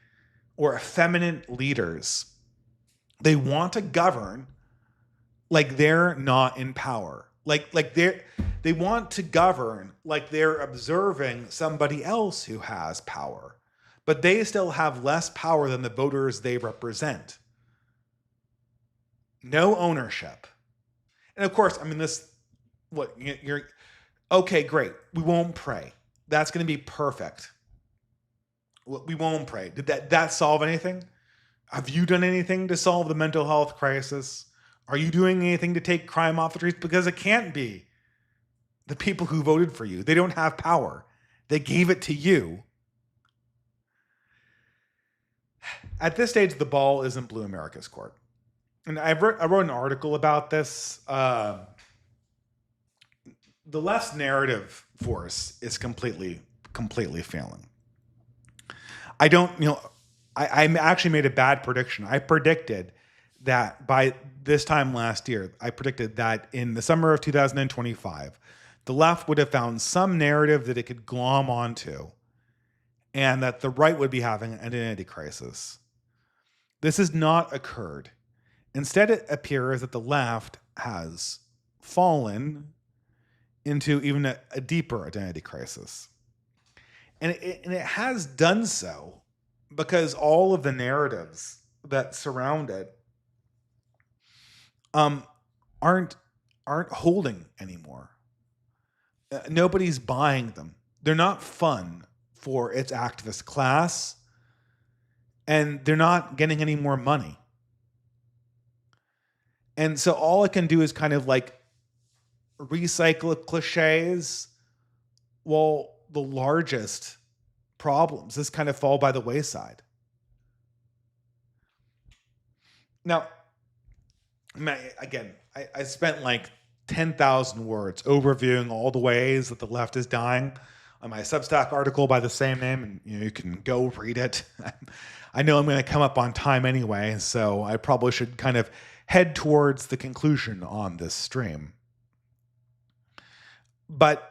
or effeminate leaders. They want to govern like they're not in power. Like they want to govern like they're observing somebody else who has power. But they still have less power than the voters they represent. No ownership. And of course, I mean, you're okay, great. We won't pray. That's going to be perfect. We won't pray. Did that solve anything? Have you done anything to solve the mental health crisis? Are you doing anything to take crime off the streets? Because it can't be. The people who voted for you, they don't have power. They gave it to you. At this stage, the ball is in Blue America's court. And I wrote an article about this. The left's narrative force is completely failing. I actually made a bad prediction. I predicted that by this time last year, I predicted that in the summer of 2025, the left would have found some narrative that it could glom onto, and that the right would be having an identity crisis. This has not occurred. Instead, it appears that the left has fallen into even a deeper identity crisis. And it has done so because all of the narratives that surround it aren't holding anymore. Nobody's buying them. They're not fun for its activist class, and they're not getting any more money. And so all it can do is kind of like recycle cliches, while the largest problems just kind of fall by the wayside. Now, again, I spent like 10,000 words overviewing all the ways that the left is dying on my Substack article by the same name, and you can go read it. I know I'm going to come up on time anyway, so I probably should kind of head towards the conclusion on this stream. But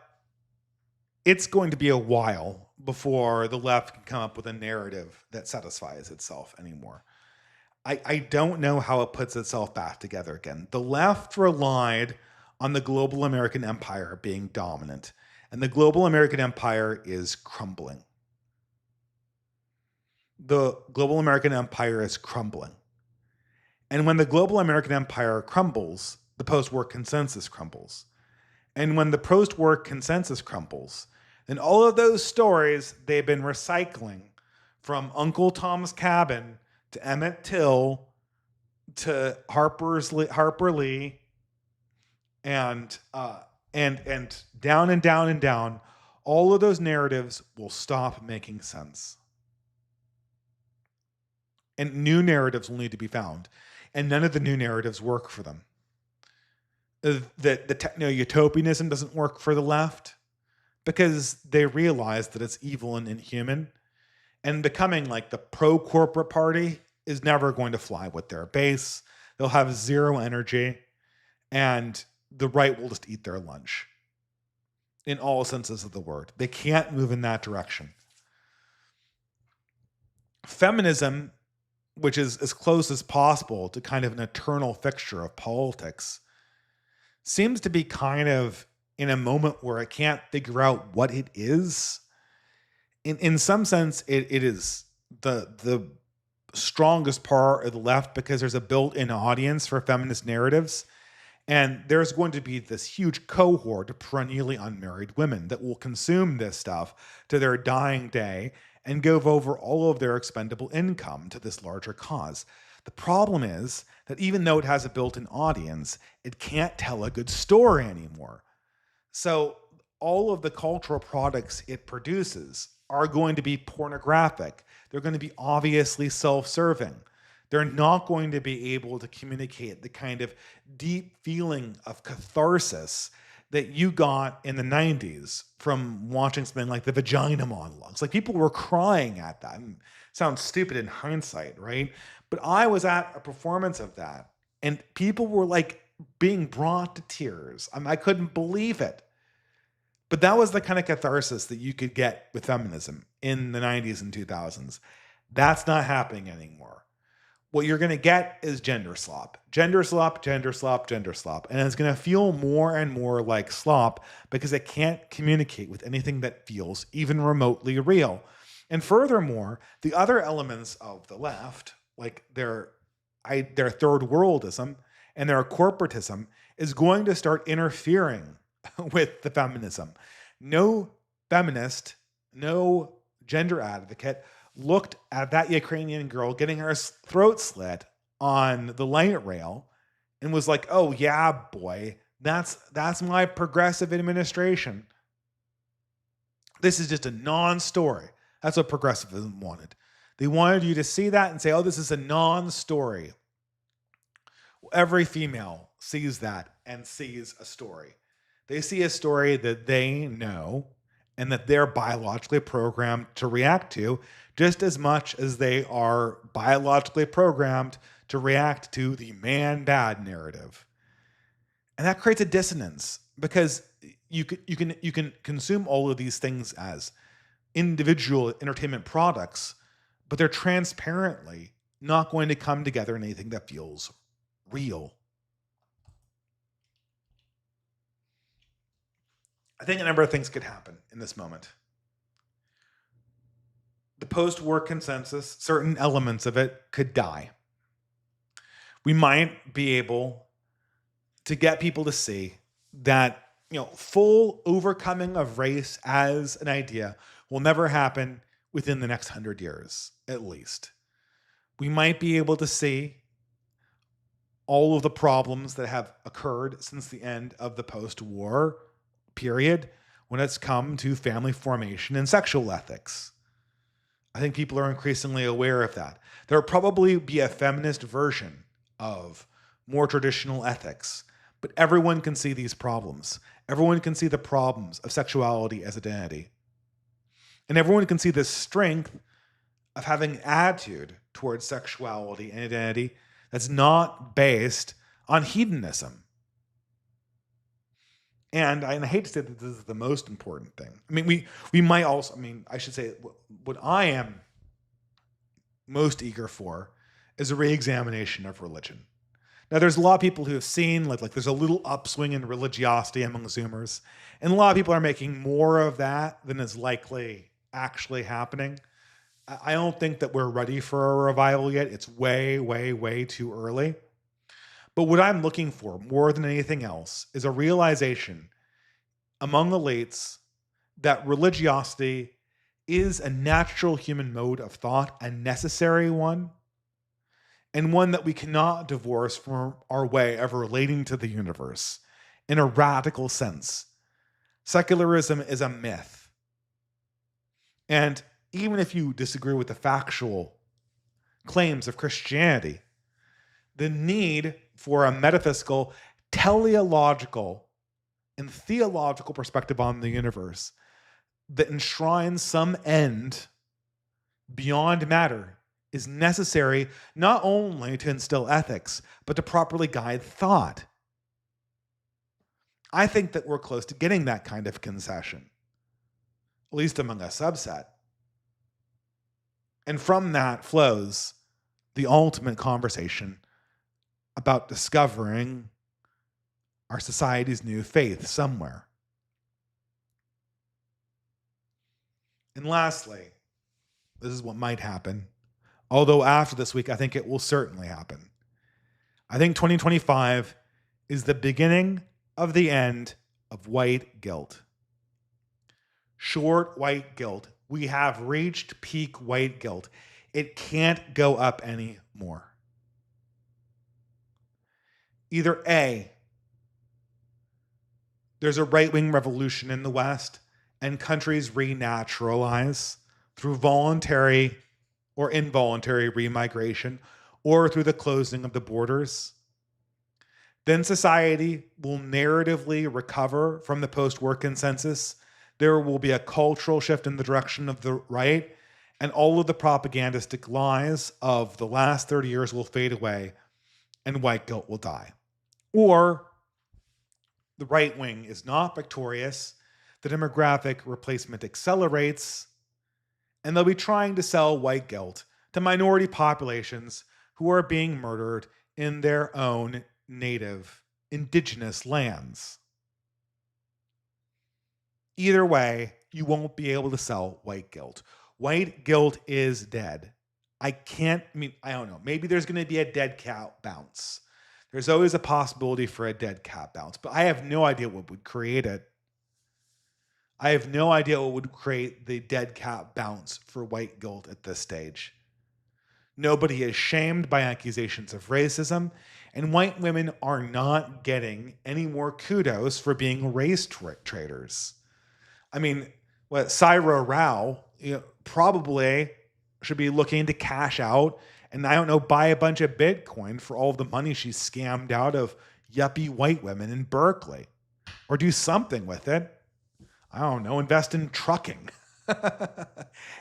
it's going to be a while before the left can come up with a narrative that satisfies itself anymore. I don't know how it puts itself back together again. The left relied on the global American empire being dominant, and the global American empire is crumbling. The global American empire is crumbling. And when the global American empire crumbles, the post-war consensus crumbles. And when the post-war consensus crumbles, then all of those stories they've been recycling, from Uncle Tom's Cabin to Emmett Till to Harper Lee, and down and down and down, all of those narratives will stop making sense. And new narratives will need to be found. And none of the new narratives work for them. The techno-utopianism doesn't work for the left because they realize that it's evil and inhuman. And becoming like the pro-corporate party is never going to fly with their base. They'll have zero energy. And the right will just eat their lunch. In all senses of the word. They can't move in that direction. Feminism, which is as close as possible to kind of an eternal fixture of politics, seems to be kind of in a moment where it can't figure out what it is. In some sense, it is the strongest part of the left because there's a built-in audience for feminist narratives. And there's going to be this huge cohort of perennially unmarried women that will consume this stuff to their dying day and give over all of their expendable income to this larger cause. The problem is that even though it has a built-in audience, it can't tell a good story anymore. So all of the cultural products it produces are going to be pornographic. They're going to be obviously self-serving. They're not going to be able to communicate the kind of deep feeling of catharsis that you got in the 90s from watching something like the vagina monologues. Like, people were crying at that. And it sounds stupid in hindsight, right? But I was at a performance of that, and people were like being brought to tears. I couldn't believe it. But that was the kind of catharsis that you could get with feminism in the 90s and 2000s. That's not happening anymore. What you're going to get is gender slop. Gender slop, gender slop, gender slop. And it's going to feel more and more like slop because it can't communicate with anything that feels even remotely real. And furthermore, the other elements of the left, like their third worldism and their corporatism, is going to start interfering with the feminism. No feminist, no gender advocate looked at that Ukrainian girl getting her throat slit on the light rail and was like, oh yeah, boy, that's my progressive administration. This is just a non-story. That's what progressivism wanted. They wanted you to see that and say, oh, this is a non-story. Every female sees that and sees a story. They see a story that they know and that they're biologically programmed to react to, just as much as they are biologically programmed to react to the man-bad narrative. And that creates a dissonance because you can consume all of these things as individual entertainment products, but they're transparently not going to come together in anything that feels real. I think a number of things could happen in this moment. The post-war consensus, certain elements of it could die. We might be able to get people to see that, full overcoming of race as an idea will never happen within the next 100 years, at least. We might be able to see all of the problems that have occurred since the end of the post-war period when it's come to family formation and sexual ethics. I think people are increasingly aware of that. There will probably be a feminist version of more traditional ethics, but everyone can see these problems. Everyone can see the problems of sexuality as identity. And everyone can see the strength of having an attitude towards sexuality and identity that's not based on hedonism. And I hate to say that this is the most important thing. I mean, we might also, I should say what I am most eager for is a re-examination of religion. Now, there's a lot of people who have seen, like there's a little upswing in religiosity among Zoomers, and a lot of people are making more of that than is likely actually happening. I don't think that we're ready for a revival yet. It's way, way, way too early. But what I'm looking for more than anything else is a realization among elites that religiosity is a natural human mode of thought, a necessary one, and one that we cannot divorce from our way of relating to the universe in a radical sense. Secularism is a myth. And even if you disagree with the factual claims of Christianity, the need for a metaphysical, teleological, and theological perspective on the universe that enshrines some end beyond matter is necessary not only to instill ethics, but to properly guide thought. I think that we're close to getting that kind of concession, at least among a subset. And from that flows the ultimate conversation about discovering our society's new faith somewhere. And lastly, this is what might happen. Although after this week, I think it will certainly happen. I think 2025 is the beginning of the end of white guilt. Short white guilt. We have reached peak white guilt. It can't go up anymore. Either A, there's a right-wing revolution in the West and countries renaturalize through voluntary or involuntary remigration or through the closing of the borders. Then society will narratively recover from the post-war consensus. There will be a cultural shift in the direction of the right, and all of the propagandistic lies of the last 30 years will fade away, and white guilt will die. Or the right wing is not victorious, the demographic replacement accelerates, and they'll be trying to sell white guilt to minority populations who are being murdered in their own native indigenous lands. Either way, you won't be able to sell white guilt. White guilt is dead. I don't know. Maybe there's going to be a dead cat bounce. There's always a possibility for a dead cat bounce, but I have no idea what would create it. I have no idea what would create the dead cat bounce for white guilt at this stage. Nobody is shamed by accusations of racism, and white women are not getting any more kudos for being race traitors. I mean, Syra Rao probably should be looking to cash out and, I don't know, buy a bunch of Bitcoin for all of the money she scammed out of yuppie white women in Berkeley. Or do something with it. I don't know, invest in trucking.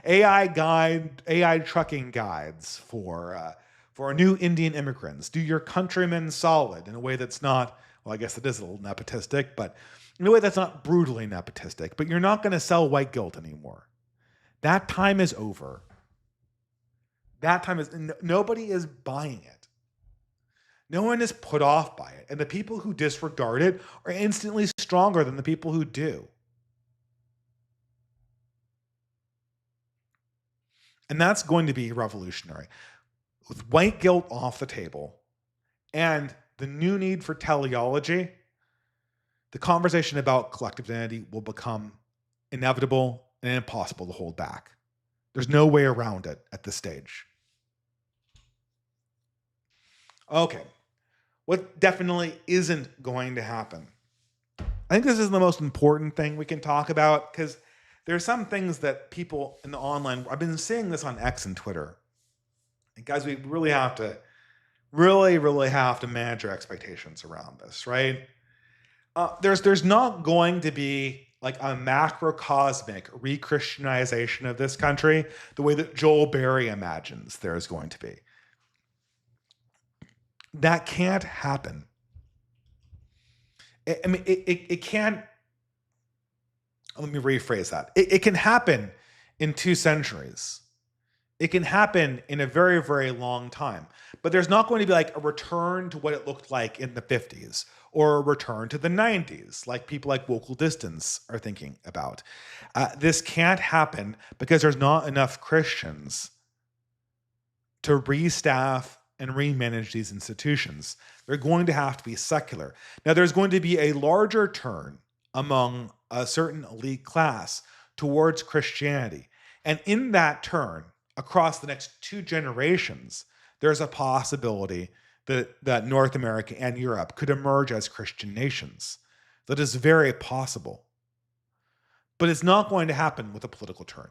AI trucking guides for new Indian immigrants. Do your countrymen solid in a way that's not, well, I guess it is a little nepotistic, but in a way that's not brutally nepotistic. But you're not going to sell white guilt anymore. That time is over. Nobody is buying it. No one is put off by it. And the people who disregard it are instantly stronger than the people who do. And that's going to be revolutionary. With white guilt off the table and the new need for teleology, the conversation about collective identity will become inevitable and impossible to hold back. There's no way around it at this stage. Okay, what definitely isn't going to happen? I think this is the most important thing we can talk about, because there are some things that people in the online, I've been seeing this on X and Twitter. And guys, we really have to manage our expectations around this, right? There's not going to be like a macrocosmic re-Christianization of this country the way that Joel Berry imagines there is going to be. That can't happen. It can't. Let me rephrase that. It can happen in 2 centuries. It can happen in a very, very long time. But there's not going to be like a return to what it looked like in the 50s or a return to the 90s, like people like Vocal Distance are thinking about. This can't happen because there's not enough Christians to restaff and remanage these institutions. They're going to have to be secular. Now, there's going to be a larger turn among a certain elite class towards Christianity. And in that turn, across the next 2 generations, there's a possibility that North America and Europe could emerge as Christian nations. That is very possible. But it's not going to happen with a political turn.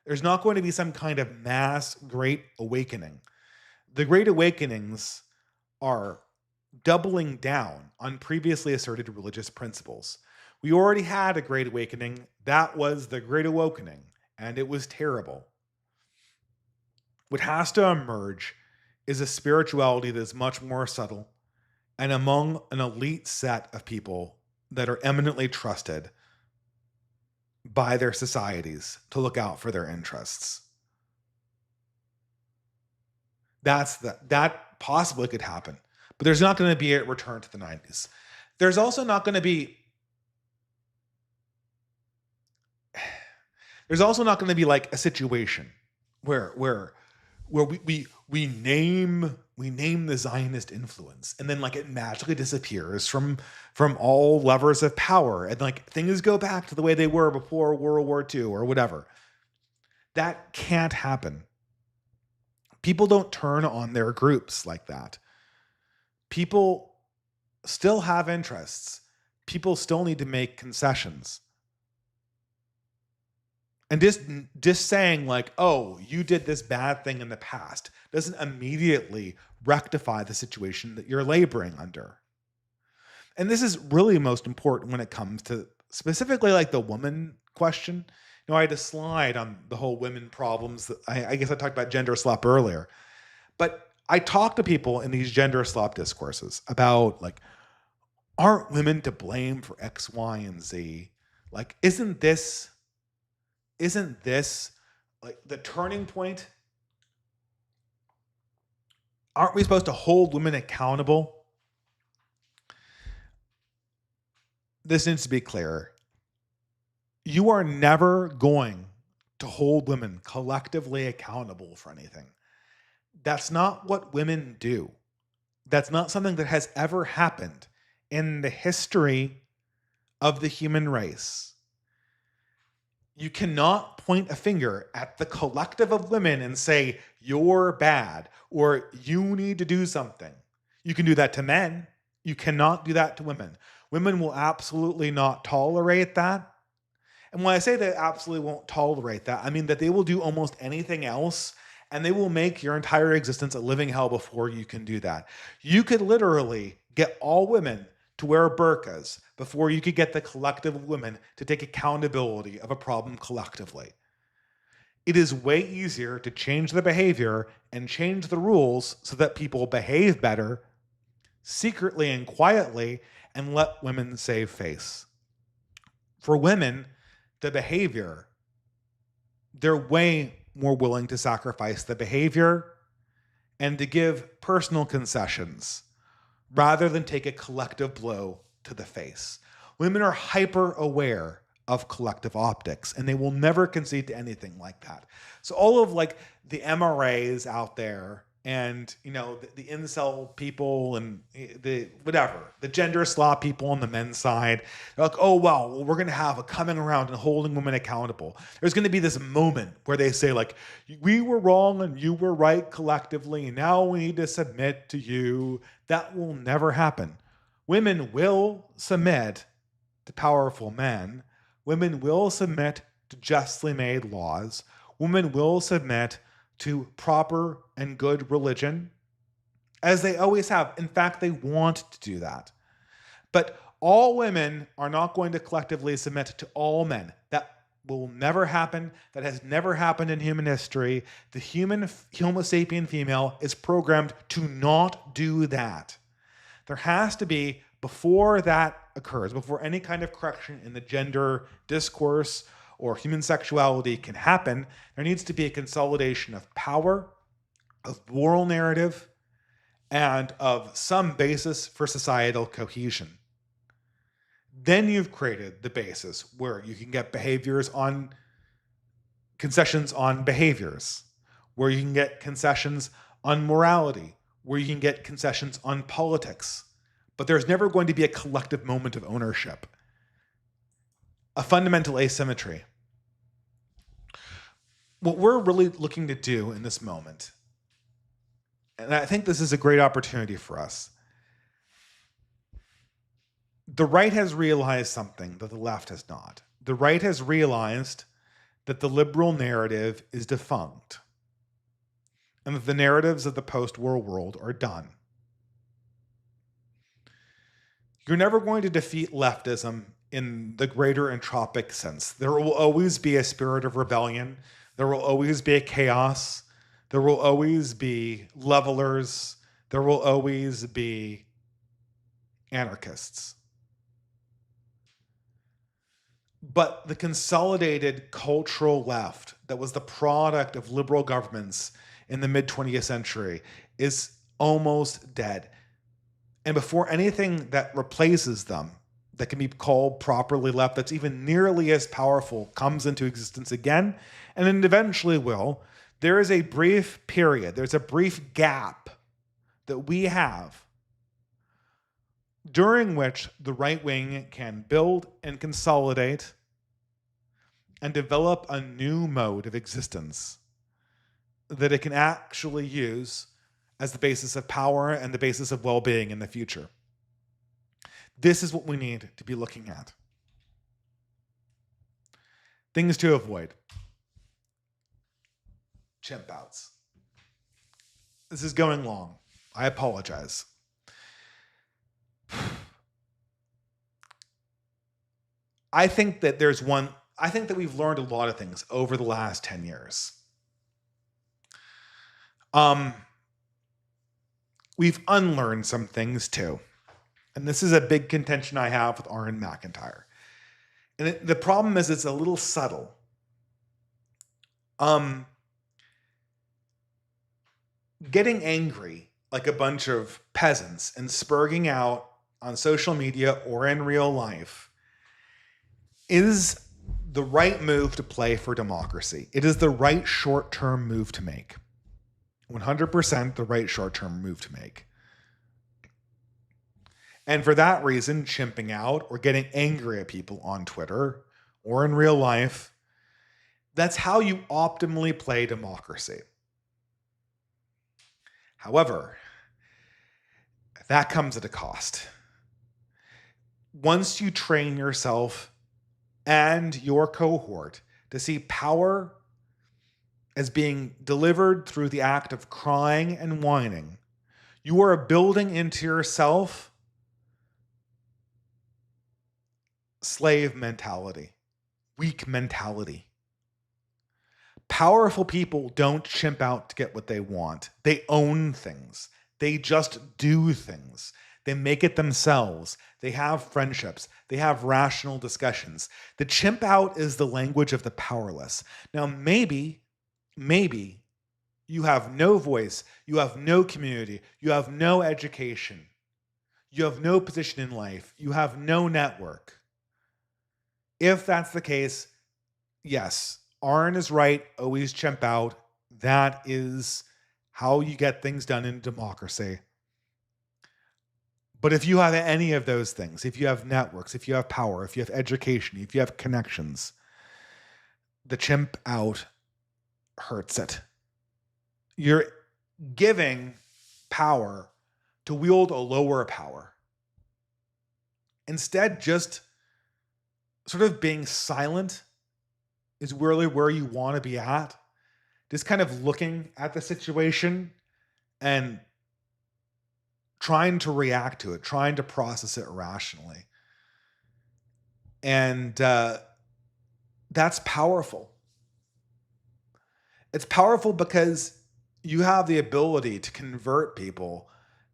There's not going to be some kind of mass great awakening. The great awakenings are doubling down on previously asserted religious principles. We already had a great awakening. That was the Great Awakening, and it was terrible. What has to emerge is a spirituality that is much more subtle and among an elite set of people that are eminently trusted by their societies to look out for their interests. That possibly could happen, but there's not going to be a return to the 90s. There's also not going to be like a situation where we name the Zionist influence and then like it magically disappears from all levers of power and like things go back to the way they were before World War II or whatever. That can't happen. People don't turn on their groups like that. People still have interests. People still need to make concessions. And just saying like, oh, you did this bad thing in the past doesn't immediately rectify the situation that you're laboring under. And this is really most important when it comes to specifically like the woman question. You know, I had a slide on the whole women problems. I guess I talked about gender slop earlier. But I talk to people in these gender slop discourses about like, aren't women to blame for X, Y, and Z? Like, isn't this like the turning point? Aren't we supposed to hold women accountable? This needs to be clear. You are never going to hold women collectively accountable for anything. That's not what women do. That's not something that has ever happened in the history of the human race. You cannot point a finger at the collective of women and say, you're bad, or you need to do something. You can do that to men. You cannot do that to women. Women will absolutely not tolerate that. And when I say they absolutely won't tolerate that, I mean that they will do almost anything else, and they will make your entire existence a living hell before you can do that. You could literally get all women to wear burqas before you could get the collective of women to take accountability of a problem collectively. It is way easier to change the behavior and change the rules so that people behave better secretly and quietly and let women save face. For women, the behavior, they're way more willing to sacrifice the behavior and to give personal concessions rather than take a collective blow to the face. Women are hyper aware of collective optics, and they will never concede to anything like that. So all of like the MRAs out there and, you know, the incel people and the gender slop people on the men's side, they're like, oh, well, we're going to have a coming around and holding women accountable. There's going to be this moment where they say like, we were wrong and you were right collectively, and now we need to submit to you. That will never happen. Women will submit to powerful men. Women will submit to justly made laws. Women will submit to proper and good religion, as they always have. In fact, they want to do that. But all women are not going to collectively submit to all men. That will never happen. That has never happened in human history. The human Homo sapien female is programmed to not do that. There has to be, before that occurs, before any kind of correction in the gender discourse or human sexuality can happen, there needs to be a consolidation of power, of moral narrative, and of some basis for societal cohesion. Then you've created the basis where you can get concessions on behaviors, where you can get concessions on morality, where you can get concessions on politics. But there's never going to be a collective moment of ownership, a fundamental asymmetry. What we're really looking to do in this moment, and I think this is a great opportunity for us, the right has realized something that the left has not. The right has realized that the liberal narrative is defunct and that the narratives of the post-war world are done. You're never going to defeat leftism in the greater entropic sense. There will always be a spirit of rebellion. There will always be a chaos. There will always be levelers. There will always be anarchists. But the consolidated cultural left that was the product of liberal governments in the mid-20th century is almost dead. And before anything that replaces them, that can be called properly left, that's even nearly as powerful, comes into existence again, and then eventually will, there is a brief period, there's a brief gap that we have during which the right wing can build and consolidate and develop a new mode of existence that it can actually use as the basis of power and the basis of well-being in the future. This is what we need to be looking at. Things to avoid. Chimp outs. This is going long. I apologize. I think that we've learned a lot of things over the last 10 years. We've unlearned some things too. And this is a big contention I have with Aaron McIntyre. And the problem is it's a little subtle. Getting angry like a bunch of peasants and spurging out on social media or in real life is the right move to play for democracy. It is the right short-term move to make. 100% the right short-term move to make. And for that reason, chimping out or getting angry at people on Twitter or in real life, that's how you optimally play democracy. However, that comes at a cost. Once you train yourself and your cohort to see power as being delivered through the act of crying and whining, you are building into yourself slave mentality, weak mentality. Powerful people don't chimp out to get what they want. They own things. They just do things. They make it themselves. They have friendships. They have rational discussions. The chimp out is the language of the powerless. Now, maybe you have no voice, you have no community, you have no education, you have no position in life, you have no network. If that's the case, yes, Aaron is right, always chimp out. That is how you get things done in democracy. But if you have any of those things, if you have networks, if you have power, if you have education, if you have connections, the chimp out hurts it. You're giving power to wield a lower power. Instead, just sort of being silent is really where you want to be at. Just kind of looking at the situation and trying to react to it, trying to process it rationally. And that's powerful. It's powerful because you have the ability to convert people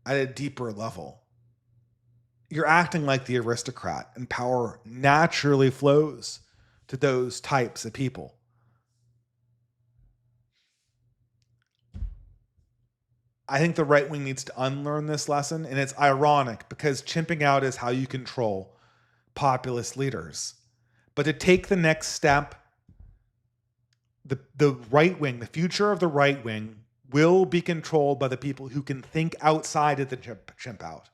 at a deeper level. You're acting like the aristocrat, and power naturally flows to those types of people. I think the right wing needs to unlearn this lesson, and it's ironic because chimping out is how you control populist leaders. But to take the next step, the right wing, the future of the right wing will be controlled by the people who can think outside of the chimp out.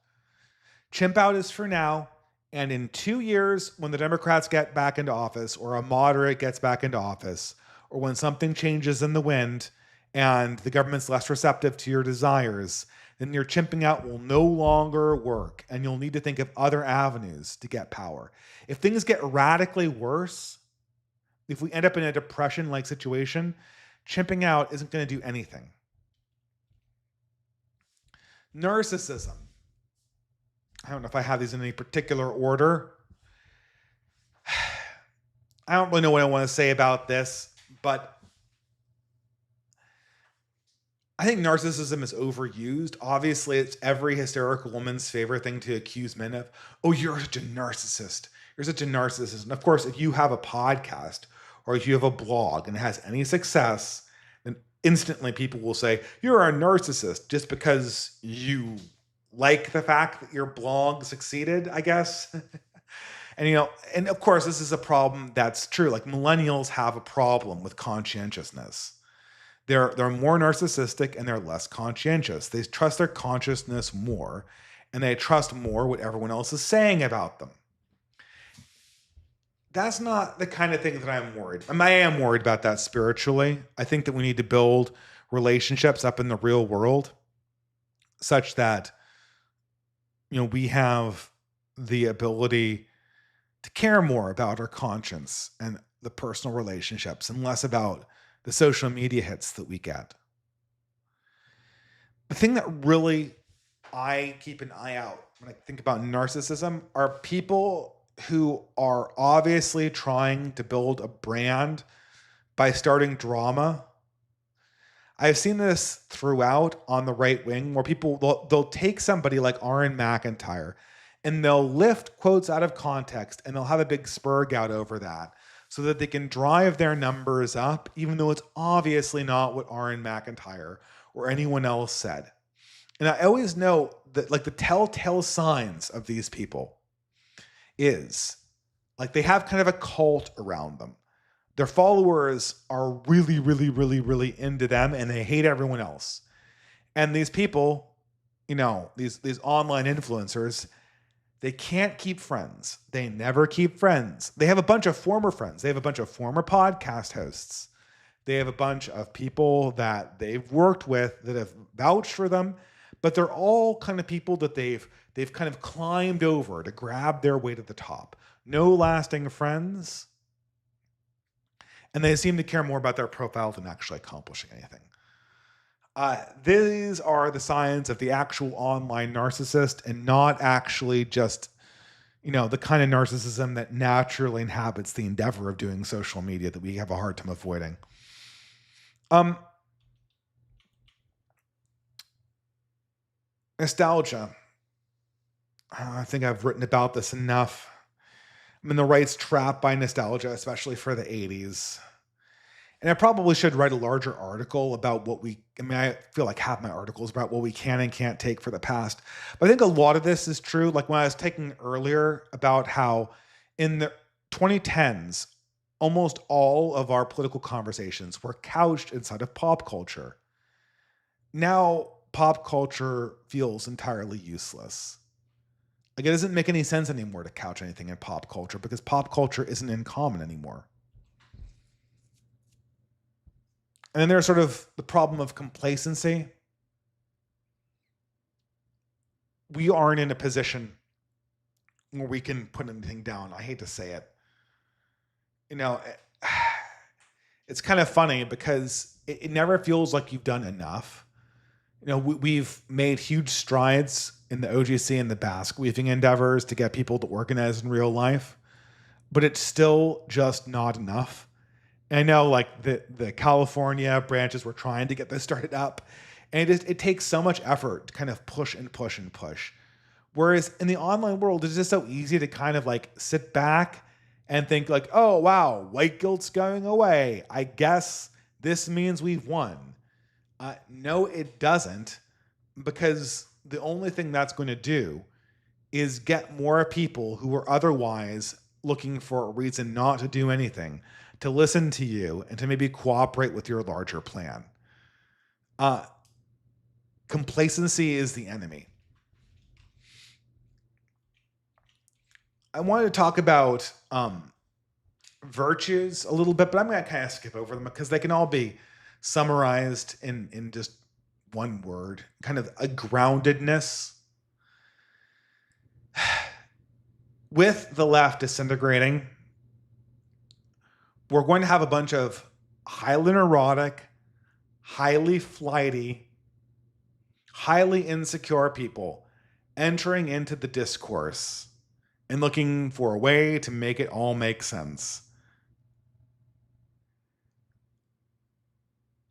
Chimp out is for now, and in 2 years, when the Democrats get back into office, or a moderate gets back into office, or when something changes in the wind and the government's less receptive to your desires, then your chimping out will no longer work, and you'll need to think of other avenues to get power. If things get radically worse, if we end up in a depression-like situation, chimping out isn't going to do anything. Narcissism. I don't know if I have these in any particular order. I don't really know what I want to say about this, but I think narcissism is overused. Obviously, it's every hysterical woman's favorite thing to accuse men of. Oh, you're such a narcissist. You're such a narcissist. And of course, if you have a podcast or if you have a blog and it has any success, then instantly people will say, you're a narcissist just because you like the fact that your blog succeeded, I guess. And of course, this is a problem that's true. Like, millennials have a problem with conscientiousness. They're more narcissistic and they're less conscientious. They trust their consciousness more, and they trust more what everyone else is saying about them. That's not the kind of thing that I'm worried. I am worried about that spiritually. I think that we need to build relationships up in the real world such that, we have the ability to care more about our conscience and the personal relationships and less about the social media hits that we get. The thing that really I keep an eye out when I think about narcissism are people who are obviously trying to build a brand by starting drama. I've seen this throughout on the right wing where people, they'll take somebody like Aaron McIntyre and they'll lift quotes out of context and they'll have a big spurg out over that, so that they can drive their numbers up, even though it's obviously not what Aaron McIntyre or anyone else said. And I always know that, like, the telltale signs of these people is, like, they have kind of a cult around them. Their followers are really, really, really, really into them, and they hate everyone else. And these people, these online influencers, they can't keep friends. They never keep friends. They have a bunch of former friends. They have a bunch of former podcast hosts. They have a bunch of people that they've worked with that have vouched for them, but they're all kind of people that they've kind of climbed over to grab their way to the top. No lasting friends. And they seem to care more about their profile than actually accomplishing anything. These are the signs of the actual online narcissist, and not actually just, the kind of narcissism that naturally inhabits the endeavor of doing social media that we have a hard time avoiding. Nostalgia. I think I've written about this enough. I'm in the right's trap by nostalgia, especially for the 80s. And I probably should write a larger article about I feel like half my articles about what we can and can't take for the past. But I think a lot of this is true. Like when I was taking earlier about how in the 2010s, almost all of our political conversations were couched inside of pop culture. Now, pop culture feels entirely useless. Like, it doesn't make any sense anymore to couch anything in pop culture because pop culture isn't in common anymore. And then there's sort of the problem of complacency. We aren't in a position where we can put anything down. I hate to say it. It's kind of funny because it never feels like you've done enough. We've made huge strides in the OGC and the Basque weaving endeavors to get people to organize in real life, but it's still just not enough. And I know, like, the California branches were trying to get this started up, and it takes so much effort to kind of push and push and push. Whereas in the online world, it's just so easy to kind of like sit back and think like, oh, wow, white guilt's going away. I guess this means we've won. No, it doesn't, because the only thing that's going to do is get more people who are otherwise looking for a reason not to do anything to listen to you and to maybe cooperate with your larger plan. Complacency is the enemy. I wanted to talk about virtues a little bit, but I'm going to kind of skip over them because they can all be summarized in just one word, kind of a groundedness. With the left disintegrating, we're going to have a bunch of highly neurotic, highly flighty, highly insecure people entering into the discourse and looking for a way to make it all make sense.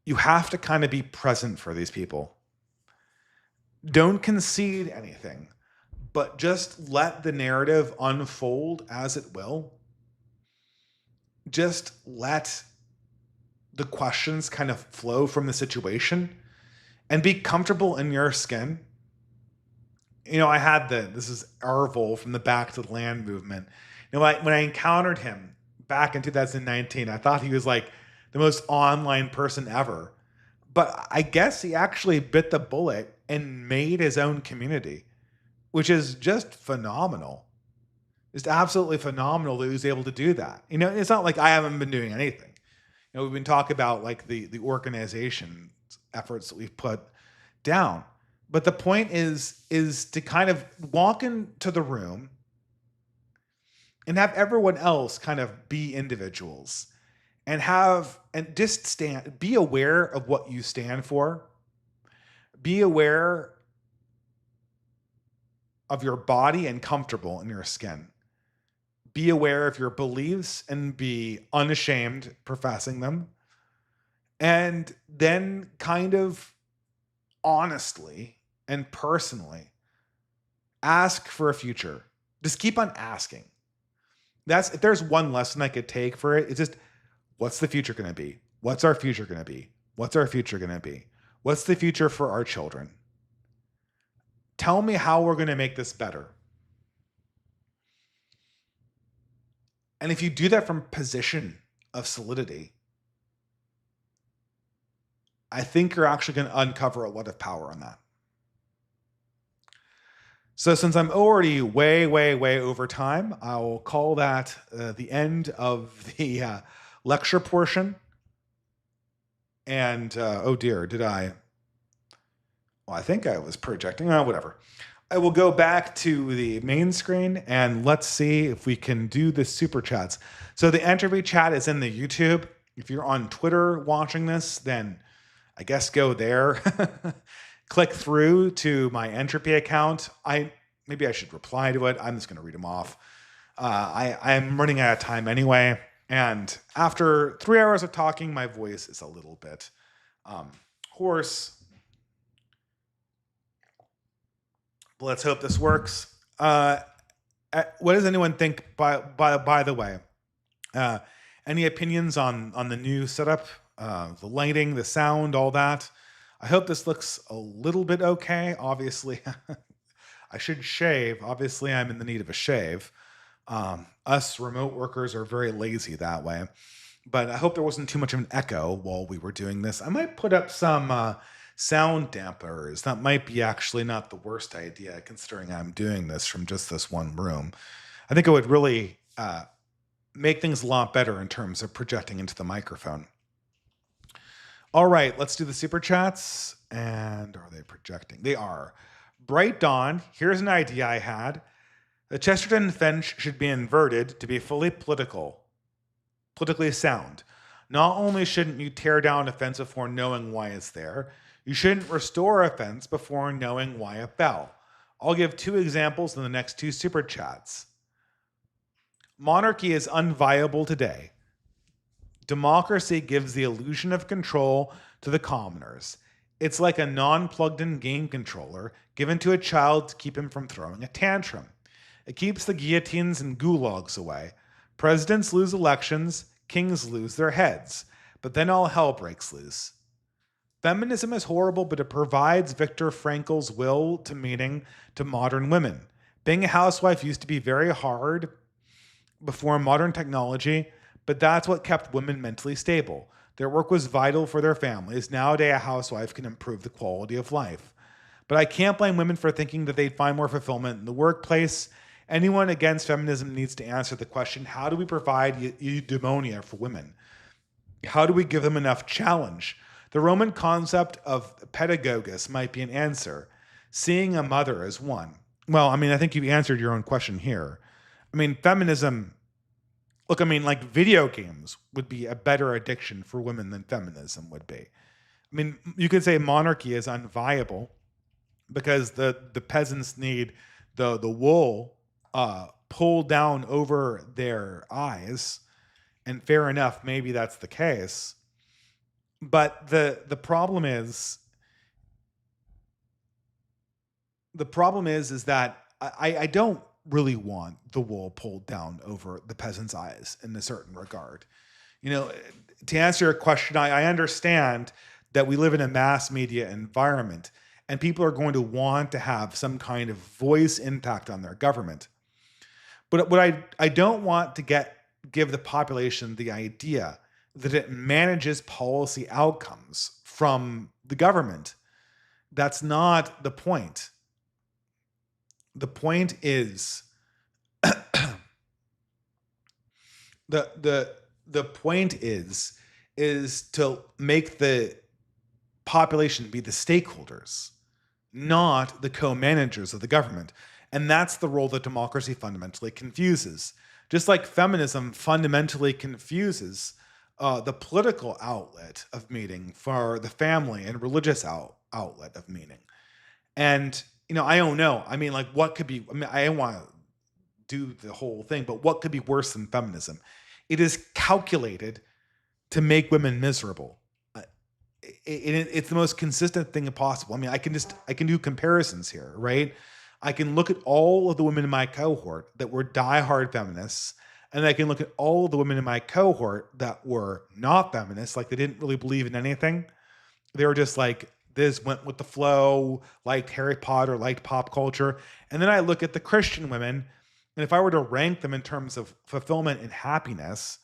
You have to kind of be present for these people. Don't concede anything, but just let the narrative unfold as it will. Just let the questions kind of flow from the situation and be comfortable in your skin. You know, I had this is Arvel from the Back to the Land movement. You know, when I encountered him back in 2019, I thought he was like the most online person ever. But I guess he actually bit the bullet and made his own community, which is just phenomenal. It's absolutely phenomenal that he was able to do that. You know, it's not like I haven't been doing anything. You know, we've been talking about like the organization efforts that we've put down. But the point is to kind of walk into the room and have everyone else kind of be individuals and just be aware of what you stand for. Be aware of your body and comfortable in your skin. Be aware of your beliefs and be unashamed professing them. And then kind of honestly and personally ask for a future. Just keep on asking. If there's one lesson I could take for it, it's just, what's the future going to be? What's our future going to be? What's our future going to be? What's the future for our children? Tell me how we're going to make this better. And if you do that from a position of solidity, I think you're actually going to uncover a lot of power on that. So since I'm already way, way, way over time, I'll call that the end of the lecture portion. And, oh dear, did I? Well, I think I was projecting. Whatever. I will go back to the main screen and let's see if we can do the super chats. So the entropy chat is in the YouTube. If you're on Twitter watching this, then I guess go there. Click through to my entropy account. Maybe I should reply to it. I'm just going to read them off. I'm running out of time anyway. And after 3 hours of talking, my voice is a little bit hoarse. Let's hope this works. What does anyone think, by the way? Any opinions on the new setup, the lighting, the sound, all that? I hope this looks a little bit okay. Obviously, I should shave. Obviously, I'm in the need of a shave. Us remote workers are very lazy that way. But I hope there wasn't too much of an echo while we were doing this. I might put up some sound dampeners. That might be actually not the worst idea, considering I'm doing this from just this one room. I think it would really make things a lot better in terms of projecting into the microphone. All right, let's do the super chats. And are they projecting? They are. Bright Dawn, here's an idea I had. The Chesterton fence should be inverted to be fully politically sound. Not only shouldn't you tear down a fence before knowing why it's there, you shouldn't restore a fence before knowing why it fell. I'll give 2 examples in the next 2 super chats. Monarchy is unviable today. Democracy gives the illusion of control to the commoners. It's like a non-plugged-in game controller given to a child to keep him from throwing a tantrum. It keeps the guillotines and gulags away. Presidents lose elections, kings lose their heads, but then all hell breaks loose. Feminism is horrible, but it provides Viktor Frankl's will to meaning to modern women. Being a housewife used to be very hard before modern technology, but that's what kept women mentally stable. Their work was vital for their families. Nowadays, a housewife can improve the quality of life. But I can't blame women for thinking that they'd find more fulfillment in the workplace. Anyone against feminism needs to answer the question, how do we provide eudaimonia for women? How do we give them enough challenge? The Roman concept of pedagogus might be an answer. Seeing a mother as one. Well, I mean, I think you answered your own question here. I mean, feminism, look, I mean, like video games would be a better addiction for women than feminism would be. I mean, you could say monarchy is unviable because the peasants need the wool pulled down over their eyes. And fair enough, maybe that's the case. But the problem is that I don't really want the wool pulled down over the peasant's eyes in a certain regard. You know, to answer your question, I understand that we live in a mass media environment and people are going to want to have some kind of voice impact on their government. But what I don't want to give the population the idea that it manages policy outcomes from the government. That's not the point. The point is the point is to make the population be the stakeholders, not the co-managers of the government. And that's the role that democracy fundamentally confuses. Just like feminism fundamentally confuses the political outlet of meaning for the family and religious outlet of meaning. And, you know, I don't know. I mean, like, what could be, I mean, I don't want to do the whole thing, but what could be worse than feminism? It is calculated to make women miserable. It's the most consistent thing possible. I mean, I can do comparisons here, right? I can look at all of the women in my cohort that were diehard feminists, and I can look at all of the women in my cohort that were not feminists, like they didn't really believe in anything. They were just like, this went with the flow, liked Harry Potter, liked pop culture. And then I look at the Christian women, and if I were to rank them in terms of fulfillment and happiness,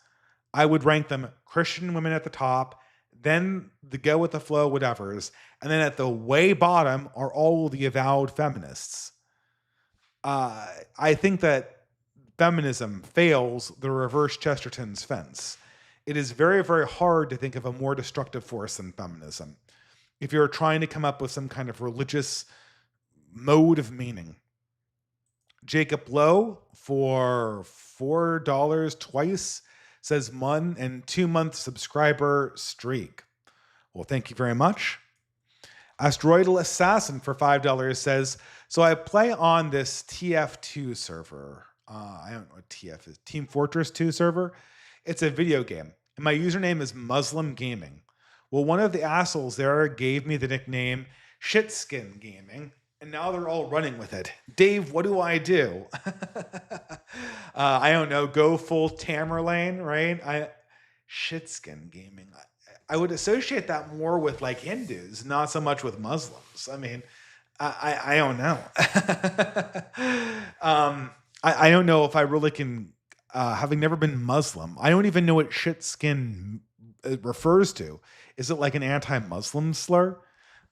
I would rank them Christian women at the top, then the go with the flow whatevers, and then at the way bottom are all the avowed feminists. I think that feminism fails the reverse Chesterton's fence. It is very, very hard to think of a more destructive force than feminism. If you're trying to come up with some kind of religious mode of meaning. Jacob Lowe for $4 twice says 1 and 2 month subscriber streak. Well, thank you very much. Asteroidal Assassin for $5 says, so I play on this TF2 server. I don't know what TF is. Team Fortress 2 server. It's a video game. And my username is Muslim Gaming. Well, one of the assholes there gave me the nickname Shitskin Gaming. And now they're all running with it. Dave, what do I do? I don't know. Go full Tamerlane, right? Shitskin Gaming. I would associate that more with like Hindus, not so much with Muslims. I mean, I don't know. I don't know if I really can, having never been Muslim, I don't even know what shitskin refers to. Is it like an anti-Muslim slur?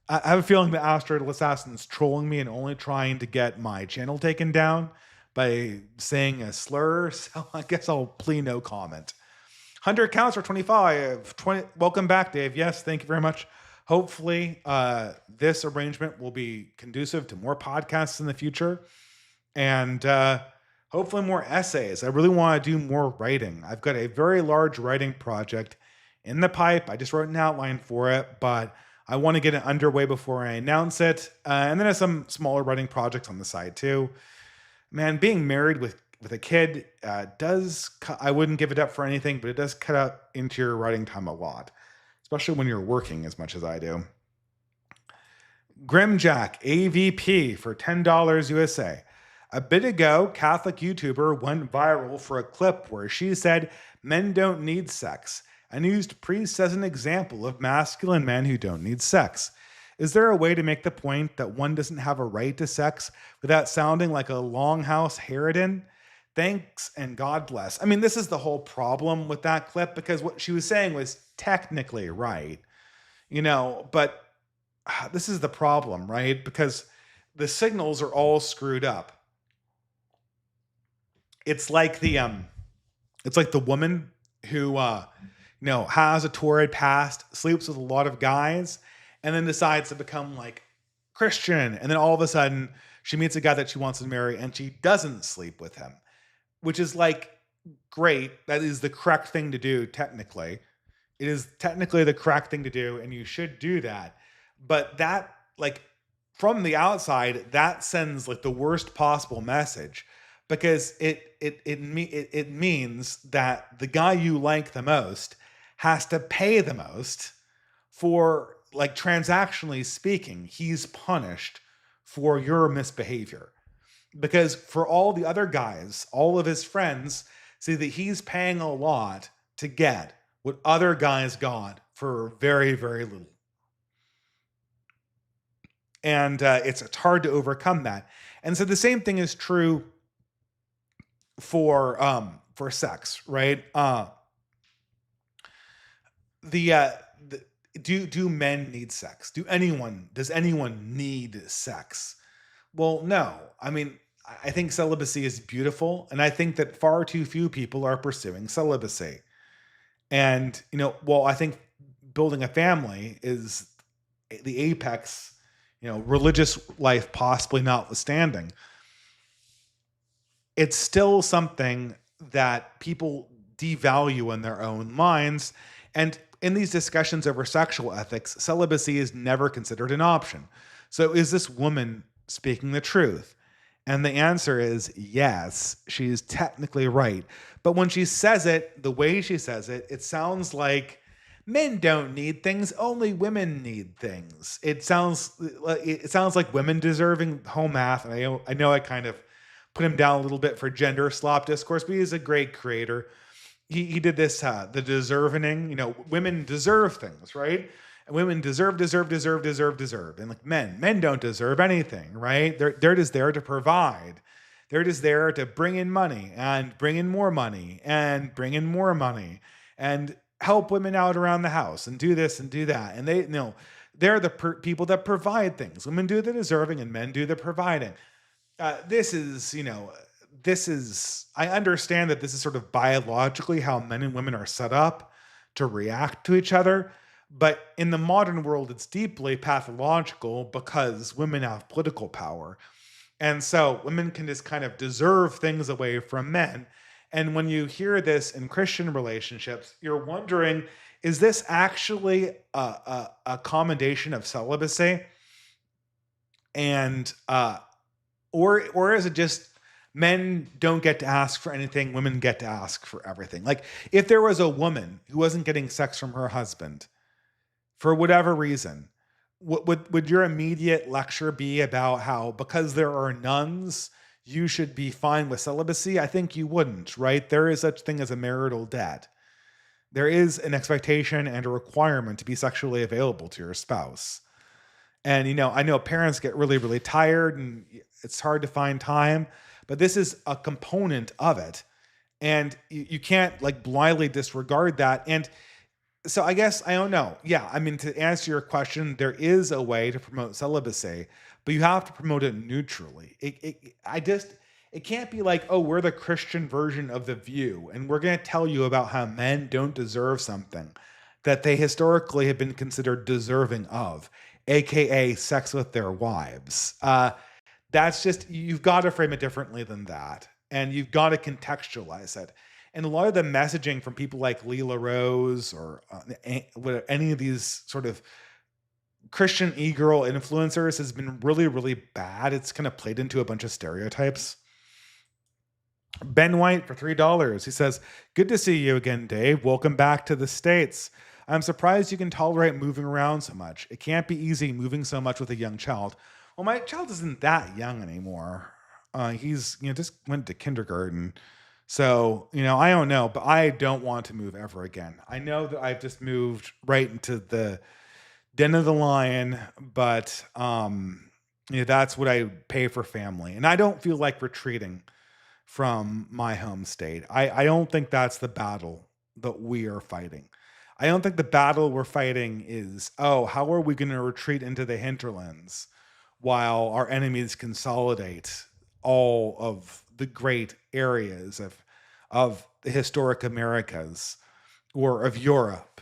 I have a feeling the Asteroidal Assassin is trolling me and only trying to get my channel taken down by saying a slur, so I guess I'll plead no comment. 100 counts for 25. Welcome back, Dave. Yes, thank you very much. Hopefully, this arrangement will be conducive to more podcasts in the future, and hopefully more essays. I really want to do more writing. I've got a very large writing project in the pipe. I just wrote an outline for it, but I want to get it underway before I announce it. And then I have some smaller writing projects on the side too. Man, being married with a kid I wouldn't give it up for anything, but it does cut out into your writing time a lot, especially when you're working as much as I do. Grimjack AVP for $10 USA. A bit ago, Catholic YouTuber went viral for a clip where she said men don't need sex and used priests as an example of masculine men who don't need sex. Is there a way to make the point that one doesn't have a right to sex without sounding like a Longhouse Harridan? Thanks and God bless. I mean, this is the whole problem with that clip because what she was saying was technically right, but this is the problem, right? Because the signals are all screwed up. It's like the woman who has a torrid past, sleeps with a lot of guys, and then decides to become like Christian, and then all of a sudden she meets a guy that she wants to marry and she doesn't sleep with him, which is like great. That is the correct thing to do technically. It is technically the correct thing to do and you should do that. But that, like, from the outside, that sends like the worst possible message because it means that the guy you like the most has to pay the most for, like, transactionally speaking, he's punished for your misbehavior. Because for all the other guys, all of his friends see that he's paying a lot to get what other guys got for very, very little. And it's hard to overcome that. And so the same thing is true for sex, right? Do men need sex? Does anyone need sex? Well, no. I mean, I think celibacy is beautiful, and I think that far too few people are pursuing celibacy. And, I think building a family is the apex, religious life possibly notwithstanding. It's still something that people devalue in their own minds. And in these discussions over sexual ethics, celibacy is never considered an option. So is this woman speaking the truth? And the answer is yes, she is technically right. But when she says it, the way she says it, it sounds like men don't need things, only women need things. It sounds like women deserving home math. And I know I kind of put him down a little bit for gender slop discourse, but he's a great creator. He did this, the deserving, women deserve things, right? And women deserve. And like men don't deserve anything, right? They're just there to provide. They're just there to bring in money and bring in more money and bring in more money and help women out around the house and do this and do that. And they're the people that provide things. Women do the deserving and men do the providing. I understand that this is sort of biologically how men and women are set up to react to each other. But in the modern world, it's deeply pathological because women have political power. And so women can just kind of deserve things away from men. And when you hear this in Christian relationships, you're wondering, is this actually a commendation of celibacy? And or is it just men don't get to ask for anything, women get to ask for everything? Like, if there was a woman who wasn't getting sex from her husband for whatever reason, would your immediate lecture be about how, because there are nuns, you should be fine with celibacy? I think you wouldn't, right? There is such thing as a marital debt. There is an expectation and a requirement to be sexually available to your spouse. And, I know parents get really, really tired and it's hard to find time, but this is a component of it. And you can't like blindly disregard that. And so I guess, I don't know. Yeah, I mean, to answer your question, there is a way to promote celibacy, but you have to promote it neutrally. It can't be like, oh, we're the Christian version of The View, and we're going to tell you about how men don't deserve something that they historically have been considered deserving of, aka sex with their wives. That's just, you've got to frame it differently than that, and you've got to contextualize it. And a lot of the messaging from people like Leela Rose or any of these sort of Christian e-girl influencers has been really, really bad. It's kind of played into a bunch of stereotypes. Ben White for $3. He says, good to see you again, Dave. Welcome back to the States. I'm surprised you can tolerate moving around so much. It can't be easy moving so much with a young child. Well, my child isn't that young anymore. He's, just went to kindergarten. So, I don't know, but I don't want to move ever again. I know that I've just moved right into the den of the lion, but that's what I pay for family. And I don't feel like retreating from my home state. I don't think that's the battle that we are fighting. I don't think the battle we're fighting is, how are we going to retreat into the hinterlands while our enemies consolidate all of the great areas of the historic Americas or of Europe.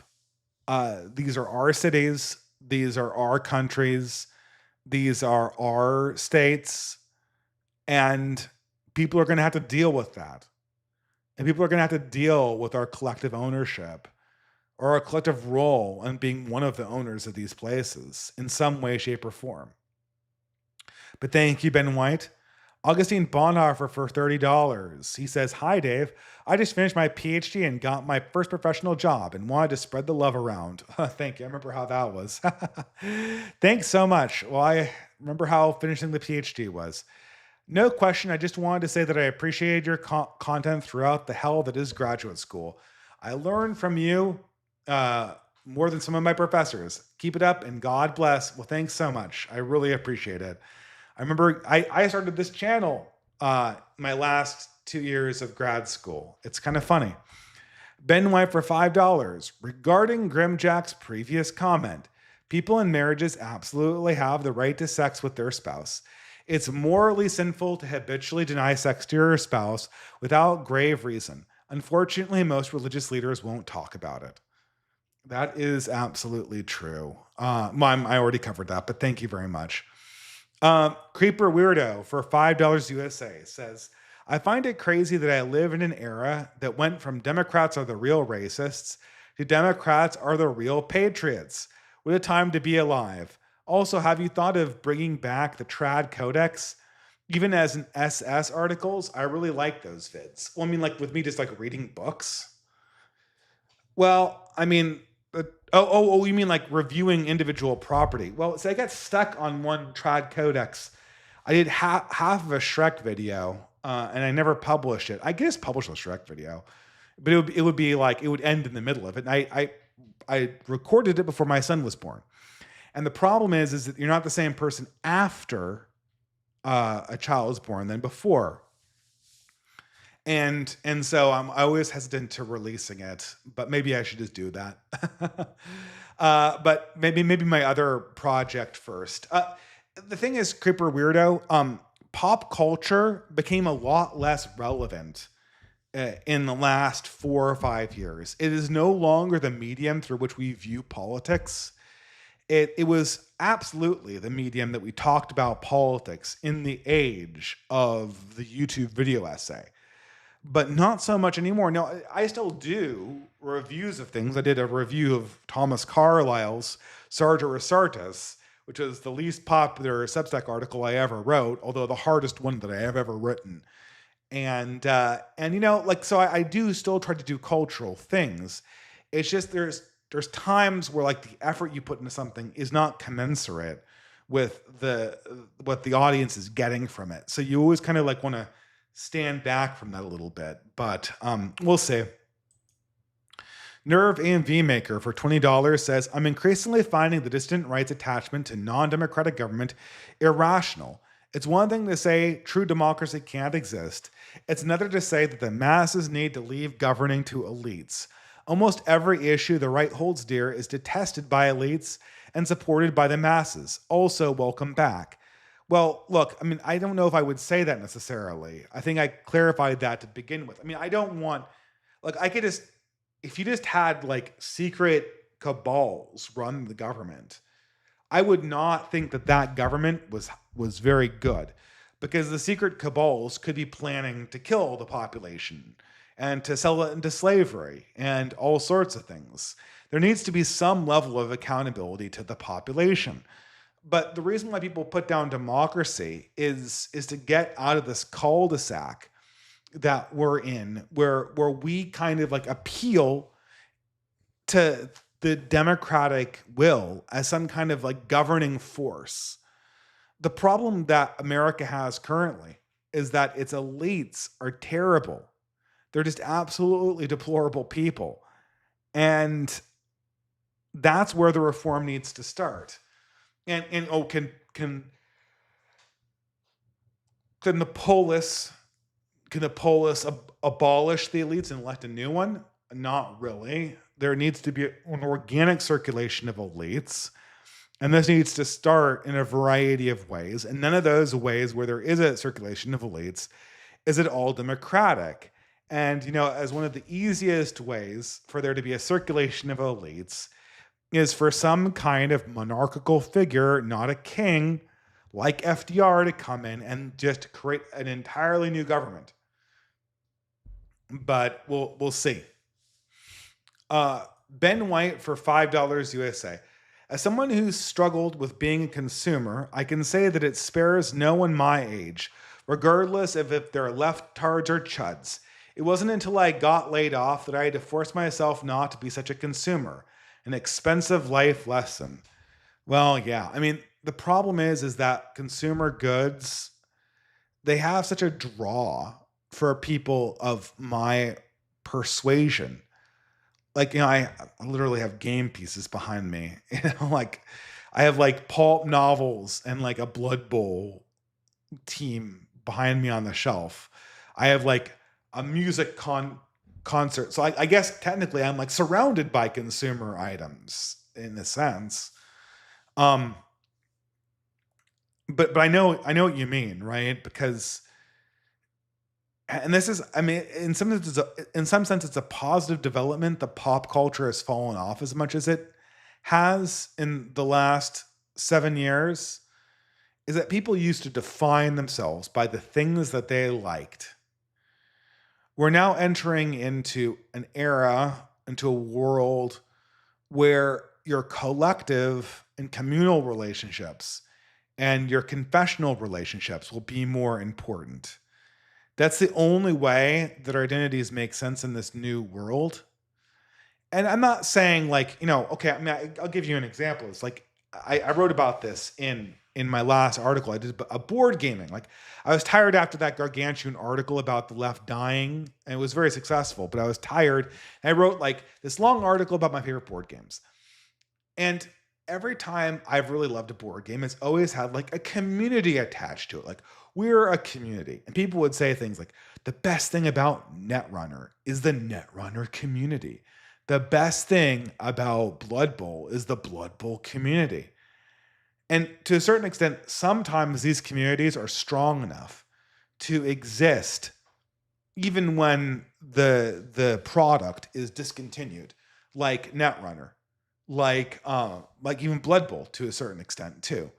These are our cities. These are our countries. These are our states. And people are going to have to deal with that. And people are going to have to deal with our collective ownership or our collective role in being one of the owners of these places in some way, shape, or form. But thank you, Ben White. Augustine Bonhoeffer for $30. He says, "Hi, Dave. I just finished my PhD and got my first professional job and wanted to spread the love around." Thank you. I remember how that was. Thanks so much. Well, I remember how finishing the PhD was. No question. I just wanted to say that I appreciated your content throughout the hell that is graduate school. I learned from you more than some of my professors. Keep it up and God bless. Well, thanks so much. I really appreciate it. I remember I started this channel my last 2 years of grad school. It's kind of funny. Ben White for $5. Regarding Grimjack's previous comment, people in marriages absolutely have the right to sex with their spouse. It's morally sinful to habitually deny sex to your spouse without grave reason. Unfortunately, most religious leaders won't talk about it. That is absolutely true. I already covered that, but thank you very much. Creeper Weirdo for $5 USA says, "I find it crazy that I live in an era that went from Democrats are the real racists to Democrats are the real patriots. What a time to be alive. Also, have you thought of bringing back the Trad Codex? Even as an SS articles, I really like those vids." Well, I mean, like with me just like reading books. Well, I mean, you mean like reviewing individual property? Well, so I got stuck on one Trad Codex. I did half of a Shrek video, and I never published it. I just published a Shrek video, but it would be like it would end in the middle of it. And I recorded it before my son was born, and the problem is that you're not the same person after a child is born than before. And so I'm always hesitant to releasing it, but maybe I should just do that. But maybe my other project first. The thing is, Creeper Weirdo, pop culture became a lot less relevant in the last 4 or 5 years. It is no longer the medium through which we view politics. It was absolutely the medium that we talked about politics in the age of the YouTube video essay. But not so much anymore. Now, I still do reviews of things. I did a review of Thomas Carlyle's Sartor Resartus, which is the least popular Substack article I ever wrote, although the hardest one that I have ever written. And so I do still try to do cultural things. It's just there's times where like the effort you put into something is not commensurate with what the audience is getting from it. So you always kind of like want to stand back from that a little bit, but we'll see. Nerve AMV Maker for $20 says, "I'm increasingly finding the distant right's attachment to non-democratic government irrational. It's one thing to say true democracy can't exist. It's another to say that the masses need to leave governing to elites. Almost every issue the right holds dear is detested by elites and supported by the masses. Also, welcome back." Well, look, I mean, I don't know if I would say that necessarily. I think I clarified that to begin with. I mean, I don't want, like, I could just, if you just had like secret cabals run the government, I would not think that government was very good, because the secret cabals could be planning to kill the population and to sell it into slavery and all sorts of things. There needs to be some level of accountability to the population. But the reason why people put down democracy is to get out of this cul-de-sac that we're in, where we kind of like appeal to the democratic will as some kind of like governing force. The problem that America has currently is that its elites are terrible. They're just absolutely deplorable people. And that's where the reform needs to start. And can the polis abolish the elites and elect a new one? Not really. There needs to be an organic circulation of elites. And this needs to start in a variety of ways. And none of those ways where there is a circulation of elites is it all democratic. And, as one of the easiest ways for there to be a circulation of elites is for some kind of monarchical figure, not a king, like FDR, to come in and just create an entirely new government. But we'll see. Ben White for $5 USA. As someone who's struggled with being a consumer, I can say that it spares no one my age, regardless of if they're leftards or chuds. It wasn't until I got laid off that I had to force myself not to be such a consumer. An expensive life lesson. Well, yeah. I mean, the problem is that consumer goods, they have such a draw for people of my persuasion. Like, I literally have game pieces behind me. Like I have like pulp novels and like a Blood Bowl team behind me on the shelf. I have like a music concert. So I guess technically I'm like surrounded by consumer items in a sense. But I know what you mean, right? Because, and this is, I mean, in some sense, it's a positive development. The pop culture has fallen off as much as it has in the last 7 years. Is that people used to define themselves by the things that they liked. We're now entering into an era, into a world where your collective and communal relationships and your confessional relationships will be more important. That's the only way that our identities make sense in this new world. And I'm not saying like, okay, I mean, I'll give you an example. It's like, I wrote about this in my last article. I did a board gaming. Like I was tired after that gargantuan article about the left dying, and it was very successful, but I was tired. And I wrote like this long article about my favorite board games. And every time I've really loved a board game, it's always had like a community attached to it. Like we're a community. And people would say things like, the best thing about Netrunner is the Netrunner community. The best thing about Blood Bowl is the Blood Bowl community. And to a certain extent, sometimes these communities are strong enough to exist even when the product is discontinued, like Netrunner, like even Blood Bowl to a certain extent too.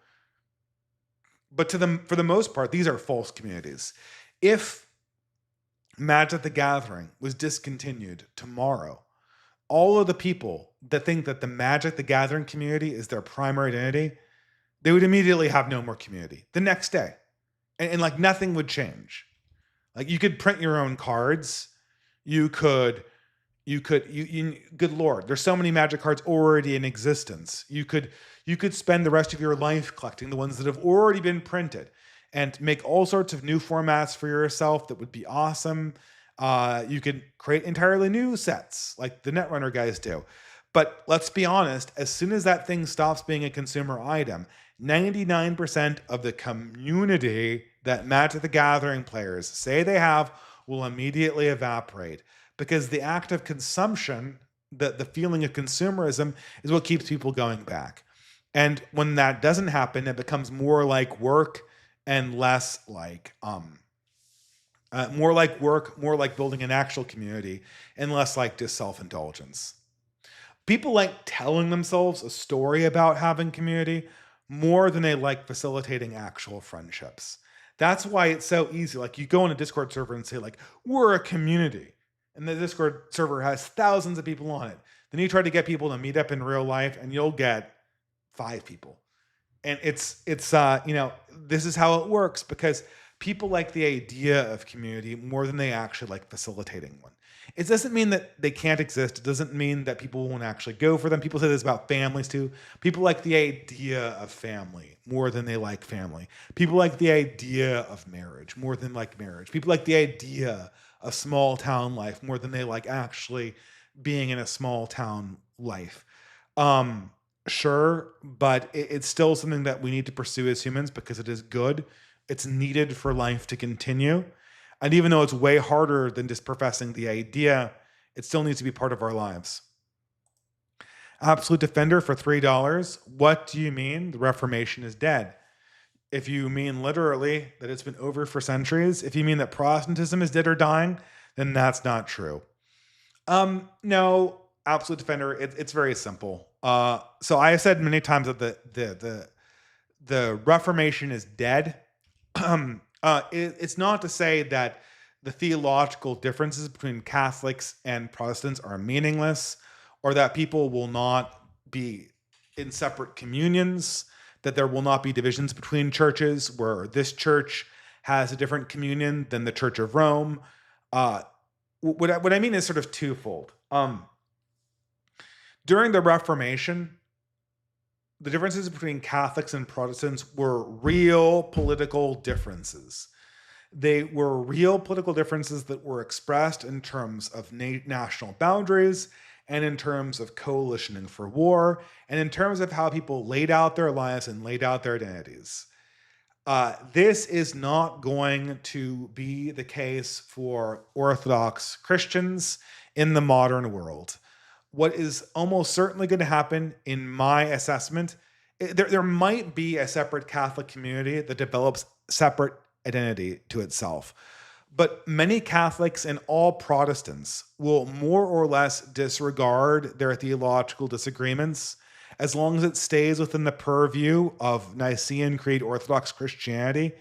But for the most part, these are false communities. If Magic the Gathering was discontinued tomorrow, all of the people that think that the Magic the Gathering community is their primary identity, they would immediately have no more community the next day. And like nothing would change. Like you could print your own cards. You good Lord, there's so many Magic cards already in existence. You could spend the rest of your life collecting the ones that have already been printed and make all sorts of new formats for yourself that would be awesome. You could create entirely new sets like the Netrunner guys do. But let's be honest, as soon as that thing stops being a consumer item, 99% of the community that Magic the Gathering players say they have will immediately evaporate, because the act of consumption, the feeling of consumerism, is what keeps people going back. And when that doesn't happen, it becomes more like work and less like more like work, more like building an actual community, and less like just self-indulgence. People like telling themselves a story about having community more than they like facilitating actual friendships. That's why it's so easy. Like you go on a Discord server and say like, we're a community. And the Discord server has thousands of people on it. Then you try to get people to meet up in real life and you'll get 5 people. And it's this is how it works, because People like the idea of community more than they actually like facilitating one. It doesn't mean that they can't exist. It doesn't mean that people won't actually go for them. People say this about families too. People like the idea of family more than they like family. People like the idea of marriage more than like marriage. People like the idea of small town life more than they like actually being in a small town life. Um, sure, but it's still something that we need to pursue as humans because it is good. It's needed for life to continue. And even though it's way harder than just professing the idea, it still needs to be part of our lives. Absolute Defender for $3. What do you mean the Reformation is dead? If you mean literally that it's been over for centuries, if you mean that Protestantism is dead or dying, then that's not true. No, Absolute Defender, it's very simple. So I have said many times that the Reformation is dead. It's not to say that the theological differences between Catholics and Protestants are meaningless, or that people will not be in separate communions, that there will not be divisions between churches where this church has a different communion than the Church of Rome. What I mean is sort of twofold. During the Reformation, the differences between Catholics and Protestants were real political differences. They were real political differences that were expressed in terms of national boundaries and in terms of coalitioning for war and in terms of how people laid out their lives and laid out their identities. This is not going to be the case for Orthodox Christians in the modern world. What is almost certainly going to happen, in my assessment, there might be a separate Catholic community that develops separate identity to itself. But many Catholics and all Protestants will more or less disregard their theological disagreements as long as it stays within the purview of Nicene Creed Orthodox Christianity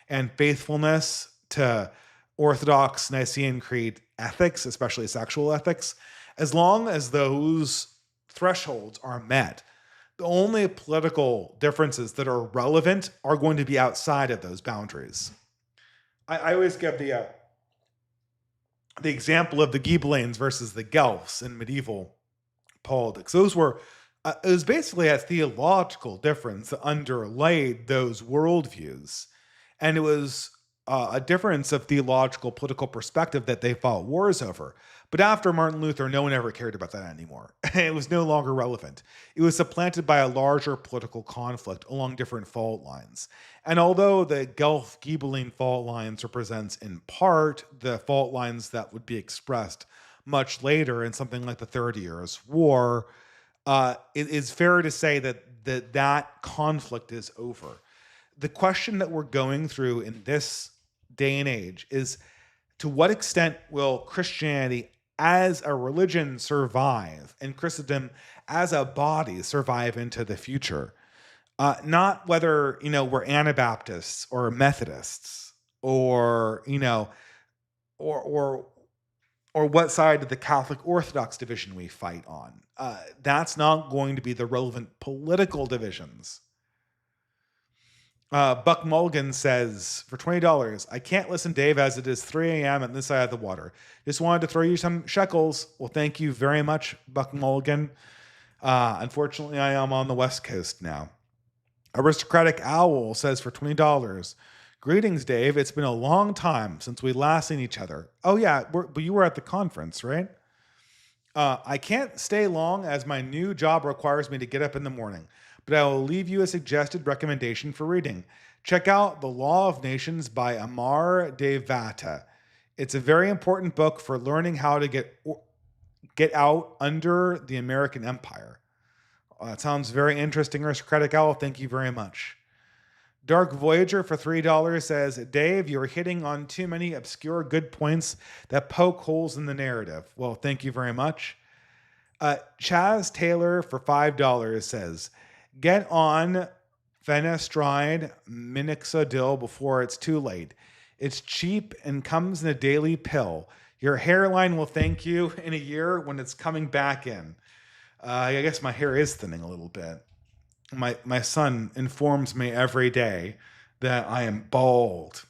and faithfulness to Orthodox Nicene Creed ethics, especially sexual ethics. As long as those thresholds are met, the only political differences that are relevant are going to be outside of those boundaries. I always give the example of the Ghibellines versus the Guelphs in medieval politics. Those were it was basically a theological difference that underlaid those worldviews, and it was a difference of theological political perspective that they fought wars over. But after Martin Luther, no one ever cared about that anymore. It was no longer relevant. It was supplanted by a larger political conflict along different fault lines. And although the Guelph-Ghibelline fault lines represents in part the fault lines that would be expressed much later in something like the 30 Years' War, it is fair to say that conflict is over. The question that we're going through in this day and age is, to what extent will Christianity as a religion survive and Christendom as a body survive into the future? Not whether, we're Anabaptists or Methodists or, or what side of the Catholic Orthodox division we fight on. That's not going to be the relevant political divisions. Buck Mulligan says, for $20, I can't listen, Dave, as it is 3 a.m. on this side of the water. Just wanted to throw you some shekels. Well, thank you very much, Buck Mulligan. Unfortunately, I am on the West Coast now. Aristocratic Owl says, for $20, greetings, Dave. It's been a long time since we last seen each other. Oh, yeah, but you were at the conference, right? I can't stay long as my new job requires me to get up in the morning, but I will leave you a suggested recommendation for reading. Check out The Law of Nations by Amar Devata. It's a very important book for learning how to get out under the American Empire. That sounds very interesting, Aristocratic Owl. Thank you very much. Dark Voyager for $3 says, Dave, you're hitting on too many obscure good points that poke holes in the narrative. Well, thank you very much. Chaz Taylor for $5 says, get on finasteride minoxidil before it's too late. It's cheap and comes in a daily pill. Your hairline will thank you in a year when it's coming back in. I guess my hair is thinning a little bit. My son informs me every day that I am bald.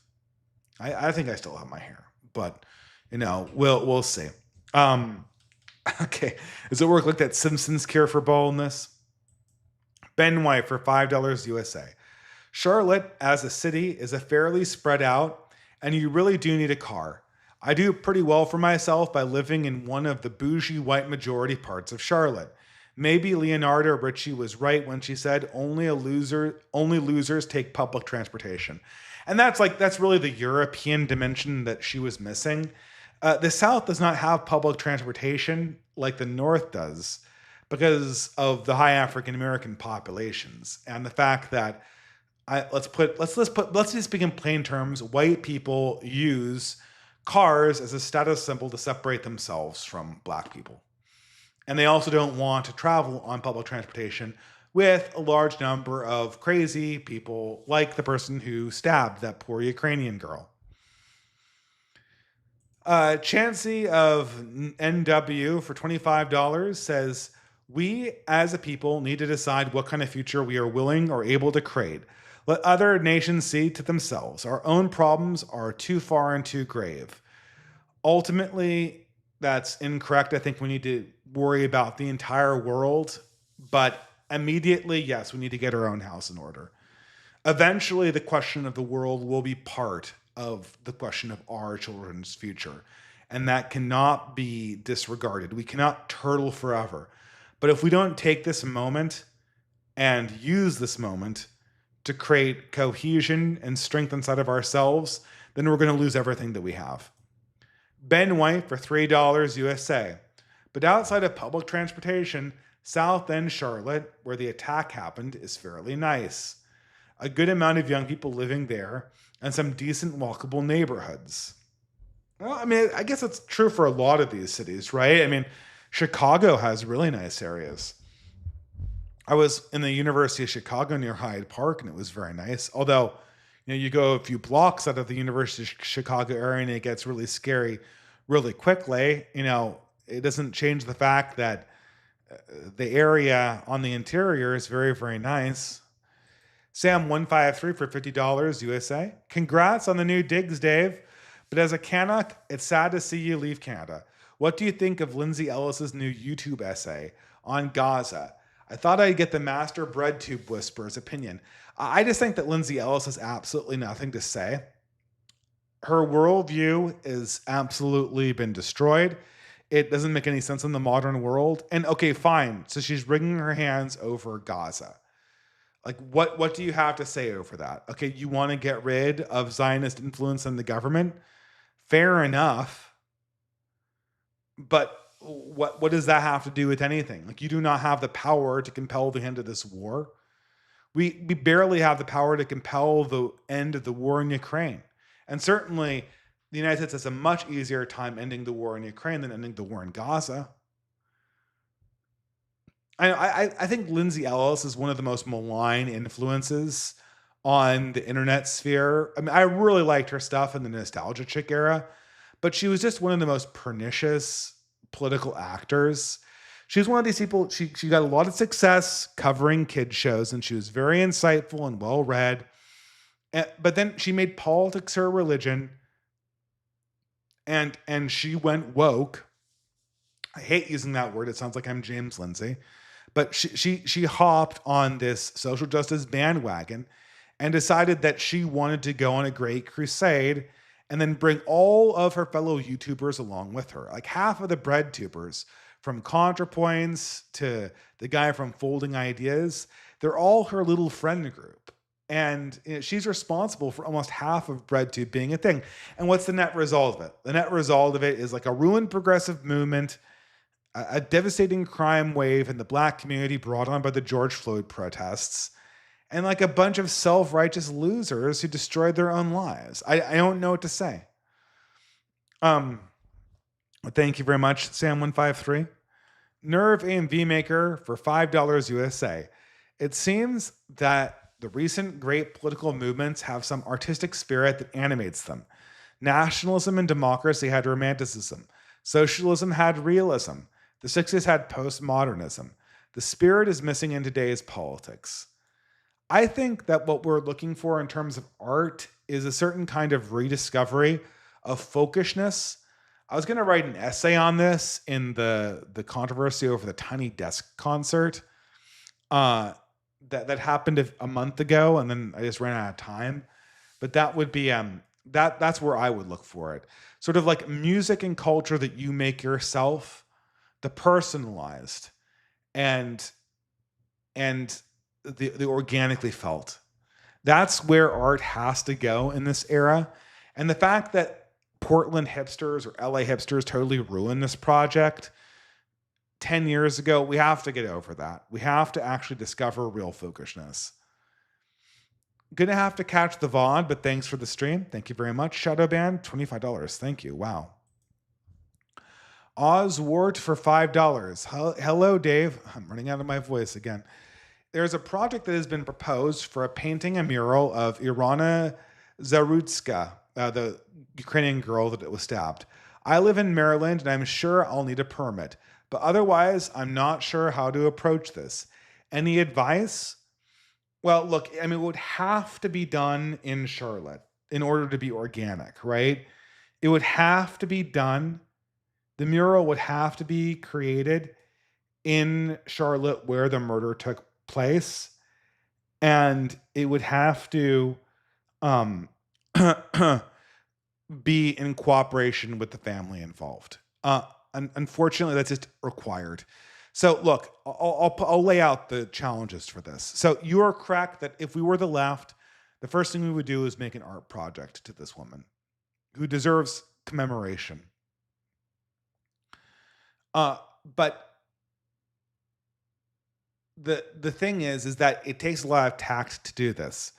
I think I still have my hair, but we'll see. Um, okay, does it work like that Simpsons cure for baldness? Ben White for $5 USA. Charlotte, as a city, is a fairly spread out, and you really do need a car. I do pretty well for myself by living in one of the bougie white majority parts of Charlotte. Maybe Leonardo Ricci was right when she said only losers take public transportation. And that's really the European dimension that she was missing. The South does not have public transportation like the North does because of the high African American populations and the fact that let's just speak in plain terms. White people use cars as a status symbol to separate themselves from black people. And they also don't want to travel on public transportation with a large number of crazy people like the person who stabbed that poor Ukrainian girl. Chansey of NW for $25 says, we as a people need to decide what kind of future we are willing or able to create. Let other nations see to themselves. Our own problems are too far and too grave. Ultimately, that's incorrect. I think we need to worry about the entire world, but immediately, yes, we need to get our own house in order. Eventually, the question of the world will be part of the question of our children's future, and that cannot be disregarded. We cannot turtle forever. But if we don't take this moment and use this moment to create cohesion and strength inside of ourselves, then we're going to lose everything that we have. Ben White for $3 USA. But outside of public transportation, South End Charlotte, where the attack happened, is fairly nice. A good amount of young people living there, and some decent walkable neighborhoods. Well, I mean, I guess that's true for a lot of these cities, right? I mean, Chicago has really nice areas. I was in the University of Chicago near Hyde Park, and it was very nice. Although, you go a few blocks out of the University of Chicago area, and it gets really scary really quickly. It doesn't change the fact that the area on the interior is very, very nice. Sam153 for $50 USA. Congrats on the new digs, Dave. But as a Canuck, it's sad to see you leave Canada. What do you think of Lindsay Ellis's new YouTube essay on Gaza? I thought I'd get the master breadtube whisperer's opinion. I just think that Lindsay Ellis has absolutely nothing to say. Her worldview is absolutely been destroyed. It doesn't make any sense in the modern world. And okay, fine. So she's wringing her hands over Gaza. Like, what do you have to say over that? Okay, you want to get rid of Zionist influence in the government? Fair enough. But what does that have to do with anything? Like, you do not have the power to compel the end of this war. We barely have the power to compel the end of the war in Ukraine. And certainly, the United States has a much easier time ending the war in Ukraine than ending the war in Gaza. I think Lindsay Ellis is one of the most malign influences on the internet sphere. I mean, I really liked her stuff in the Nostalgia Chick era, but she was just one of the most pernicious political actors. She was one of these people, she got a lot of success covering kid shows, and she was very insightful and well-read. But then she made politics her religion, and she went woke. I hate using that word. It sounds like I'm James Lindsay. But she hopped on this social justice bandwagon and decided that she wanted to go on a great crusade and then bring all of her fellow YouTubers along with her. Like half of the bread tubers, from ContraPoints to the guy from Folding Ideas, they're all her little friend group. And she's responsible for almost half of BreadTube being a thing. And what's the net result of it? The net result of it is like a ruined progressive movement, a devastating crime wave in the black community brought on by the George Floyd protests, and like a bunch of self-righteous losers who destroyed their own lives. I don't know what to say. Thank you very much, Sam153. Nerve AMV Maker for $5 USA. It seems that the recent great political movements have some artistic spirit that animates them. Nationalism and democracy had romanticism. Socialism had realism. The 60s had postmodernism. The spirit is missing in today's politics. I think that what we're looking for in terms of art is a certain kind of rediscovery of folkishness. I was going to write an essay on this in the controversy over the Tiny Desk concert uh, that happened a month ago, and then I just ran out of time. But that would be that's where I would look for it. Sort of like music and culture that you make yourself, the personalized and the organically felt. That's where art has to go in this era. And the fact that Portland hipsters or LA hipsters totally ruined this project 10 years ago, we have to get over that. We have to actually discover real folkishness. Gonna have to catch the VOD, but thanks for the stream. Thank you very much. Shadowban, $25. Thank you. Wow. Oswart for $5. Hello, Dave. I'm running out of my voice again. There's a project that has been proposed for a painting, a mural of Irana Zarutska, the Ukrainian girl that was stabbed. I live in Maryland, and I'm sure I'll need a permit. But otherwise, I'm not sure how to approach this. Any advice? Well, look, I mean, it would have to be done in Charlotte in order to be organic, right? It would have to be done. The mural would have to be created in Charlotte where the murder took place. And it would have to be in cooperation with the family involved. Unfortunately, that's just required. So look, I'll lay out the challenges for this. So you are correct that if we were the left, the first thing we would do is make an art project to this woman who deserves commemoration. But the thing is that it takes a lot of tact to do this.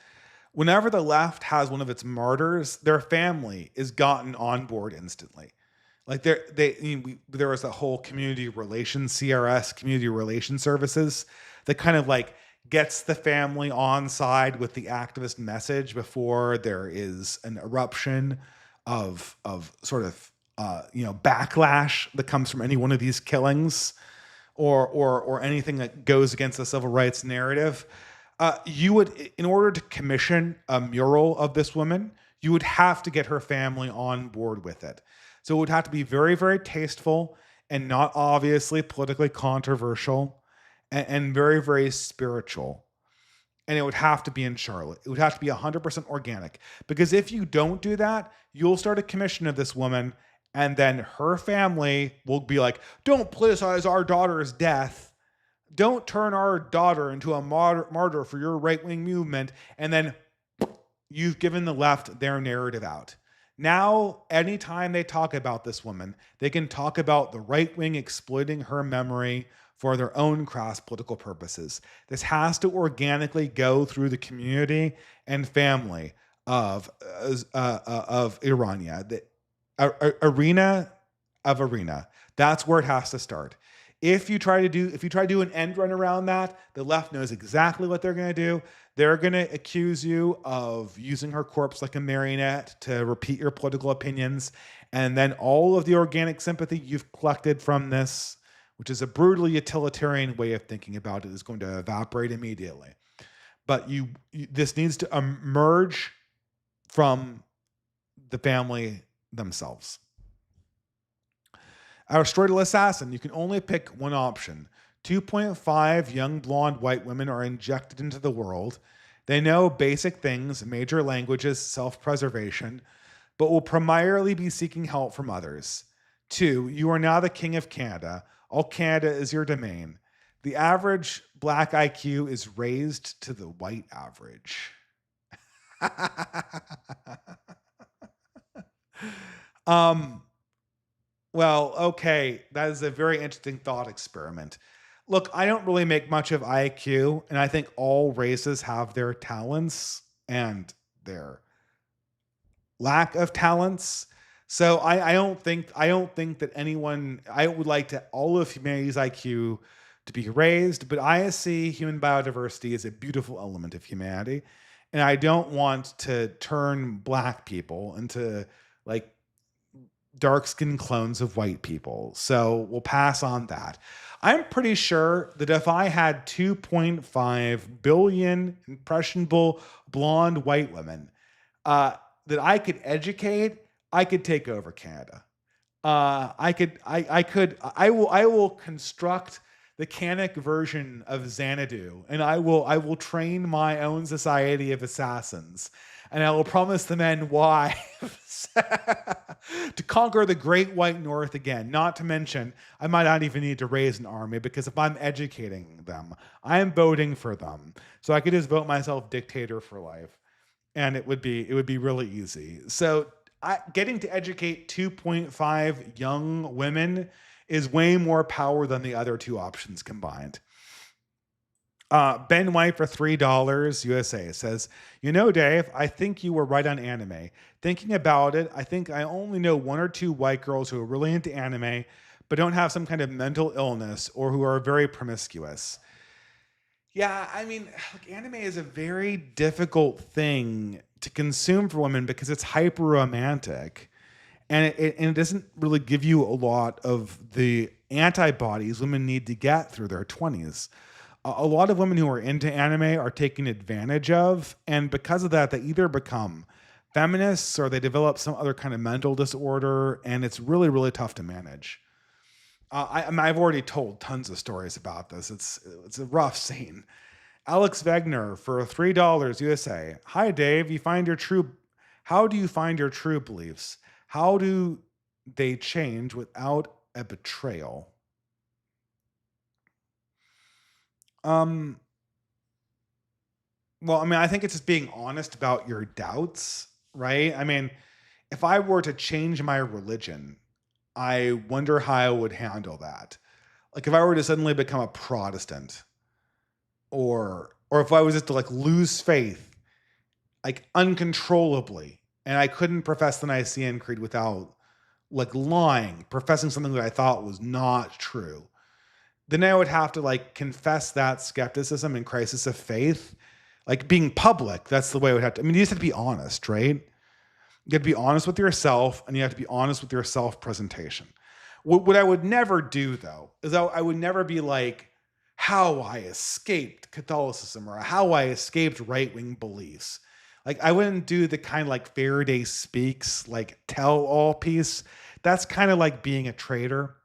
Whenever the left has one of its martyrs, their family is gotten on board instantly. Like there was a whole community relations, CRS, community relations services, that kind of like gets the family on side with the activist message before there is an eruption of sort of backlash that comes from any one of these killings or anything that goes against the civil rights narrative. You would, in order to commission a mural of this woman, you would have to get her family on board with it. So it would have to be very, very tasteful and not obviously politically controversial and very, very spiritual. And it would have to be in Charlotte. It would have to be 100% organic. Because if you don't do that, you'll start a commission of this woman, and then her family will be like, don't politicize our daughter's death. Don't turn our daughter into a martyr for your right-wing movement. And then you've given the left their narrative out. Now, anytime they talk about this woman, they can talk about the right wing exploiting her memory for their own crass political purposes. This has to organically go through the community and family of Irania, the arena of arena. That's where it has to start. If you try to do an end run around that, the left knows exactly what they're going to do. They're going to accuse you of using her corpse like a marionette to repeat your political opinions. And then all of the organic sympathy you've collected from this, which is a brutally utilitarian way of thinking about it, is going to evaporate immediately. But this needs to emerge from the family themselves. Our Stroidal Assassin, you can only pick one option. 2.5 young blonde white women are injected into the world. They know basic things, major languages, self-preservation, but will primarily be seeking help from others. 2, you are now the king of Canada. All Canada is your domain. The average black IQ is raised to the white average. Well, okay, that is a very interesting thought experiment. Look, I don't really make much of IQ, and I think all races have their talents and their lack of talents. So I don't think that anyone. I would like to all of humanity's IQ to be raised, but I see human biodiversity as a beautiful element of humanity, and I don't want to turn black people into like dark-skinned clones of white people. So we'll pass on that. I'm pretty sure that if I had 2.5 billion impressionable blonde white women that I could educate, I could take over Canada. I will construct the Canic version of Xanadu, and I will train my own society of assassins, and I will promise the men wives to conquer the great white north again. Not to mention, I might not even need to raise an army, because if I'm educating them, I am voting for them. So I could just vote myself dictator for life, and it would be really easy. So getting to educate 2.5 young women is way more power than the other two options combined. Ben White for $3 USA says, you know, Dave, I think you were right on anime. Thinking about it, I think I only know one or two white girls who are really into anime, but don't have some kind of mental illness or who are very promiscuous. Yeah, I mean, look, anime is a very difficult thing to consume for women because it's hyper romantic, and it doesn't really give you a lot of the antibodies women need to get through their 20s. A lot of women who are into anime are taken advantage of, and because of that, they either become feminists or they develop some other kind of mental disorder, and it's really, really tough to manage. I've already told tons of stories about this. It's a rough scene. Alex Wegner for $3 USA. Hi, Dave. How do you find your true beliefs? How do they change without a betrayal? Um, well, I mean, I think it's just being honest about your doubts, right? I mean, if I were to change my religion, I wonder how I would handle that. Like if I were to suddenly become a Protestant, or if I was just to like lose faith like uncontrollably, and I couldn't profess the Nicene Creed without like lying, professing something that I thought was not true, then I would have to like confess that skepticism and crisis of faith, like being public. That's the way I would have to. I mean, you just have to be honest, right? You have to be honest with yourself, and you have to be honest with your self presentation. What I would never do, though, is I would never be like, how I escaped Catholicism or how I escaped right wing beliefs. Like, I wouldn't do the kind of like Faraday speaks, like tell all piece. That's kind of like being a traitor.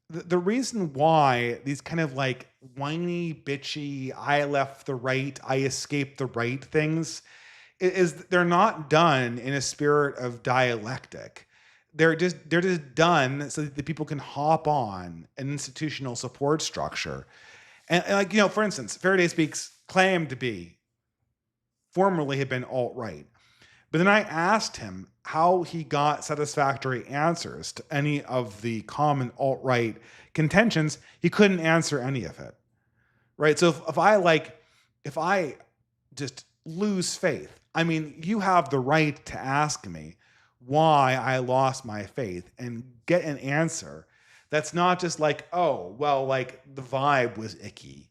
The reason why these kind of like whiny, bitchy, I left the right, I escaped the right things is they're not done in a spirit of dialectic. They're just done so that the people can hop on an institutional support structure. And like, you know, for instance, Faraday Speaks claimed to be formerly had been alt-right. But then I asked him how he got satisfactory answers to any of the common alt-right contentions. He couldn't answer any of it. Right? So if I just lose faith, I mean, you have the right to ask me why I lost my faith and get an answer that's not just like, oh, well, like the vibe was icky,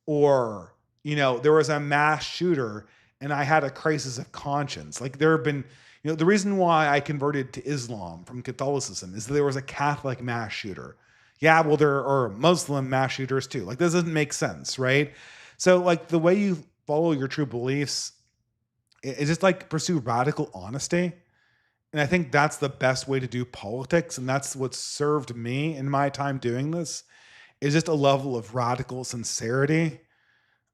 or, you know, there was a mass shooter and I had a crisis of conscience. Like there have been, you know, the reason why I converted to Islam from Catholicism is that there was a Catholic mass shooter. Yeah, well, there are Muslim mass shooters too. Like this doesn't make sense, right? So like the way you follow your true beliefs is just like pursue radical honesty. And I think that's the best way to do politics. And that's what served me in my time doing this, is just a level of radical sincerity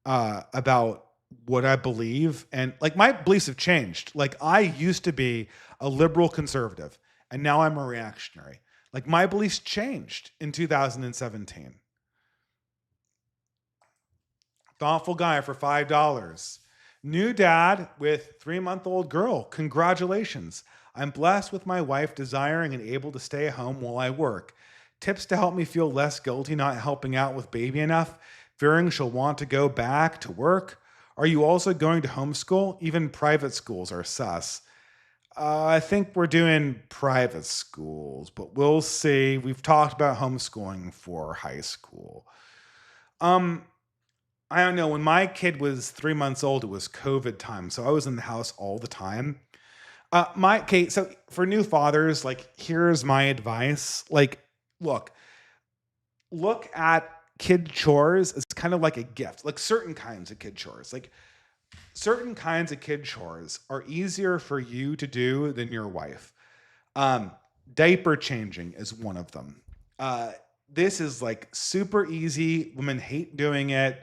about what I believe. And like my beliefs have changed. Like I used to be a liberal conservative and now I'm a reactionary. Like my beliefs changed in 2017. Thoughtful guy for $5. New dad with 3-month-old girl. Congratulations. I'm blessed with my wife desiring and able to stay home while I work. Tips to help me feel less guilty not helping out with baby enough, fearing she'll want to go back to work. Are you also going to homeschool? Even private schools are sus. I think we're doing private schools, but we'll see. We've talked about homeschooling for high school. Um, I don't know. When my kid was 3 months old, it was COVID time, so I was in the house all the time. So for new fathers, like, here's my advice. Like, look, look at kid chores as kind of like a gift. Like certain kinds of kid chores. Like certain kinds of kid chores are easier for you to do than your wife. Um, Diaper changing is one of them. Uh, this is like super easy. Women hate doing it.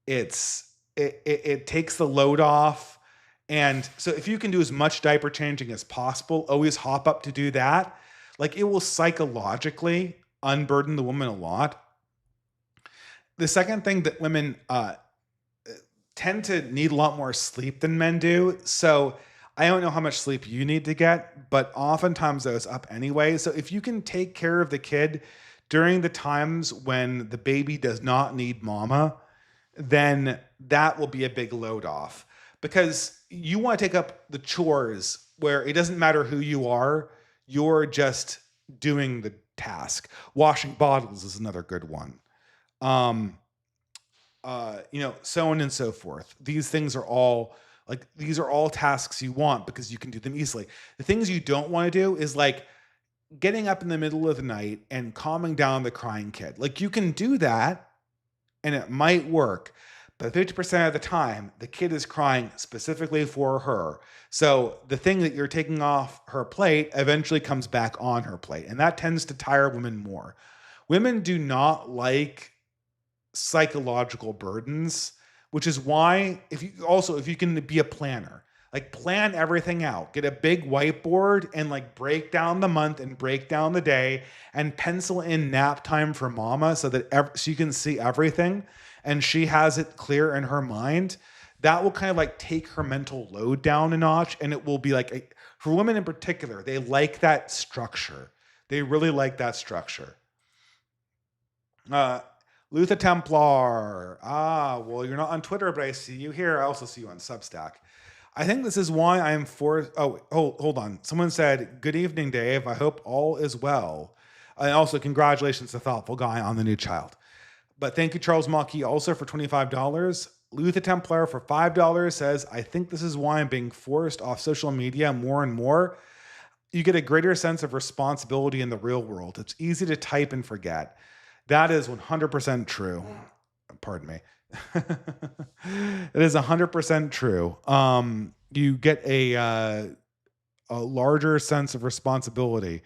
It takes the load off. And so if you can do as much diaper changing as possible, always hop up to do that. Like it will psychologically unburden the woman a lot. The second thing that women tend to need a lot more sleep than men do. So I don't know how much sleep you need to get, but oftentimes those up anyway. So if you can take care of the kid during the times when the baby does not need mama, then that will be a big load off, because you want to take up the chores where it doesn't matter who you are, you're just doing the task. Washing bottles is another good one. Um, so on and so forth. These things are all these are all tasks you want because you can do them easily. The things you don't want to do is like getting up in the middle of the night and calming down the crying kid. Like you can do that and it might work, but 50% of the time, the kid is crying specifically for her. So the thing that you're taking off her plate eventually comes back on her plate. And that tends to tire women more. Women do not like psychological burdens, which is why if you can be a planner, like plan everything out, get a big whiteboard and like break down the month and break down the day and pencil in nap time for mama so that so you can see everything and she has it clear in her mind. That will kind of like take her mental load down a notch, and it will be like for women in particular, they like that structure. They really like that structure. Luther Templar. Well, you're not on Twitter, but I see you here. I also see you on Substack. I think this is why I am for. Oh, hold on. Someone said, "Good evening, Dave. I hope all is well." And also, congratulations to Thoughtful Guy on the new child. But thank you, Charles Mackey, also for $25. Luther Templar for $5 says, "I think this is why I'm being forced off social media more and more. You get a greater sense of responsibility in the real world. It's easy to type and forget." That is 100% true. Pardon me. It is 100% true. You get a larger sense of responsibility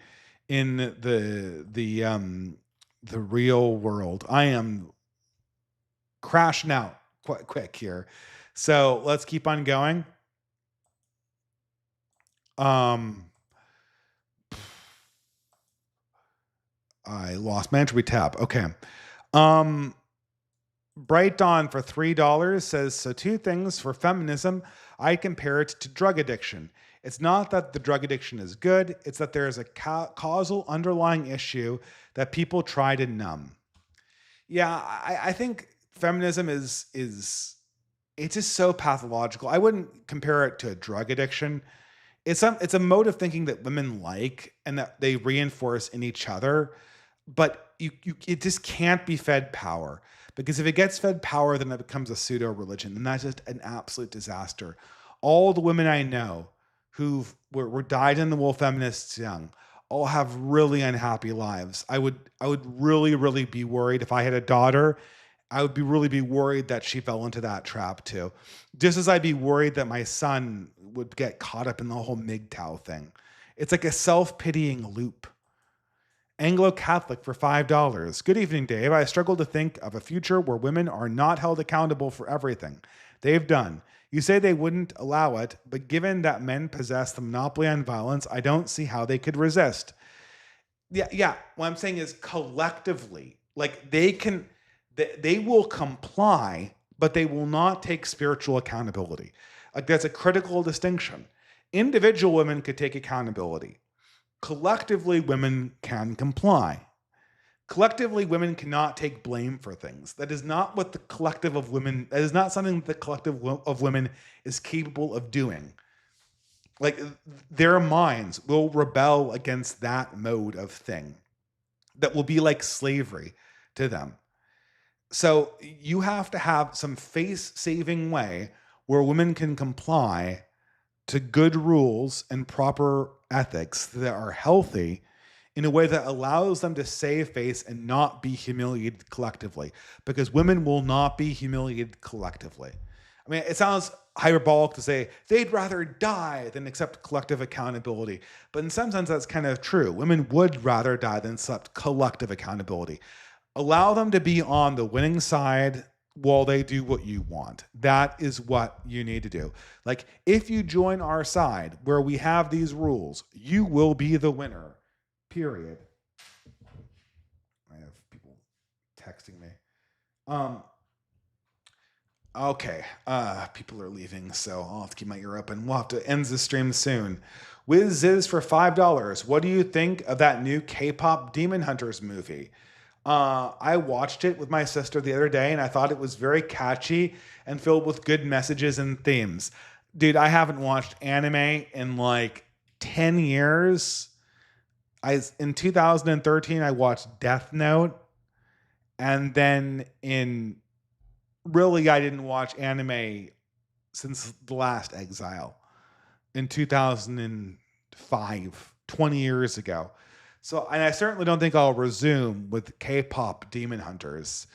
in the real world. I am crashing out quite quick here, so let's keep on going. I lost my entry tab. Okay. Bright Dawn for $3 says, so two things for feminism. I compare it to drug addiction. It's not that the drug addiction is good. It's that there is a causal underlying issue that people try to numb. Yeah, I think feminism is it's just so pathological. I wouldn't compare it to a drug addiction. It's a mode of thinking that women like and that they reinforce in each other, but it just can't be fed power, because if it gets fed power, then it becomes a pseudo religion, and that's just an absolute disaster. All the women I know who were dyed in the wool feminists young all have really unhappy lives. I would really, really be worried if I had a daughter. I would really be worried that she fell into that trap too. Just as I'd be worried that my son would get caught up in the whole MGTOW thing. It's like a self-pitying loop. Anglo-Catholic for $5. Good evening, Dave. I struggle to think of a future where women are not held accountable for everything they've done. You say they wouldn't allow it, but given that men possess the monopoly on violence, I don't see how they could resist. Yeah. What I'm saying is collectively, like they will comply, but they will not take spiritual accountability. Like that's a critical distinction. Individual women could take accountability. Collectively, women can comply. Collectively, women cannot take blame for things. That is not what the collective of women, that is not something the collective of women is capable of doing. Like their minds will rebel against that mode of thing that will be like slavery to them. So you have to have some face-saving way where women can comply to good rules and proper ethics that are healthy in a way that allows them to save face and not be humiliated collectively, because women will not be humiliated collectively. I mean, it sounds hyperbolic to say they'd rather die than accept collective accountability, but in some sense that's kind of true. Women would rather die than accept collective accountability. Allow them to be on the winning side while they do what you want. That is what you need to do. Like, if you join our side where we have these rules, you will be the winner. Period. I have people texting me. Okay. People are leaving, so I'll have to keep my ear open. We'll have to end the stream soon. Wiz is for $5. What do you think of that new K-pop Demon Hunters movie? I watched it with my sister the other day, and I thought it was very catchy and filled with good messages and themes. Dude, I haven't watched anime in like 10 years. In 2013, I watched Death Note. And then I didn't watch anime since The Last Exile in 2005, 20 years ago. So, and I certainly don't think I'll resume with K-pop Demon Hunters.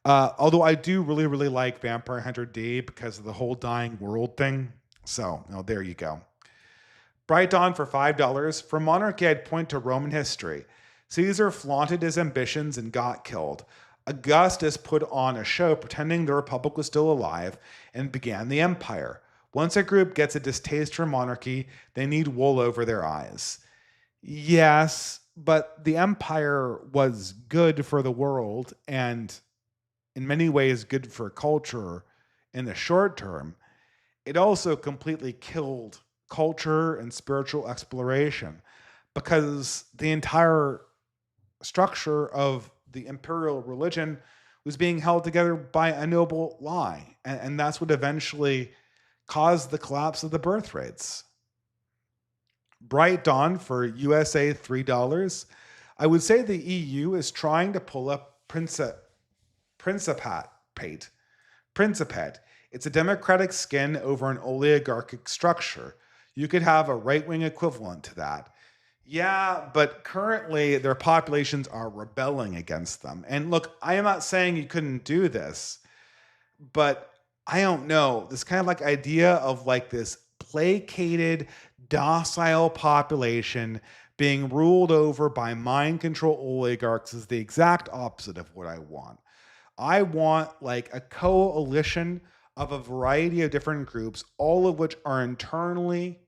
Although I do really, really like Vampire Hunter D because of the whole dying world thing. So, there you go. Bright Dawn for $5. For monarchy, I'd point to Roman history. Caesar flaunted his ambitions and got killed. Augustus put on a show pretending the Republic was still alive and began the empire. Once a group gets a distaste for monarchy, they need wool over their eyes. Yes, but the empire was good for the world and in many ways good for culture in the short term. It also completely killed culture and spiritual exploration because the entire structure of the imperial religion was being held together by a noble lie. And that's what eventually caused the collapse of the birth rates. Bright Dawn for USA $3. I would say the EU is trying to pull up Principate. It's a democratic skin over an oligarchic structure. You could have a right-wing equivalent to that. Yeah, but currently their populations are rebelling against them. And look, I am not saying you couldn't do this, but I don't know. This kind of like idea of like this placated, docile population being ruled over by mind control oligarchs is the exact opposite of what I want. I want like a coalition of a variety of different groups, all of which are internally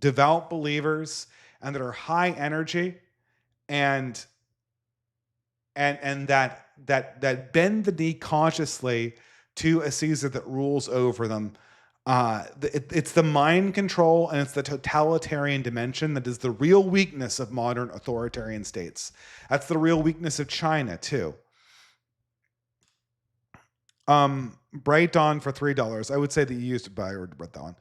devout believers and that are high energy and that bend the knee consciously to a Caesar that rules over them. It's the mind control and it's the totalitarian dimension that is the real weakness of modern authoritarian states. That's the real weakness of China too. Bright Dawn for $3. I would say that you used to buy or read that one.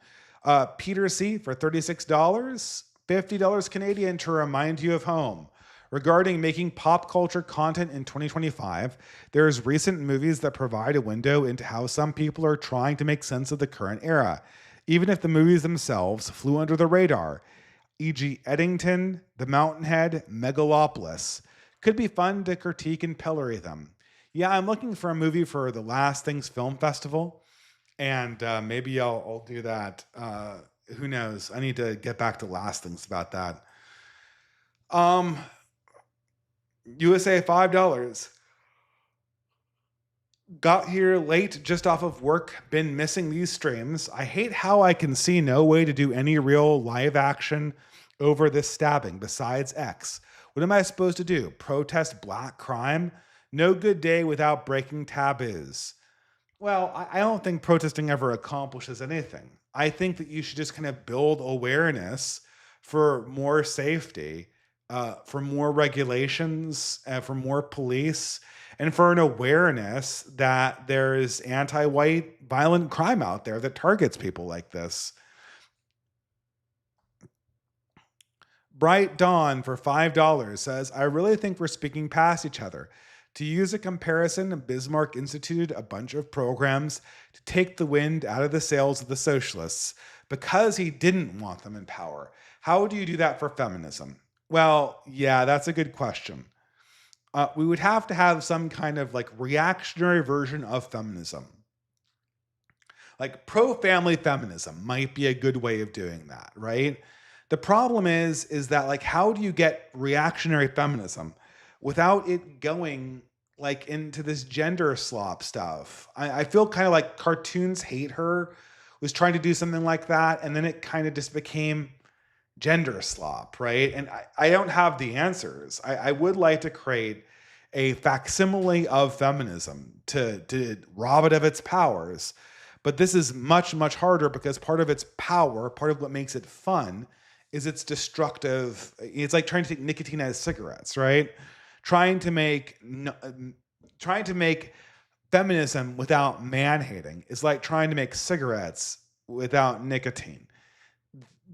Peter C for $36, $50 Canadian to remind you of home. Regarding making pop culture content in 2025, there's recent movies that provide a window into how some people are trying to make sense of the current era, even if the movies themselves flew under the radar, e.g. Eddington, The Mountainhead, Megalopolis. Could be fun to critique and pillory them. Yeah, I'm looking for a movie for the Last Things Film Festival, and maybe I'll do that. Who knows? I need to get back to Last Things about that. USA $5. Got here late just off of work, been missing these streams. I hate how I can see no way to do any real live action over this stabbing besides X. What am I supposed to do? Protest black crime? No good day without breaking taboos. Well, I don't think protesting ever accomplishes anything. I think that you should just kind of build awareness for more safety, for more regulations, for more police, and for an awareness that there is anti-white violent crime out there that targets people like this. Bright Dawn for $5 says, I really think we're speaking past each other. To use a comparison, Bismarck instituted a bunch of programs to take the wind out of the sails of the socialists, because he didn't want them in power. How do you do that for feminism? Well, yeah, that's a good question. We would have to have some kind of like reactionary version of feminism. Like pro-family feminism might be a good way of doing that, right? The problem is that like how do you get reactionary feminism without it going like into this gender slop stuff? I feel kind of like Cartoons Hate Her was trying to do something like that, and then it kind of just became gender slop, right? And I don't have the answers. I would like to create a facsimile of feminism to rob it of its powers. But this is much, much harder because part of its power, part of what makes it fun, is its destructive. It's like trying to take nicotine out of cigarettes, right? Trying to make trying to make feminism without man hating is like trying to make cigarettes without nicotine.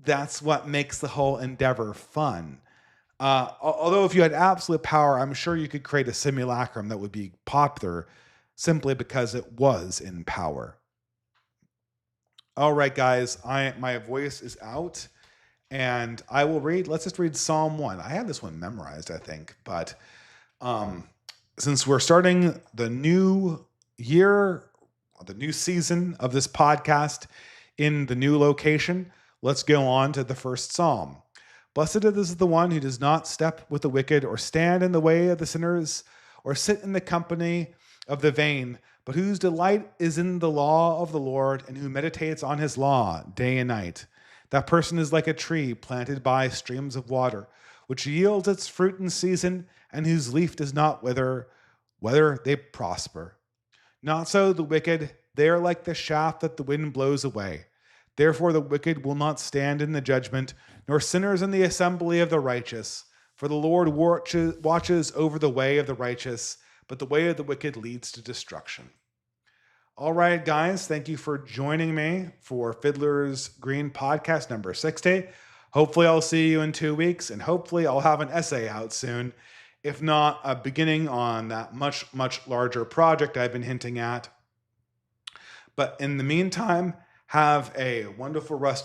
That's what makes the whole endeavor fun. Although if you had absolute power, I'm sure you could create a simulacrum that would be popular simply because it was in power. All right, guys, my voice is out, and I will read. Let's just read Psalm 1. I had this one memorized, I think, but since we're starting the new year, the new season of this podcast in the new location, let's go on to the first Psalm. Blessed is the one who does not step with the wicked, or stand in the way of the sinners, or sit in the company of the vain, but whose delight is in the law of the Lord, and who meditates on his law day and night. That person is like a tree planted by streams of water, which yields its fruit in season, and whose leaf does not wither, whether they prosper. Not so the wicked, they are like the shaft that the wind blows away. Therefore the wicked will not stand in the judgment, nor sinners in the assembly of the righteous. For the Lord watches over the way of the righteous, but the way of the wicked leads to destruction. All right, guys, thank you for joining me for Fiddler's Green podcast number 60. Hopefully I'll see you in 2 weeks, and hopefully I'll have an essay out soon. If not, a beginning on that much, much larger project I've been hinting at. But in the meantime, have a wonderful rest